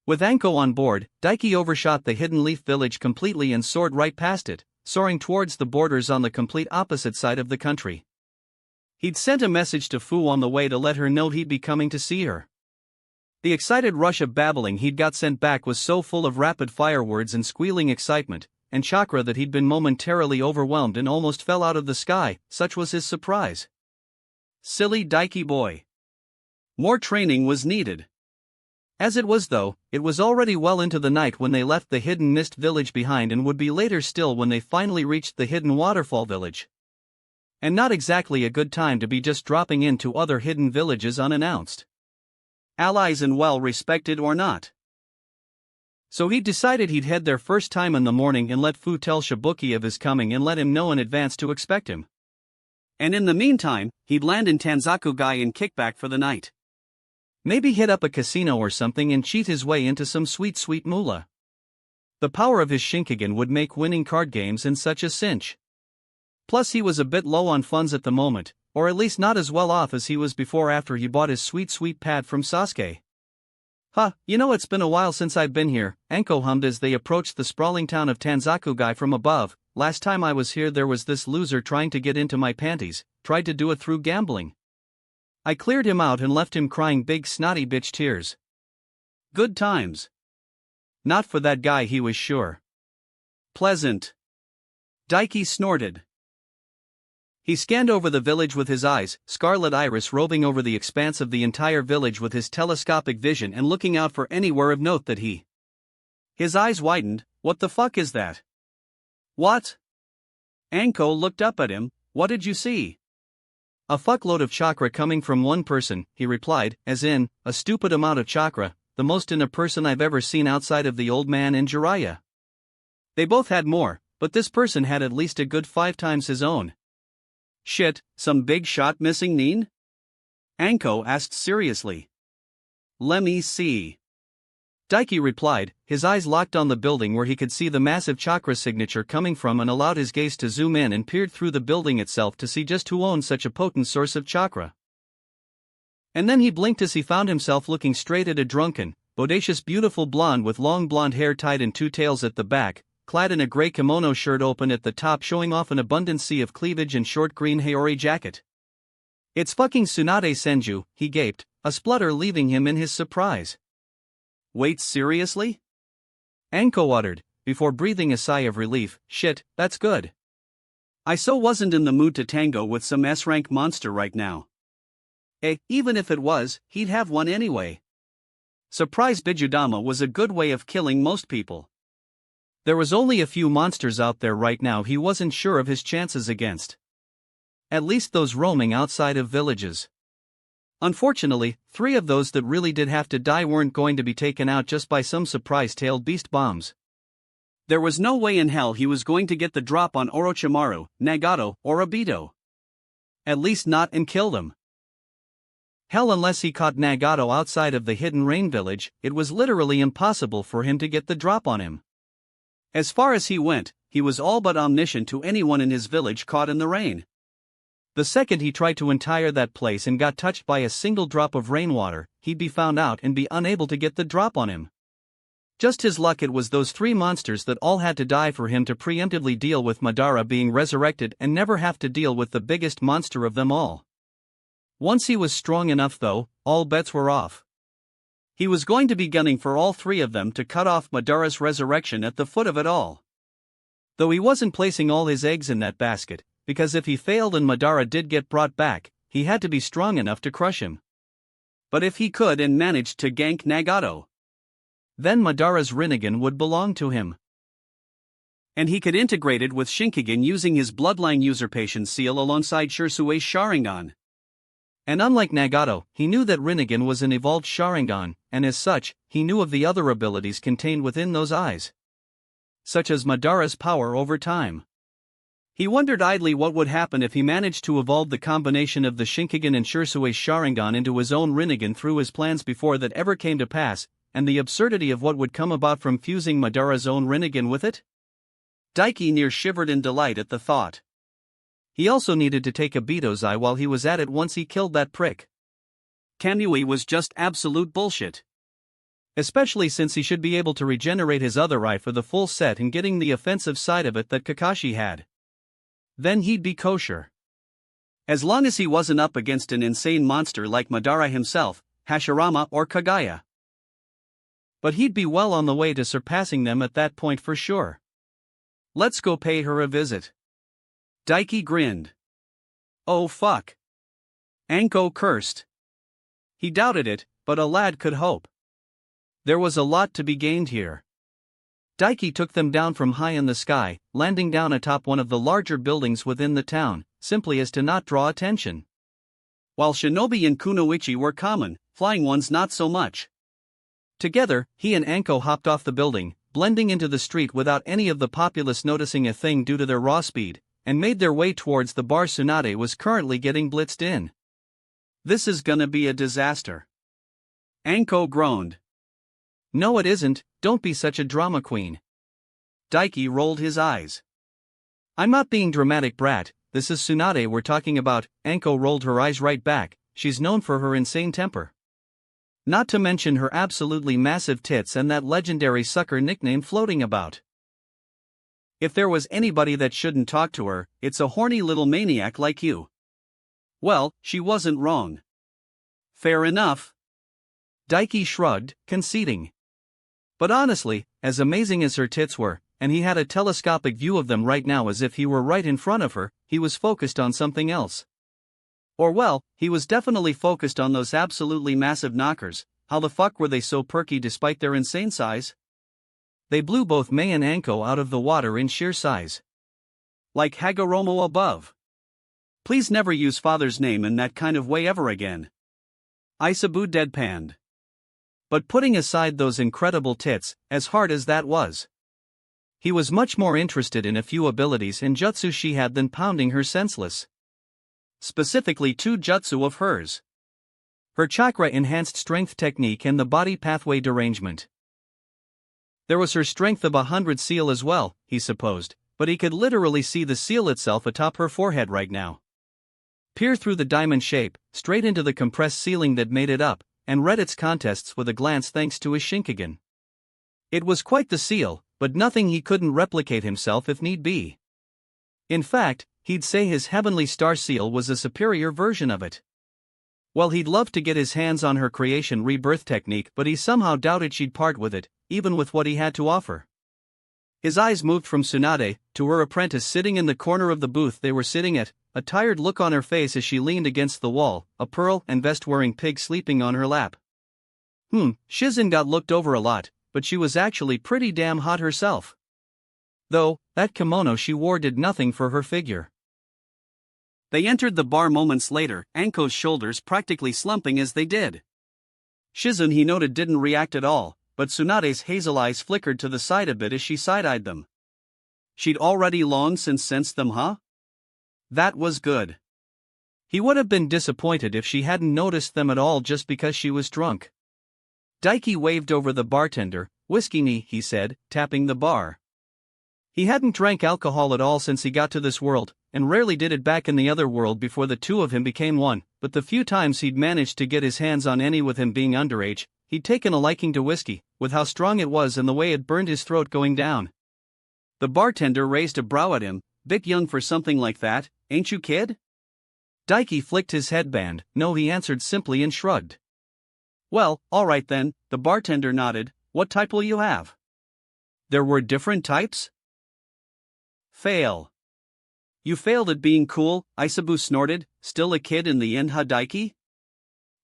Speaker 1: With Anko on board, Daiki overshot the Hidden Leaf Village completely and soared right past it, soaring towards the borders on the complete opposite side of the country. He'd sent a message to Fu on the way to let her know he'd be coming to see her. The excited rush of babbling he'd got sent back was so full of rapid-fire words and squealing excitement and chakra that he'd been momentarily overwhelmed and almost fell out of the sky. Such was his surprise. Silly Daiki boy. More training was needed. As it was though, it was already well into the night when they left the Hidden Mist Village behind and would be later still when they finally reached the Hidden Waterfall Village. And not exactly a good time to be just dropping into other hidden villages unannounced. Allies and well respected or not. So he decided he'd head there first time in the morning and let Fu tell Shibuki of his coming and let him know in advance to expect him. And in the meantime, he'd land in Tanzakugai and kick back for the night. Maybe hit up a casino or something and cheat his way into some sweet moolah. The power of his Shinkigan would make winning card games and such a cinch. Plus he was a bit low on funds at the moment, or at least not as well off as he was before after he bought his sweet pad from Sasuke. Huh, you know it's been a while since I've been here, Anko hummed as they approached the sprawling town of Tanzakugai from above. Last time I was here there was this loser trying to get into my panties, tried to do it through gambling. I cleared him out and left him crying big snotty bitch tears. Good times. Not for that guy, he was sure. Pleasant. Daiki snorted. He scanned over the village with his eyes, scarlet iris roving over the expanse of the entire village with his telescopic vision and looking out for anywhere of note that he. His eyes widened. What the fuck is that? What? Anko looked up at him. What did you see? A fuckload of chakra coming from one person, he replied, as in, a stupid amount of chakra, the most in a person I've ever seen outside of the old man in Jiraiya. They both had more, but this person had at least a good 5 times his own. Shit, some big shot missing Nin? Anko asked seriously. Let me see. Daiki replied, his eyes locked on the building where he could see the massive chakra signature coming from and allowed his gaze to zoom in and peered through the building itself to see just who owned such a potent source of chakra. And then he blinked as he found himself looking straight at a drunken, bodacious beautiful blonde with long blonde hair tied in two tails at the back, clad in a gray kimono shirt open at the top showing off an abundant sea of cleavage and short green haori jacket. "It's fucking Tsunade Senju," he gaped, a splutter leaving him in his surprise. "Wait, seriously?" Anko uttered, before breathing a sigh of relief. "Shit, that's good. I so wasn't in the mood to tango with some S-rank monster right now." Even if it was, he'd have one anyway. Surprise Bijudama was a good way of killing most people. There was only a few monsters out there right now he wasn't sure of his chances against. At least those roaming outside of villages. Unfortunately, 3 of those that really did have to die weren't going to be taken out just by some surprise-tailed beast bombs. There was no way in hell he was going to get the drop on Orochimaru, Nagato, or Obito. At least not and kill them. Hell, unless he caught Nagato outside of the Hidden Rain village, it was literally impossible for him to get the drop on him. As far as he went, he was all but omniscient to anyone in his village caught in the rain. The second he tried to entire that place and got touched by a single drop of rainwater, he'd be found out and be unable to get the drop on him. Just his luck it was those 3 monsters that all had to die for him to preemptively deal with Madara being resurrected and never have to deal with the biggest monster of them all. Once he was strong enough though, all bets were off. He was going to be gunning for all 3 of them to cut off Madara's resurrection at the foot of it all. Though he wasn't placing all his eggs in that basket, because if he failed and Madara did get brought back, he had to be strong enough to crush him. But if he could and managed to gank Nagato, then Madara's Rinnegan would belong to him. And he could integrate it with Shinkigen using his bloodline usurpation seal alongside Shirsui's Sharingan. And unlike Nagato, he knew that Rinnegan was an evolved Sharingan, and as such, he knew of the other abilities contained within those eyes. Such as Madara's power over time. He wondered idly what would happen if he managed to evolve the combination of the Shinkigen and Shirsui's Sharingan into his own Rinnegan through his plans before that ever came to pass, and the absurdity of what would come about from fusing Madara's own Rinnegan with it? Daiki near shivered in delight at the thought. He also needed to take Obito's eye while he was at it once he killed that prick. Kamui was just absolute bullshit. Especially since he should be able to regenerate his other eye for the full set and getting the offensive side of it that Kakashi had. Then he'd be kosher. As long as he wasn't up against an insane monster like Madara himself, Hashirama or Kagaya. But he'd be well on the way to surpassing them at that point for sure. Let's go pay her a visit. Daiki grinned. Oh fuck. Anko cursed. He doubted it, but a lad could hope. There was a lot to be gained here. Daiki took them down from high in the sky, landing down atop one of the larger buildings within the town, simply as to not draw attention. While Shinobi and Kunoichi were common, flying ones not so much. Together, he and Anko hopped off the building, blending into the street without any of the populace noticing a thing due to their raw speed, and made their way towards the bar Tsunade was currently getting blitzed in. This is gonna be a disaster. Anko groaned. No it isn't, don't be such a drama queen. Daiki rolled his eyes. I'm not being dramatic brat, this is Tsunade we're talking about. Anko rolled her eyes right back, she's known for her insane temper. Not to mention her absolutely massive tits and that legendary sucker nickname floating about. If there was anybody that shouldn't talk to her, it's a horny little maniac like you. Well, she wasn't wrong. Fair enough. Daiki shrugged, conceding. But honestly, as amazing as her tits were, and he had a telescopic view of them right now as if he were right in front of her, he was focused on something else. Or well, he was definitely focused on those absolutely massive knockers. How the fuck were they so perky despite their insane size? They blew both Mei and Anko out of the water in sheer size. Like Hagoromo above. Please never use father's name in that kind of way ever again. Isabu deadpanned. But putting aside those incredible tits, as hard as that was, he was much more interested in a few abilities and jutsu she had than pounding her senseless. Specifically 2 jutsu of hers. Her chakra-enhanced strength technique and the body pathway derangement. There was her strength of 100 seal as well, he supposed, but he could literally see the seal itself atop her forehead right now. Peer through the diamond shape, straight into the compressed ceiling that made it up, and read its contents with a glance thanks to his Shinkigan. It was quite the seal, but nothing he couldn't replicate himself if need be. In fact, he'd say his heavenly star seal was a superior version of it. Well, he'd love to get his hands on her creation rebirth technique, but he somehow doubted she'd part with it, even with what he had to offer. His eyes moved from Tsunade to her apprentice sitting in the corner of the booth they were sitting at, a tired look on her face as she leaned against the wall, a pearl and vest-wearing pig sleeping on her lap. Shizen got looked over a lot, but she was actually pretty damn hot herself. Though, that kimono she wore did nothing for her figure. They entered the bar moments later, Anko's shoulders practically slumping as they did. Shizen, he noted, didn't react at all, but Tsunade's hazel eyes flickered to the side a bit as she side-eyed them. She'd already long since sensed them, huh? That was good. He would have been disappointed if she hadn't noticed them at all just because she was drunk. Daiki waved over the bartender. "Whiskey me," he said, tapping the bar. He hadn't drank alcohol at all since he got to this world, and rarely did it back in the other world before the two of him became one, but the few times he'd managed to get his hands on any with him being underage, he'd taken a liking to whiskey, with how strong it was and the way it burned his throat going down. The bartender raised a brow at him. "Bit young for something like that, ain't you, kid?" Daiki flicked his headband. "No," he answered simply and shrugged. "Well, alright then," the bartender nodded. "What type will you have?" There were different types? Fail. "You failed at being cool," Isabu snorted. "Still a kid in the end, huh, Daiki?"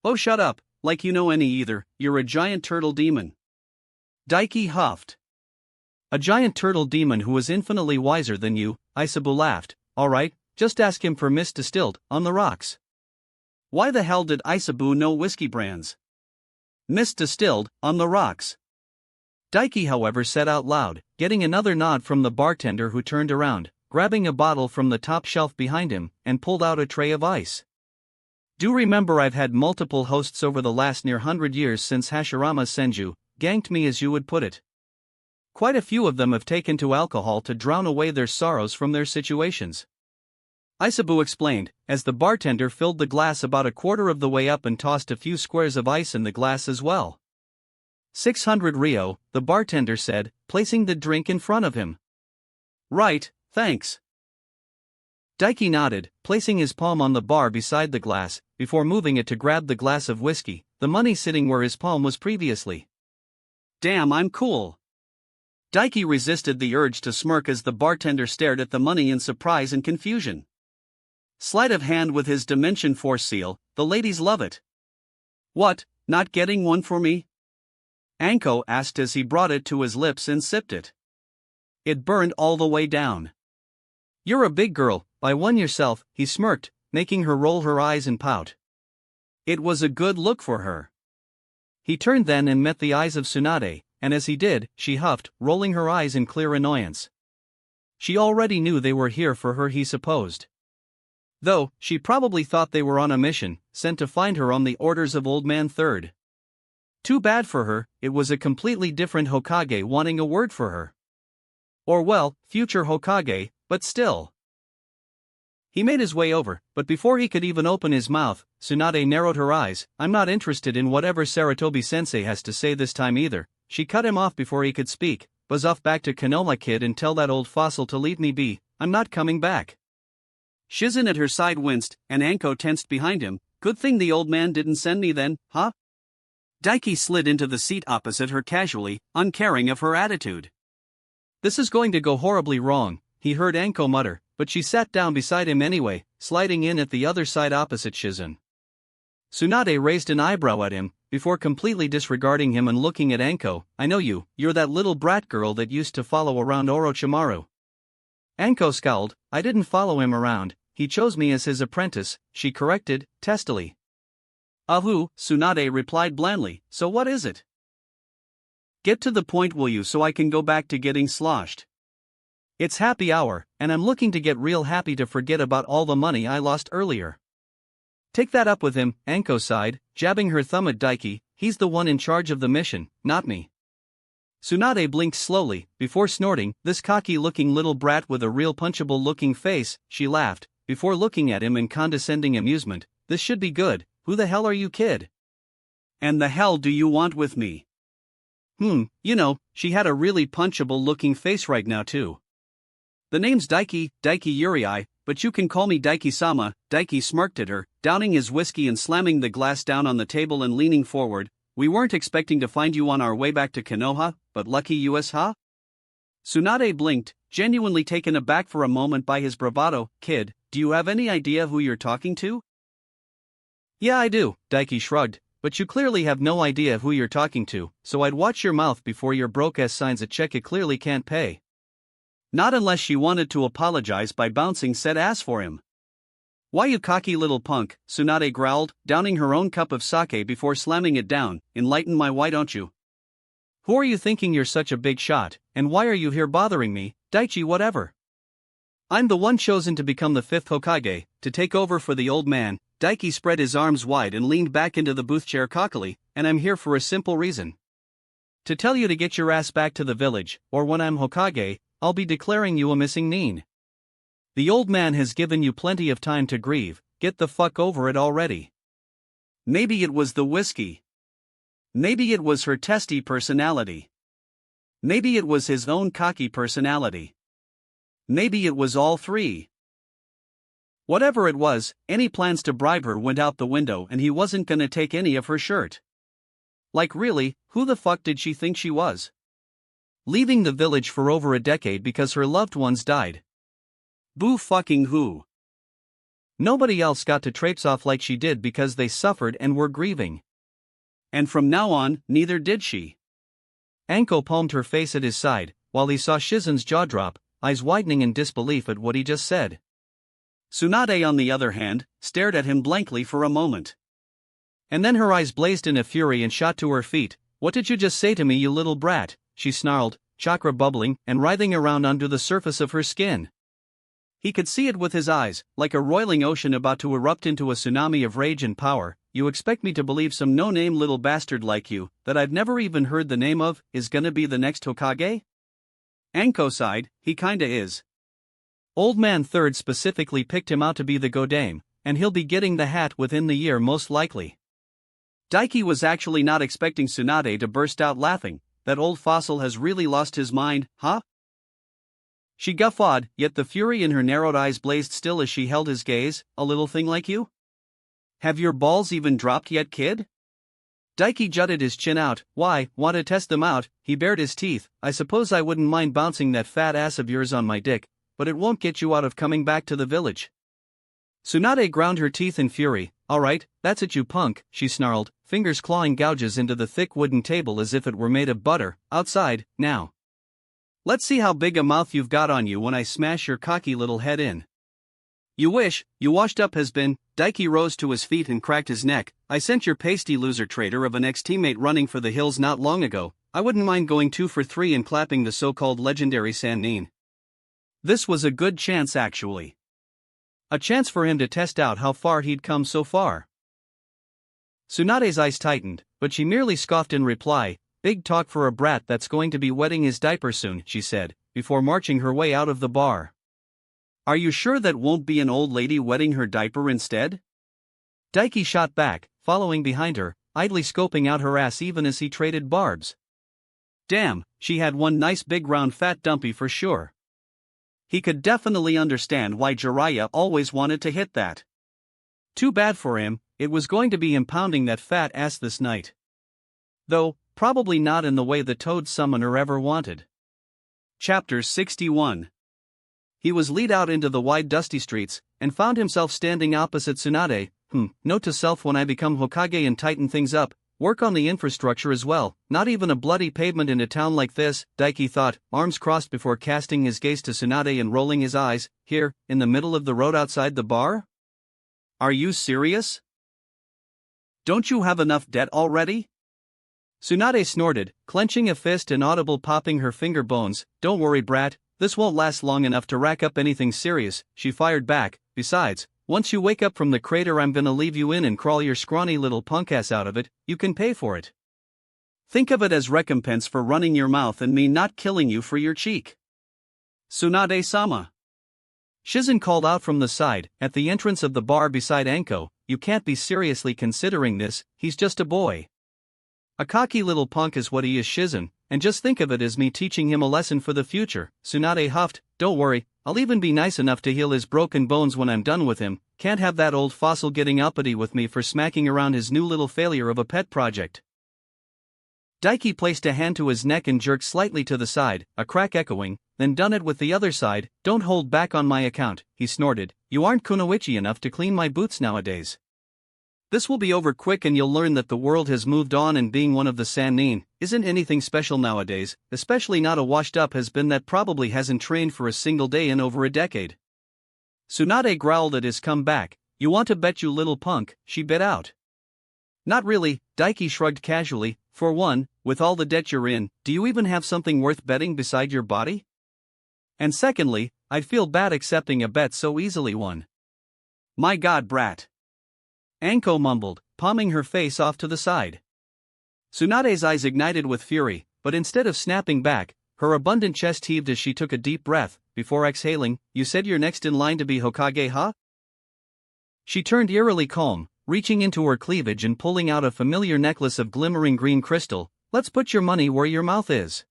Speaker 1: "Oh, shut up, like you know any either, you're a giant turtle demon." Daiki huffed. "A giant turtle demon who was infinitely wiser than you," Isabu laughed. "Alright, just ask him for Miss Distilled, on the rocks." Why the hell did Isabu know whiskey brands? Miss Distilled, on the rocks. Daiki, however, said out loud, getting another nod from the bartender, who turned around, grabbing a bottle from the top shelf behind him, and pulled out a tray of ice. "Do remember, I've had multiple hosts over the last near 100 years since Hashirama Senju ganked me, as you would put it. Quite a few of them have taken to alcohol to drown away their sorrows from their situations," Isabu explained, as the bartender filled the glass about a quarter of the way up and tossed a few squares of ice in the glass as well. 600 Rio, the bartender said, placing the drink in front of him. "Right, thanks." Daiki nodded, placing his palm on the bar beside the glass, before moving it to grab the glass of whiskey, the money sitting where his palm was previously. "Damn, I'm cool." Daiki resisted the urge to smirk as the bartender stared at the money in surprise and confusion. Sleight of hand with his Dimension Force seal, the ladies love it. "What, not getting one for me?" Anko asked as he brought it to his lips and sipped it. It burned all the way down. "You're a big girl, buy one yourself," he smirked, making her roll her eyes and pout. It was a good look for her. He turned then and met the eyes of Tsunade, and as he did, she huffed, rolling her eyes in clear annoyance. She already knew they were here for her, he supposed. Though, she probably thought they were on a mission, sent to find her on the orders of Old Man Third. Too bad for her, it was a completely different Hokage wanting a word for her. Or well, future Hokage, but still. He made his way over, but before he could even open his mouth, Tsunade narrowed her eyes. "I'm not interested in whatever Saratobi-sensei has to say this time either," she cut him off before he could speak. "Buzz off back to Konoha, kid, and tell that old fossil to leave me be, I'm not coming back." Shizen at her side winced, and Anko tensed behind him. "Good thing the old man didn't send me then, huh?" Daiki slid into the seat opposite her casually, uncaring of her attitude. "This is going to go horribly wrong," he heard Anko mutter, but she sat down beside him anyway, sliding in at the other side opposite Shizen. Tsunade raised an eyebrow at him, before completely disregarding him and looking at Anko. "I know you, you're that little brat girl that used to follow around Orochimaru." Anko scowled. "I didn't follow him around, he chose me as his apprentice," she corrected, testily. "Ahu," Tsunade replied blandly, "so what is it? Get to the point, will you, so I can go back to getting sloshed. It's happy hour, and I'm looking to get real happy to forget about all the money I lost earlier." "Take that up with him," Anko sighed, jabbing her thumb at Daiki. "He's the one in charge of the mission, not me."
Speaker 2: Tsunade blinked slowly, before snorting, "This cocky-looking little brat with a real punchable-looking face," she laughed, before looking at him in condescending amusement. "This should be good. Who the hell are you, kid? And the hell do you want with me?" You know, she had a really punchable-looking face right now too. "The name's Daiki Yurei, but you can call me Daiki-sama." Daiki smirked at her, downing his whiskey and slamming the glass down on the table and leaning forward. "We weren't expecting to find you on our way back to Konoha, but lucky us, huh?" Tsunade blinked, genuinely taken aback for a moment by his bravado. "Kid, do you have any idea who you're talking to?" "Yeah, I do," Daiki shrugged, "but you clearly have no idea who you're talking to, so I'd watch your mouth before your broke-ass signs a check it clearly can't pay." Not unless she wanted to apologize by bouncing said ass for him. "Why, you cocky little punk," Tsunade growled, downing her own cup of sake before slamming it down. "Enlighten my why don't you? Who are you thinking you're such a big shot, and why are you here bothering me, Daichi whatever? I'm the one chosen to become the 5th Hokage, to take over for the old man." Daiki spread his arms wide and leaned back into the booth chair cockily, "And I'm here for a simple reason. To tell you to get your ass back to the village, or when I'm Hokage, I'll be declaring you a missing nin. The old man has given you plenty of time to grieve, get the fuck over it already." Maybe it was the whiskey. Maybe it was her testy personality. Maybe it was his own cocky personality. Maybe it was all three. Whatever it was, any plans to bribe her went out the window and he wasn't gonna take any of her shirt. Like really, who the fuck did she think she was? Leaving the village for over a decade because her loved ones died. Boo fucking who? Nobody else got to traipse off like she did because they suffered and were grieving. And from now on, neither did she. Anko palmed her face at his side, while he saw Shizen's jaw drop, eyes widening in disbelief at what he just said. Tsunade, on the other hand, stared at him blankly for a moment. And then her eyes blazed in a fury and shot to her feet. "What did you just say to me, you little brat?" she snarled, chakra bubbling and writhing around under the surface of her skin. He could see it with his eyes, like a roiling ocean about to erupt into a tsunami of rage and power. "You expect me to believe some no-name little bastard like you, that I've never even heard the name of, is gonna be the next Hokage?" Anko sighed. "He kinda is. Old Man Third specifically picked him out to be the Godame, and he'll be getting the hat within the year most likely." Daiki was actually not expecting Tsunade to burst out laughing. "That old fossil has really lost his mind, huh?" She guffawed, yet the fury in her narrowed eyes blazed still as she held his gaze. "A little thing like you? Have your balls even dropped yet, kid?" Daiki jutted his chin out. "Why, want to test them out?" He bared his teeth. "I suppose I wouldn't mind bouncing that fat ass of yours on my dick, but it won't get you out of coming back to the village." Tsunade ground her teeth in fury. "Alright, that's it you punk," she snarled, fingers clawing gouges into the thick wooden table as if it were made of butter. "Outside, now. Let's see how big a mouth you've got on you when I smash your cocky little head in." "You wish, you washed up has been." Daiki rose to his feet and cracked his neck. "I sent your pasty loser traitor of an ex-teammate running for the hills not long ago. I wouldn't mind going 2 for 3 and clapping the so-called legendary Sannin. This was a good chance actually. A chance for him to test out how far he'd come so far." Tsunade's eyes tightened, but she merely scoffed in reply. "Big talk for a brat that's going to be wetting his diaper soon," she said, before marching her way out of the bar. "Are you sure that won't be an old lady wetting her diaper instead?" Daiki shot back, following behind her, idly scoping out her ass even as he traded barbs. Damn, she had one nice big round fat dumpy for sure. He could definitely understand why Jiraiya always wanted to hit that. Too bad for him, it was going to be him pounding that fat ass this night. Though, probably not in the way the Toad Summoner ever wanted. Chapter 61. He was led out into the wide dusty streets, and found himself standing opposite Tsunade. Note to self: when I become Hokage and tighten things up, work on the infrastructure as well. Not even a bloody pavement in a town like this, Daiki thought, arms crossed before casting his gaze to Tsunade and rolling his eyes. Here, in the middle of the road outside the bar? Are you serious? Don't you have enough debt already? Tsunade snorted, clenching a fist and audible popping her finger bones. Don't worry, brat, this won't last long enough to rack up anything serious, she fired back. Besides, once you wake up from the crater I'm gonna leave you in and crawl your scrawny little punk ass out of it. You can pay for it. Think of it as recompense for running your mouth and me not killing you for your cheek. Tsunade-sama.
Speaker 1: Shizen called out from the side, at the entrance of the bar beside Anko, "You can't be seriously considering this, he's just a boy. A cocky little punk is what he is, Shizen, and just think of it as me teaching him a lesson for the future." Tsunade huffed, "Don't worry, I'll even be nice enough to heal his broken bones when I'm done with him. Can't have that old fossil getting uppity with me for smacking around his new little failure of a pet project." Daiki placed a hand to his neck and jerked slightly to the side, a crack echoing, "Then done it with the other side, don't hold back on my account," he snorted. "You aren't kunoichi enough to clean my boots nowadays. This will be over quick and you'll learn that the world has moved on and being one of the Sannin isn't anything special nowadays, especially not a washed-up has-been that probably hasn't trained for a single day in over a decade." Tsunade growled at his comeback. "You want to bet, you little punk?" she bit out. "Not really," Daiki shrugged casually. "For one, with all the debt you're in, do you even have something worth betting beside your body? And secondly, I'd feel bad accepting a bet so easily won." "My god, brat," Anko mumbled, palming her face off to the side. Tsunade's eyes ignited with fury, but instead of snapping back, her abundant chest heaved as she took a deep breath, before exhaling, "You said you're next in line to be Hokage, huh?" She turned eerily calm, reaching into her cleavage and pulling out a familiar necklace of glimmering green crystal. "Let's put your money where your mouth is.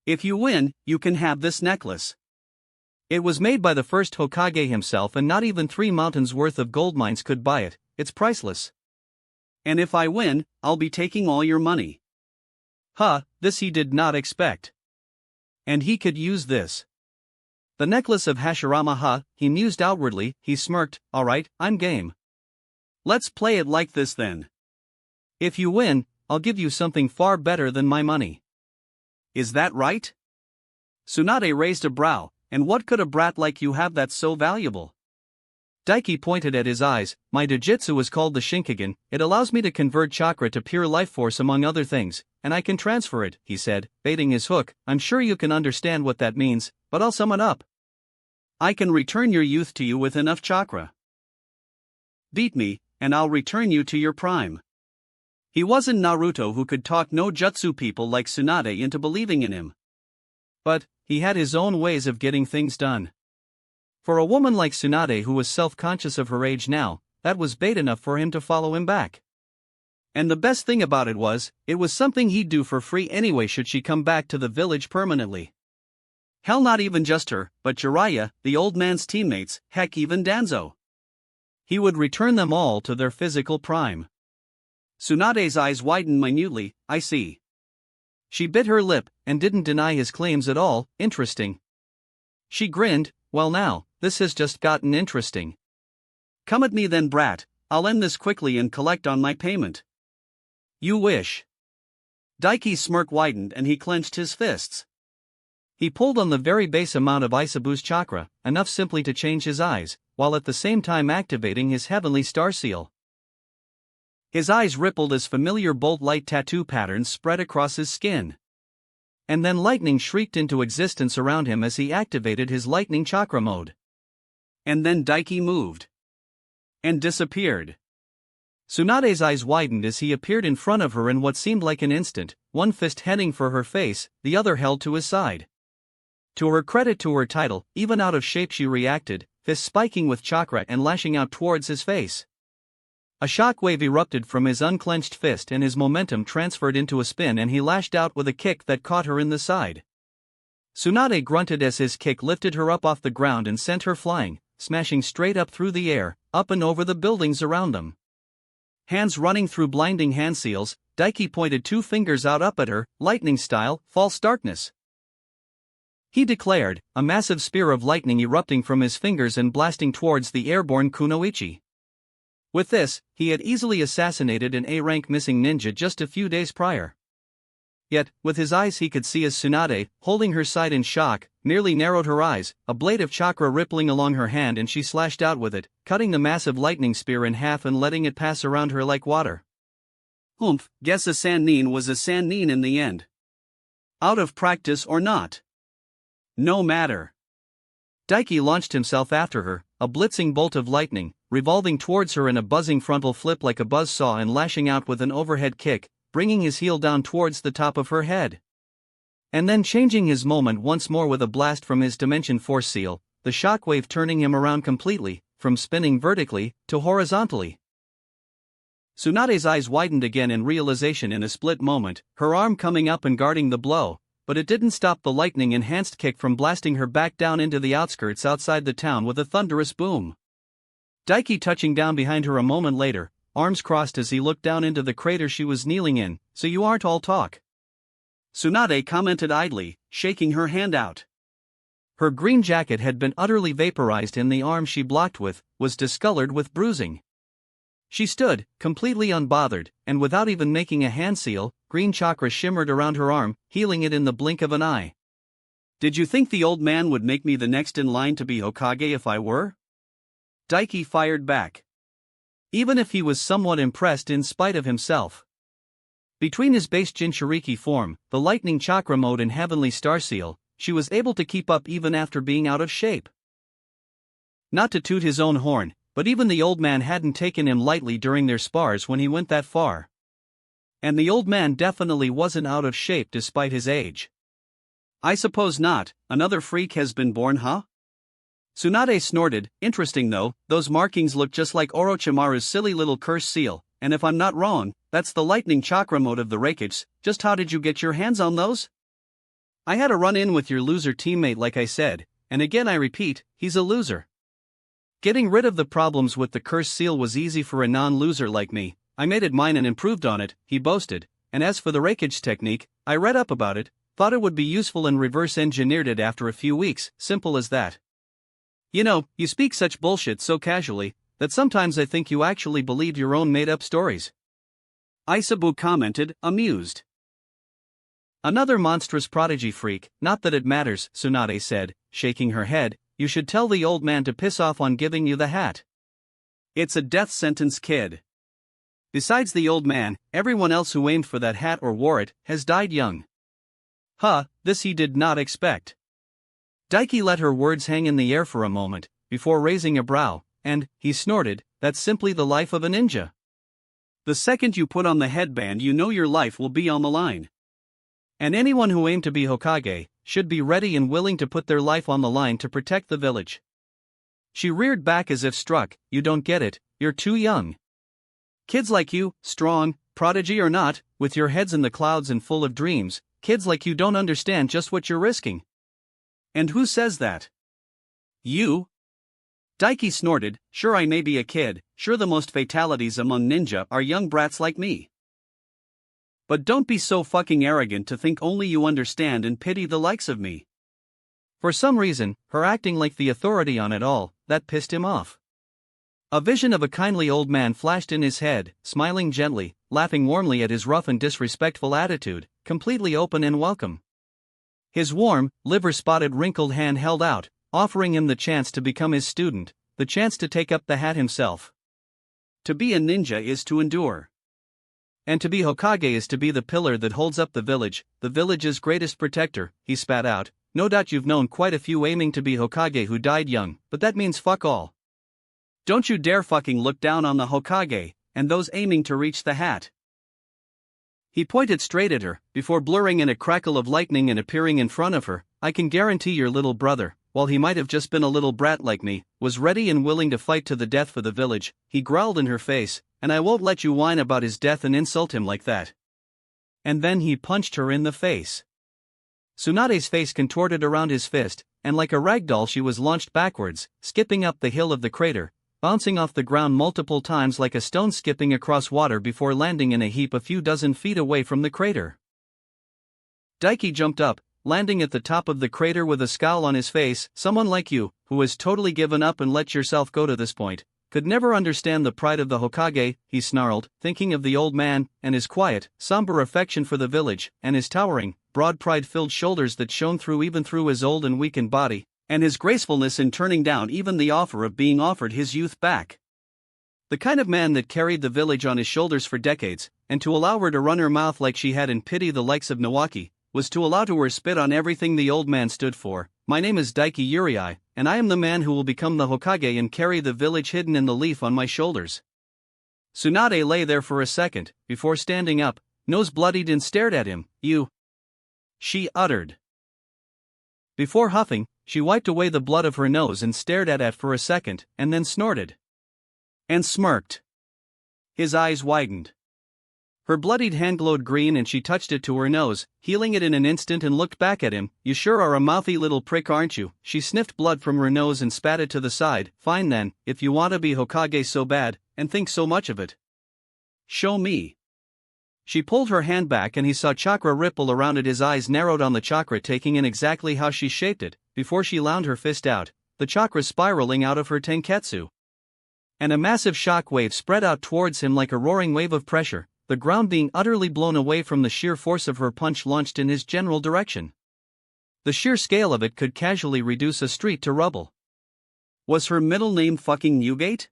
Speaker 1: If you win, you can have this necklace. It was made by the first Hokage himself and not even 3 mountains worth of gold mines could buy it. It's priceless. And if I win, I'll be taking all your money." This he did not expect. And he could use this. The necklace of Hashirama, he mused outwardly. He smirked. "Alright, I'm game. Let's play it like this then. If you win, I'll give you something far better than my money. Is that right?" Tsunade raised a brow. "And what could a brat like you have that's so valuable?" Daiki pointed at his eyes. "My dojutsu is called the Shinkigen. It allows me to convert chakra to pure life force among other things, and I can transfer it," he said, baiting his hook. "I'm sure you can understand what that means, but I'll sum it up. I can return your youth to you with enough chakra. Beat me, and I'll return you to your prime." He wasn't Naruto who could talk no jutsu people like Tsunade into believing in him. But he had his own ways of getting things done. For a woman like Tsunade who was self-conscious of her age now, that was bait enough for him to follow him back. And the best thing about it was something he'd do for free anyway should she come back to the village permanently. Hell, not even just her, but Jiraiya, the old man's teammates, heck even Danzo. He would return them all to their physical prime. Tsunade's eyes widened minutely. "I see." She bit her lip, and didn't deny his claims at all. "Interesting." She grinned. "Well now, this has just gotten interesting. Come at me then, brat, I'll end this quickly and collect on my payment." "You wish." Daiki's smirk widened and he clenched his fists. He pulled on the very base amount of Isabu's chakra, enough simply to change his eyes, while at the same time activating his heavenly star seal. His eyes rippled as familiar bolt-like tattoo patterns spread across his skin. And then lightning shrieked into existence around him as he activated his lightning chakra mode. And then Daiki moved. And disappeared. Tsunade's eyes widened as he appeared in front of her in what seemed like an instant, one fist heading for her face, the other held to his side. To her credit, to her title, even out of shape she reacted, fist spiking with chakra and lashing out towards his face. A shockwave erupted from his unclenched fist and his momentum transferred into a spin and he lashed out with a kick that caught her in the side. Tsunade grunted as his kick lifted her up off the ground and sent her flying, smashing straight up through the air, up and over the buildings around them. Hands running through blinding hand seals, Daiki pointed 2 fingers out up at her, lightning style, false darkness. He declared, a massive spear of lightning erupting from his fingers and blasting towards the airborne kunoichi. With this, he had easily assassinated an A-rank missing ninja just a few days prior. Yet, with his eyes he could see as Tsunade, holding her side in shock, nearly narrowed her eyes, a blade of chakra rippling along her hand and she slashed out with it, cutting the massive lightning spear in half and letting it pass around her like water. Humph, guess a Sannin was a Sannin in the end. Out of practice or not. No matter. Daiki launched himself after her, a blitzing bolt of lightning, revolving towards her in a buzzing frontal flip like a buzzsaw and lashing out with an overhead kick, bringing his heel down towards the top of her head. And then changing his moment once more with a blast from his Dimension Force seal, the shockwave turning him around completely, from spinning vertically to horizontally. Tsunade's eyes widened again in realization in a split moment, her arm coming up and guarding the blow, but it didn't stop the lightning-enhanced kick from blasting her back down into the outskirts outside the town with a thunderous boom. Daiki touching down behind her a moment later, arms crossed as he looked down into the crater she was kneeling in. "So you aren't all talk," Tsunade commented idly, shaking her hand out. Her green jacket had been utterly vaporized and the arm she blocked with was discolored with bruising. She stood, completely unbothered, and without even making a hand seal, green chakra shimmered around her arm, healing it in the blink of an eye. "Did you think the old man would make me the next in line to be Hokage if I were?" Daiki fired back. Even if he was somewhat impressed in spite of himself. Between his base Jinchuriki form, the lightning chakra mode and heavenly star seal, she was able to keep up even after being out of shape. Not to toot his own horn, but even the old man hadn't taken him lightly during their spars when he went that far. And the old man definitely wasn't out of shape despite his age. "I suppose not, another freak has been born, huh?" Tsunade snorted. "Interesting though, those markings look just like Orochimaru's silly little curse seal, and if I'm not wrong, that's the lightning chakra mode of the Reikage. Just how did you get your hands on those?" "I had a run-in with your loser teammate like I said, and again I repeat, he's a loser. Getting rid of the problems with the curse seal was easy for a non-loser like me. I made it mine and improved on it," he boasted, "and as for the Reikage technique, I read up about it, thought it would be useful and reverse-engineered it after a few weeks, simple as that. You know, you speak such bullshit so casually, that sometimes I think you actually believed your own made-up stories." Isabu commented, amused. "Another monstrous prodigy freak, not that it matters," Tsunade said, shaking her head. "You should tell the old man to piss off on giving you the hat. It's a death sentence, kid. Besides the old man, everyone else who aimed for that hat or wore it has died young." This he did not expect. Daiki let her words hang in the air for a moment, before raising a brow, and, he snorted, "That's simply the life of a ninja. The second you put on the headband you know your life will be on the line. And anyone who aimed to be Hokage should be ready and willing to put their life on the line to protect the village." She reared back as if struck. "You don't get it, you're too young. Kids like you, strong, prodigy or not, with your heads in the clouds and full of dreams, kids like you don't understand just what you're risking." "And who says that?" "You." Daiki snorted. "Sure, I may be a kid, sure the most fatalities among ninja are young brats like me. But don't be so fucking arrogant to think only you understand and pity the likes of me." For some reason, her acting like the authority on it all, that pissed him off. A vision of a kindly old man flashed in his head, smiling gently, laughing warmly at his rough and disrespectful attitude, completely open and welcome. His warm, liver-spotted wrinkled hand held out, offering him the chance to become his student, the chance to take up the hat himself. To be a ninja is to endure. And to be Hokage is to be the pillar that holds up the village's greatest protector, he spat out. "No doubt you've known quite a few aiming to be Hokage who died young, but that means fuck all. Don't you dare fucking look down on the Hokage, and those aiming to reach the hat." He pointed straight at her, before blurring in a crackle of lightning and appearing in front of her. "I can guarantee your little brother, while he might have just been a little brat like me, was ready and willing to fight to the death for the village," he growled in her face, "and I won't let you whine about his death and insult him like that." And then he punched her in the face. Tsunade's face contorted around his fist, and like a ragdoll she was launched backwards, skipping up the hill of the crater, bouncing off the ground multiple times like a stone skipping across water before landing in a heap a few dozen feet away from the crater. Daiki jumped up, landing at the top of the crater with a scowl on his face. "Someone like you, who has totally given up and let yourself go to this point, could never understand the pride of the Hokage," he snarled, thinking of the old man, and his quiet, somber affection for the village, and his towering, broad pride-filled shoulders that shone through even through his old and weakened body, and his gracefulness in turning down even the offer of being offered his youth back. The kind of man that carried the village on his shoulders for decades, and to allow her to run her mouth like she had and pity the likes of Nawaki, was to allow to her spit on everything the old man stood for. "My name is Daiki Uriai, and I am the man who will become the Hokage and carry the village hidden in the leaf on my shoulders." Tsunade lay there for a second, before standing up. nose bloodied and stared at him. "You," she uttered. Before huffing, she wiped away the blood of her nose and stared at it for a second, and then snorted. And smirked. His eyes widened. Her bloodied hand glowed green and she touched it to her nose, healing it in an instant and looked back at him. "You sure are a mouthy little prick, aren't you?" She sniffed blood from her nose and spat it to the side. "Fine then, if you want to be Hokage so bad, and think so much of it. Show me." She pulled her hand back and he saw chakra ripple around it. His eyes narrowed on the chakra, taking in exactly how she shaped it, before she lounged her fist out, the chakra spiraling out of her tenketsu. And a massive shock wave spread out towards him like a roaring wave of pressure, the ground being utterly blown away from the sheer force of her punch launched in his general direction. The sheer scale of it could casually reduce a street to rubble. Was her middle name fucking Newgate?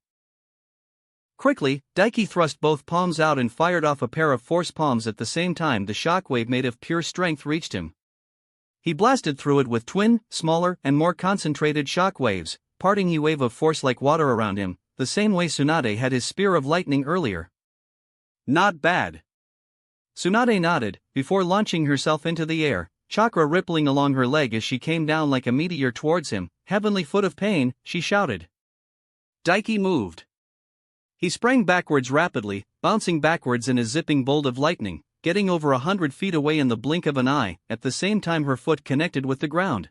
Speaker 1: Quickly, Daiki thrust both palms out and fired off a pair of force palms at the same time. The shockwave made of pure strength reached him. He blasted through it with twin, smaller, and more concentrated shock waves, parting a wave of force like water around him, the same way Tsunade had his spear of lightning earlier. Not bad. Tsunade nodded, before launching herself into the air, chakra rippling along her leg as she came down like a meteor towards him. "Heavenly foot of pain," she shouted. Daiki moved. He sprang backwards rapidly, bouncing backwards in a zipping bolt of lightning, getting over 100 feet away in the blink of an eye. At the same time her foot connected with the ground.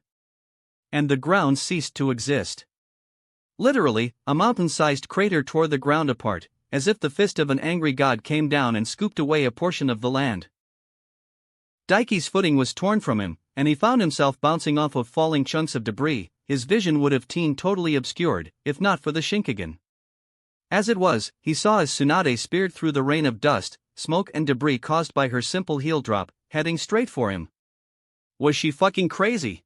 Speaker 1: And the ground ceased to exist. Literally, a mountain-sized crater tore the ground apart, as if the fist of an angry god came down and scooped away a portion of the land. Daiki's footing was torn from him, and he found himself bouncing off of falling chunks of debris. His vision would have been totally obscured, if not for the Shinkigan. As it was, he saw as Tsunade speared through the rain of dust, smoke and debris caused by her simple heel drop, heading straight for him. Was she fucking crazy?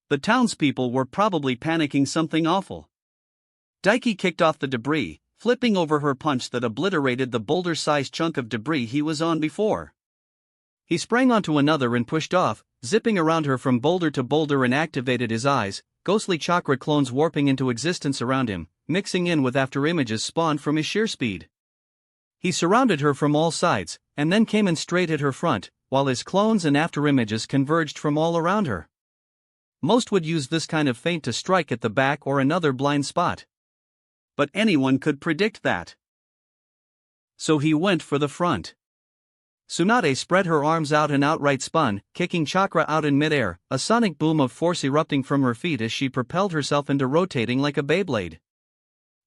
Speaker 1: The townspeople were probably panicking something awful. Daiki kicked off the debris, flipping over her punch that obliterated the boulder-sized chunk of debris he was on before. He sprang onto another and pushed off, zipping around her from boulder to boulder, and activated his eyes, ghostly chakra clones warping into existence around him, mixing in with after images spawned from his sheer speed. He surrounded her from all sides, and then came in straight at her front, while his clones and after images converged from all around her. Most would use this kind of feint to strike at the back or another blind spot. But anyone could predict that. So he went for the front. Tsunade spread her arms out and outright spun, kicking chakra out in midair, a sonic boom of force erupting from her feet as she propelled herself into rotating like a Beyblade.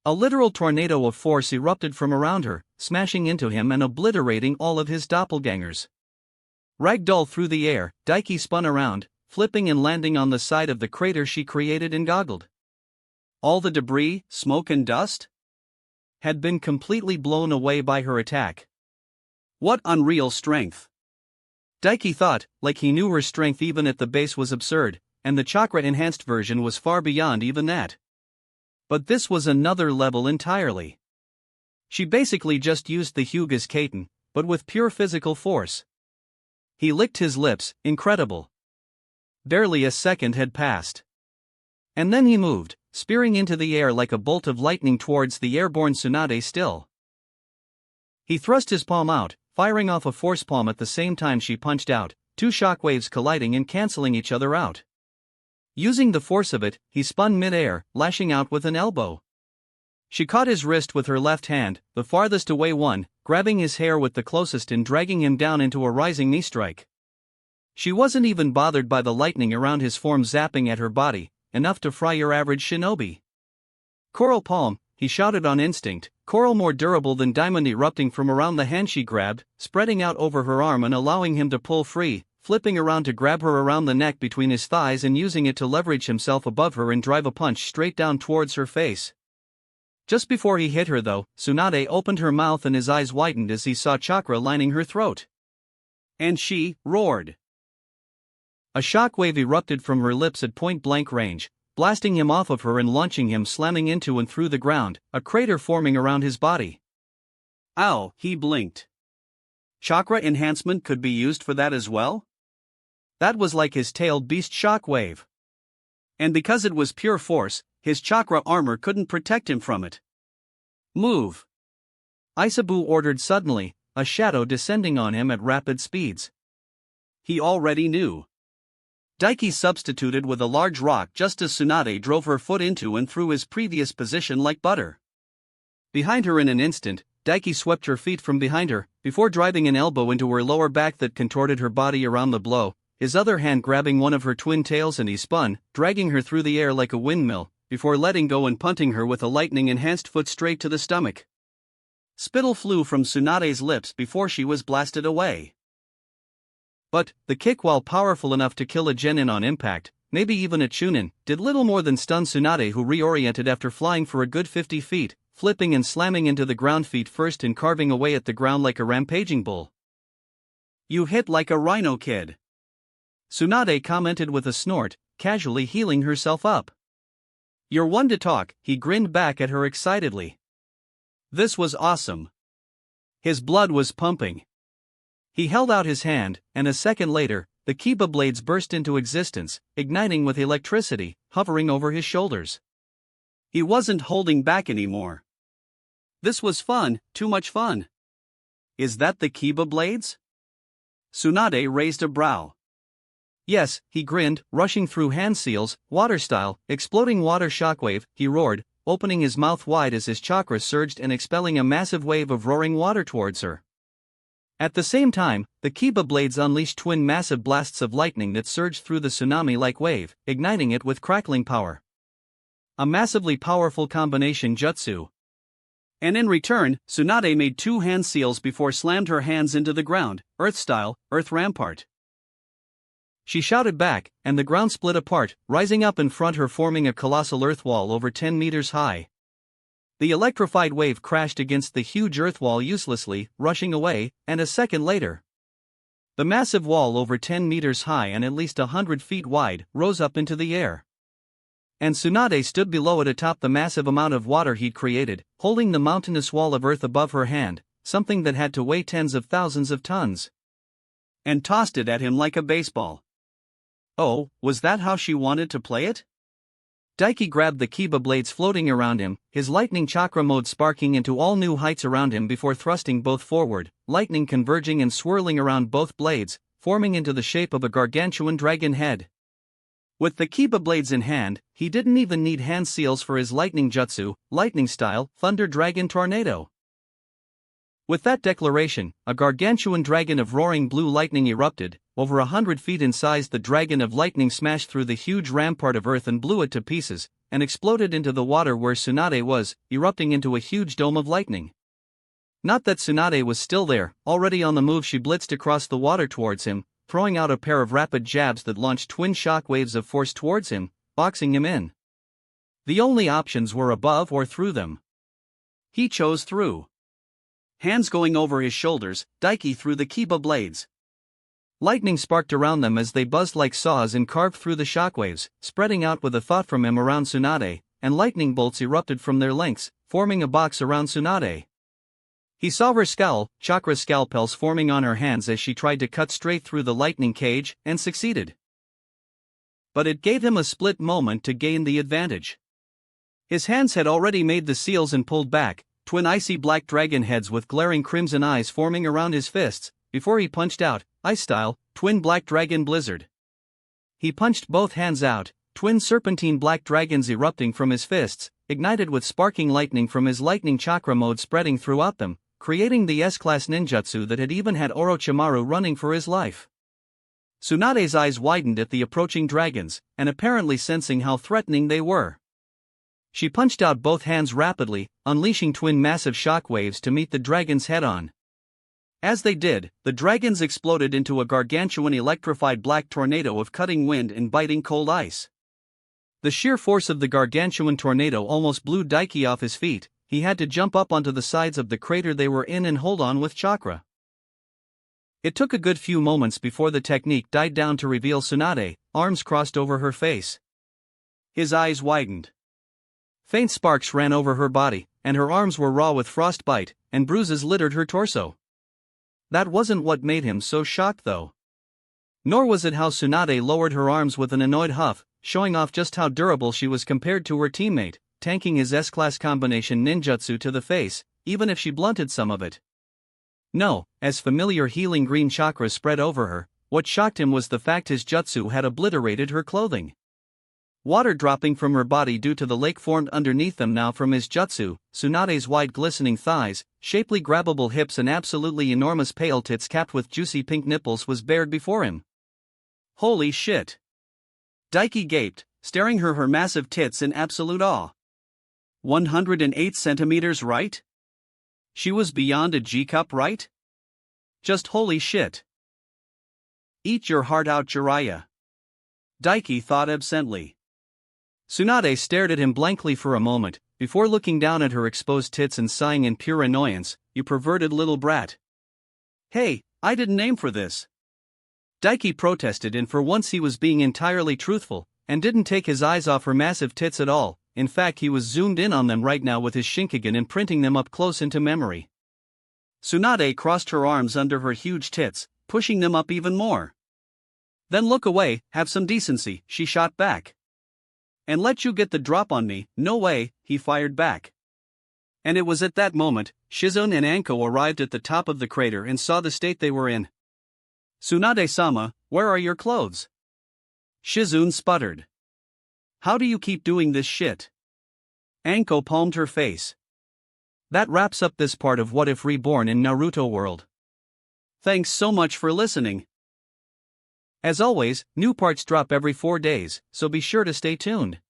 Speaker 1: A literal tornado of force erupted from around her, smashing into him and obliterating all of his doppelgangers. Ragdoll through the air, Daiki spun around, flipping and landing on the side of the crater she created and goggled. All the debris, smoke and dust had been completely blown away by her attack. What unreal strength! Daiki thought, like he knew her strength even at the base was absurd, and the chakra-enhanced version was far beyond even that. But this was another level entirely. She basically just used the Hyuga's Kaiten, but with pure physical force. He licked his lips, incredible. Barely a second had passed. And then he moved, spearing into the air like a bolt of lightning towards the airborne Tsunade still. He thrust his palm out, firing off a force palm at the same time she punched out, two shockwaves colliding and canceling each other out. Using the force of it, he spun mid-air, lashing out with an elbow. She caught his wrist with her left hand, the farthest away one, grabbing his hair with the closest and dragging him down into a rising knee strike. She wasn't even bothered by the lightning around his form zapping at her body, enough to fry your average shinobi. Coral palm, he shouted on instinct, coral more durable than diamond erupting from around the hand she grabbed, spreading out over her arm and allowing him to pull free, flipping around to grab her around the neck between his thighs and using it to leverage himself above her and drive a punch straight down towards her face. Just before he hit her though, Tsunade opened her mouth and his eyes widened as he saw chakra lining her throat. And she roared. A shockwave erupted from her lips at point-blank range, blasting him off of her and launching him slamming into and through the ground, a crater forming around his body. Ow, he blinked. Chakra enhancement could be used for that as well? That was like his tailed beast shockwave. And because it was pure force, his chakra armor couldn't protect him from it. Move! Isabu ordered suddenly, a shadow descending on him at rapid speeds. He already knew. Daiki substituted with a large rock just as Tsunade drove her foot into and through his previous position like butter. Behind her in an instant, Daiki swept her feet from behind her, before driving an elbow into her lower back that contorted her body around the blow, his other hand grabbing one of her twin tails, and he spun, dragging her through the air like a windmill, before letting go and punting her with a lightning-enhanced foot straight to the stomach. Spittle flew from Tsunade's lips before she was blasted away. But, the kick, while powerful enough to kill a genin on impact, maybe even a chunin, did little more than stun Tsunade, who reoriented after flying for a good 50 feet, flipping and slamming into the ground feet first and carving away at the ground like a rampaging bull. "You hit like a rhino, kid," Tsunade commented with a snort, casually healing herself up. "You're one to talk," he grinned back at her excitedly. This was awesome. His blood was pumping. He held out his hand, and a second later, the Kiba blades burst into existence, igniting with electricity, hovering over his shoulders. He wasn't holding back anymore. This was fun, too much fun. "Is that the Kiba blades?" Tsunade raised a brow. "Yes," he grinned, rushing through hand seals, water style, exploding water shockwave, he roared, opening his mouth wide as his chakras surged and expelling a massive wave of roaring water towards her. At the same time, the Kiba blades unleashed twin massive blasts of lightning that surged through the tsunami-like wave, igniting it with crackling power. A massively powerful combination jutsu. And in return, Tsunade made two hand seals before slammed her hands into the ground, Earth-style, Earth Rampart. She shouted back, and the ground split apart, rising up in front her, forming a colossal earth wall over 10 meters high. The electrified wave crashed against the huge earth wall uselessly, rushing away, and a second later, the massive wall over 10 meters high and at least 100 feet wide rose up into the air. And Tsunade stood below it atop the massive amount of water he'd created, holding the mountainous wall of earth above her hand, something that had to weigh tens of thousands of tons, and tossed it at him like a baseball. Oh, was that how she wanted to play it? Daiki grabbed the Kiba blades floating around him, his lightning chakra mode sparking into all new heights around him before thrusting both forward, lightning converging and swirling around both blades, forming into the shape of a gargantuan dragon head. With the Kiba blades in hand, he didn't even need hand seals for his lightning jutsu, lightning style, thunder dragon tornado. With that declaration, a gargantuan dragon of roaring blue lightning erupted. Over 100 feet in size, the dragon of lightning smashed through the huge rampart of earth and blew it to pieces, and exploded into the water where Tsunade was, erupting into a huge dome of lightning. Not that Tsunade was still there, already on the move. She blitzed across the water towards him, throwing out a pair of rapid jabs that launched twin shock waves of force towards him, boxing him in. The only options were above or through them. He chose through. Hands going over his shoulders, Daiki threw the Kiba blades. Lightning sparked around them as they buzzed like saws and carved through the shockwaves, spreading out with a thought from him around Tsunade, and lightning bolts erupted from their lengths, forming a box around Tsunade. He saw her scowl, chakra scalpels forming on her hands as she tried to cut straight through the lightning cage, and succeeded. But it gave him a split moment to gain the advantage. His hands had already made the seals and pulled back, twin icy black dragon heads with glaring crimson eyes forming around his fists, before he punched out, ice-style, twin black dragon blizzard. He punched both hands out, twin serpentine black dragons erupting from his fists, ignited with sparking lightning from his lightning chakra mode spreading throughout them, creating the S-class ninjutsu that had even had Orochimaru running for his life. Tsunade's eyes widened at the approaching dragons, and apparently sensing how threatening they were. She punched out both hands rapidly, unleashing twin massive shockwaves to meet the dragon's head-on. As they did, the dragons exploded into a gargantuan electrified black tornado of cutting wind and biting cold ice. The sheer force of the gargantuan tornado almost blew Daiki off his feet. He had to jump up onto the sides of the crater they were in and hold on with chakra. It took a good few moments before the technique died down to reveal Tsunade, arms crossed over her face. His eyes widened. Faint sparks ran over her body, and her arms were raw with frostbite, and bruises littered her torso. That wasn't what made him so shocked though. Nor was it how Tsunade lowered her arms with an annoyed huff, showing off just how durable she was compared to her teammate, tanking his S-class combination ninjutsu to the face, even if she blunted some of it. No, as familiar healing green chakras spread over her, what shocked him was the fact his jutsu had obliterated her clothing. Water dropping from her body due to the lake formed underneath them now from his jutsu, Tsunade's wide glistening thighs, shapely grabbable hips and absolutely enormous pale tits capped with juicy pink nipples was bared before him. Holy shit! Daiki gaped, staring her massive tits in absolute awe. 108 centimeters, right? She was beyond a G-cup, right? Just holy shit. Eat your heart out, Jiraiya. Daiki thought absently. Tsunade stared at him blankly for a moment, before looking down at her exposed tits and sighing in pure annoyance, "You perverted little brat." "Hey, I didn't aim for this." Daiki protested, and for once he was being entirely truthful, and didn't take his eyes off her massive tits at all. In fact, he was zoomed in on them right now with his Shinkigan, imprinting them up close into memory. Tsunade crossed her arms under her huge tits, pushing them up even more. "Then look away, have some decency," she shot back. "And let you get the drop on me, no way," he fired back. And it was at that moment, Shizune and Anko arrived at the top of the crater and saw the state they were in. "Tsunade-sama, where are your clothes?" Shizune sputtered. "How do you keep doing this shit?" Anko palmed her face. That wraps up this part of What If Reborn in Naruto World. Thanks so much for listening. As always, new parts drop every 4 days, so be sure to stay tuned.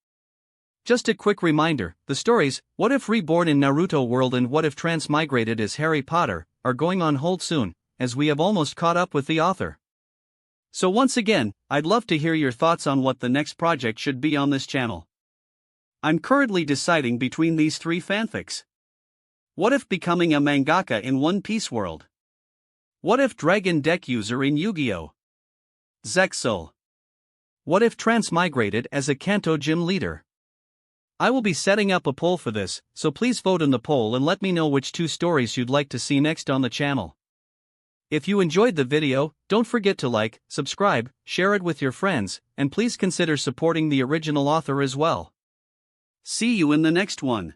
Speaker 1: Just a quick reminder, the stories, What If Reborn in Naruto World and What If Transmigrated as Harry Potter, are going on hold soon, as we have almost caught up with the author. So once again, I'd love to hear your thoughts on what the next project should be on this channel. I'm currently deciding between these 3 fanfics. What if becoming a mangaka in One Piece world? What if Dragon Deck user in Yu-Gi-Oh! Zexal. What if Transmigrated as a Kanto gym leader? I will be setting up a poll for this, so please vote in the poll and let me know which 2 stories you'd like to see next on the channel. If you enjoyed the video, don't forget to like, subscribe, share it with your friends, and please consider supporting the original author as well. See you in the next one.